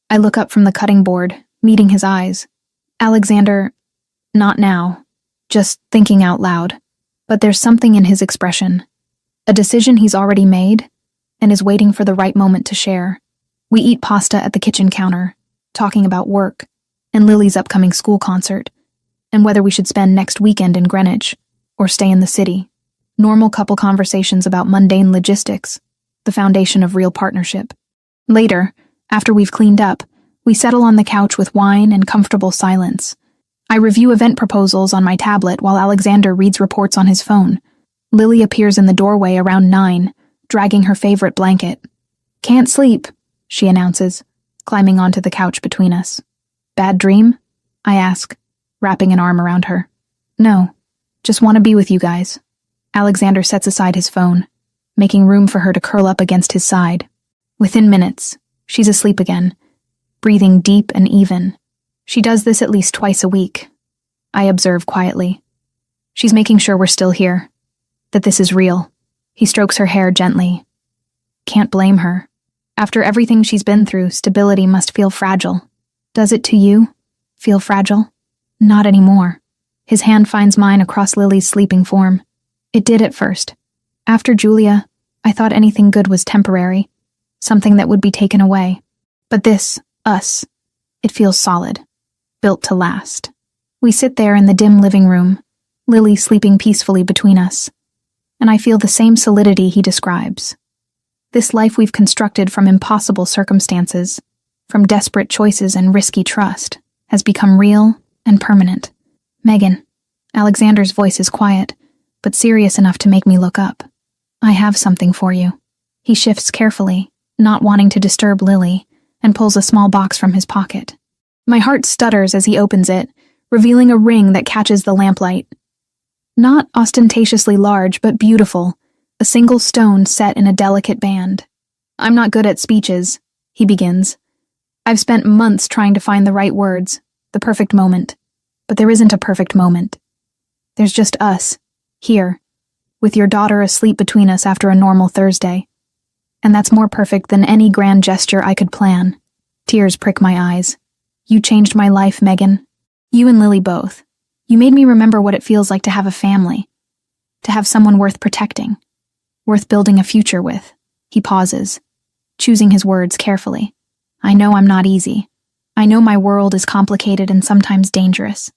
I look up from the cutting board, meeting his eyes. Alexander, not now, just thinking out loud. But there's something in his expression. A decision he's already made, and is waiting for the right moment to share. We eat pasta at the kitchen counter, talking about work, and Lily's upcoming school concert, and whether we should spend next weekend in Greenwich, or stay in the city. Normal couple conversations about mundane logistics, the foundation of real partnership. Later, after we've cleaned up, we settle on the couch with wine and comfortable silence. I review event proposals on my tablet while Alexander reads reports on his phone. Lily appears in the doorway around 9, dragging her favorite blanket. "Can't sleep," she announces, climbing onto the couch between us. "Bad dream?" I ask, wrapping an arm around her. "No, just want to be with you guys." Alexander sets aside his phone, making room for her to curl up against his side. Within minutes, she's asleep again, breathing deep and even. She does this at least twice a week. I observe quietly. She's making sure we're still here, that this is real. He strokes her hair gently. Can't blame her. After everything she's been through, stability must feel fragile. Does it to you? Feel fragile? Not anymore. His hand finds mine across Lily's sleeping form. It did at first. After Julia, I thought anything good was temporary, something that would be taken away. But this, us, it feels solid, built to last. We sit there in the dim living room, Lily sleeping peacefully between us, and I feel the same solidity he describes. This life we've constructed from impossible circumstances, from desperate choices and risky trust, has become real and permanent. "Megan." Alexander's voice is quiet, but serious enough to make me look up. "I have something for you." He shifts carefully, not wanting to disturb Lily, and pulls a small box from his pocket. My heart stutters as he opens it, revealing a ring that catches the lamplight. Not ostentatiously large, but beautiful, a single stone set in a delicate band. "I'm not good at speeches," he begins. "I've spent months trying to find the right words, the perfect moment. But there isn't a perfect moment. There's just us, here, with your daughter asleep between us after a normal Thursday. And that's more perfect than any grand gesture I could plan." Tears prick my eyes. "You changed my life, Megan. You and Lily both. You made me remember what it feels like to have a family, to have someone worth protecting, worth building a future with." He pauses, choosing his words carefully. "I know I'm not easy. I know my world is complicated and sometimes dangerous.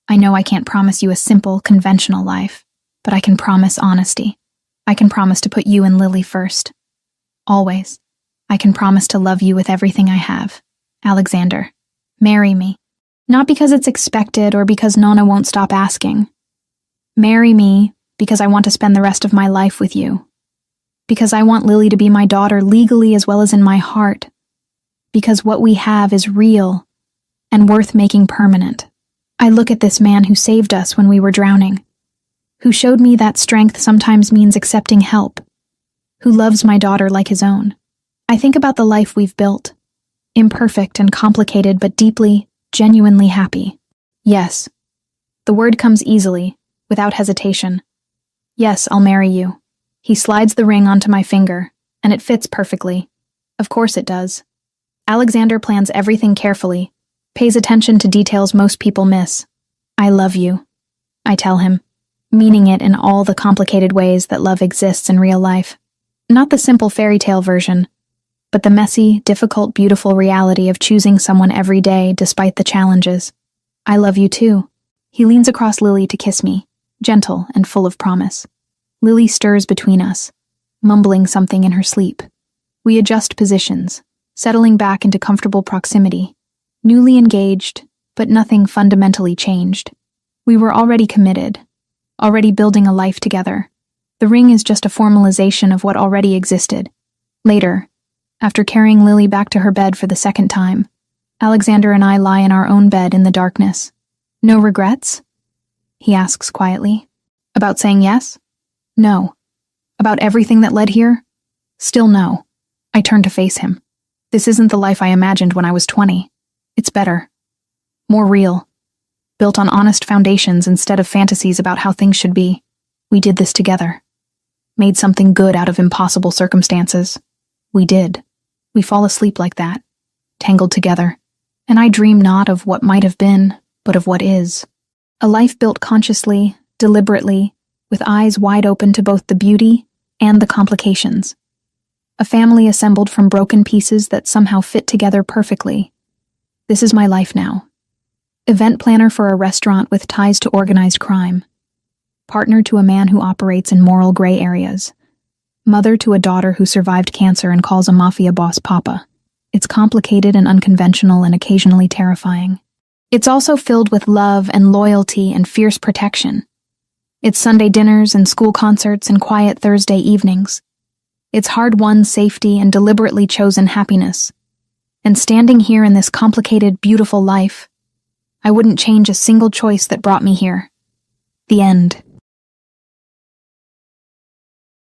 I know I can't promise you a simple, conventional life, but I can promise honesty. I can promise to put you and Lily first. Always. I can promise to love you with everything I have. Alexander, marry me. Not because it's expected or because Nonna won't stop asking. Marry me because I want to spend the rest of my life with you. Because I want Lily to be my daughter legally as well as in my heart. Because what we have is real and worth making permanent. I look at this man who saved us when we were drowning, who showed me that strength sometimes means accepting help, who loves my daughter like his own. I think about the life we've built, imperfect and complicated but deeply, genuinely happy. Yes. The word comes easily, without hesitation. Yes, I'll marry you. He slides the ring onto my finger, and it fits perfectly. Of course it does. Alexander plans everything carefully, pays attention to details most people miss. "I love you," I tell him, meaning it in all the complicated ways that love exists in real life. Not the simple fairy tale version, but the messy, difficult, beautiful reality of choosing someone every day despite the challenges. "I love you too." He leans across Lily to kiss me, gentle and full of promise. Lily stirs between us, mumbling something in her sleep. We adjust positions, settling back into comfortable proximity. Newly engaged, but nothing fundamentally changed. We were already committed, already building a life together. The ring is just a formalization of what already existed. Later, after carrying Lily back to her bed for the second time, Alexander and I lie in our own bed in the darkness. No regrets? He asks quietly. About saying yes? No. About everything that led here? Still no. I turn to face him. This isn't the life I imagined when I was 20. It's better. More real. Built on honest foundations instead of fantasies about how things should be. We did this together. Made something good out of impossible circumstances. We did. We fall asleep like that, tangled together. And I dream not of what might have been, but of what is. A life built consciously, deliberately, with eyes wide open to both the beauty and the complications. A family assembled from broken pieces that somehow fit together perfectly. This is my life now. Event planner for a restaurant with ties to organized crime. Partner to a man who operates in moral gray areas. Mother to a daughter who survived cancer and calls a mafia boss Papa. It's complicated and unconventional and occasionally terrifying. It's also filled with love and loyalty and fierce protection. It's Sunday dinners and school concerts and quiet Thursday evenings. It's hard-won safety and deliberately chosen happiness. And standing here in this complicated, beautiful life, I wouldn't change a single choice that brought me here. The end.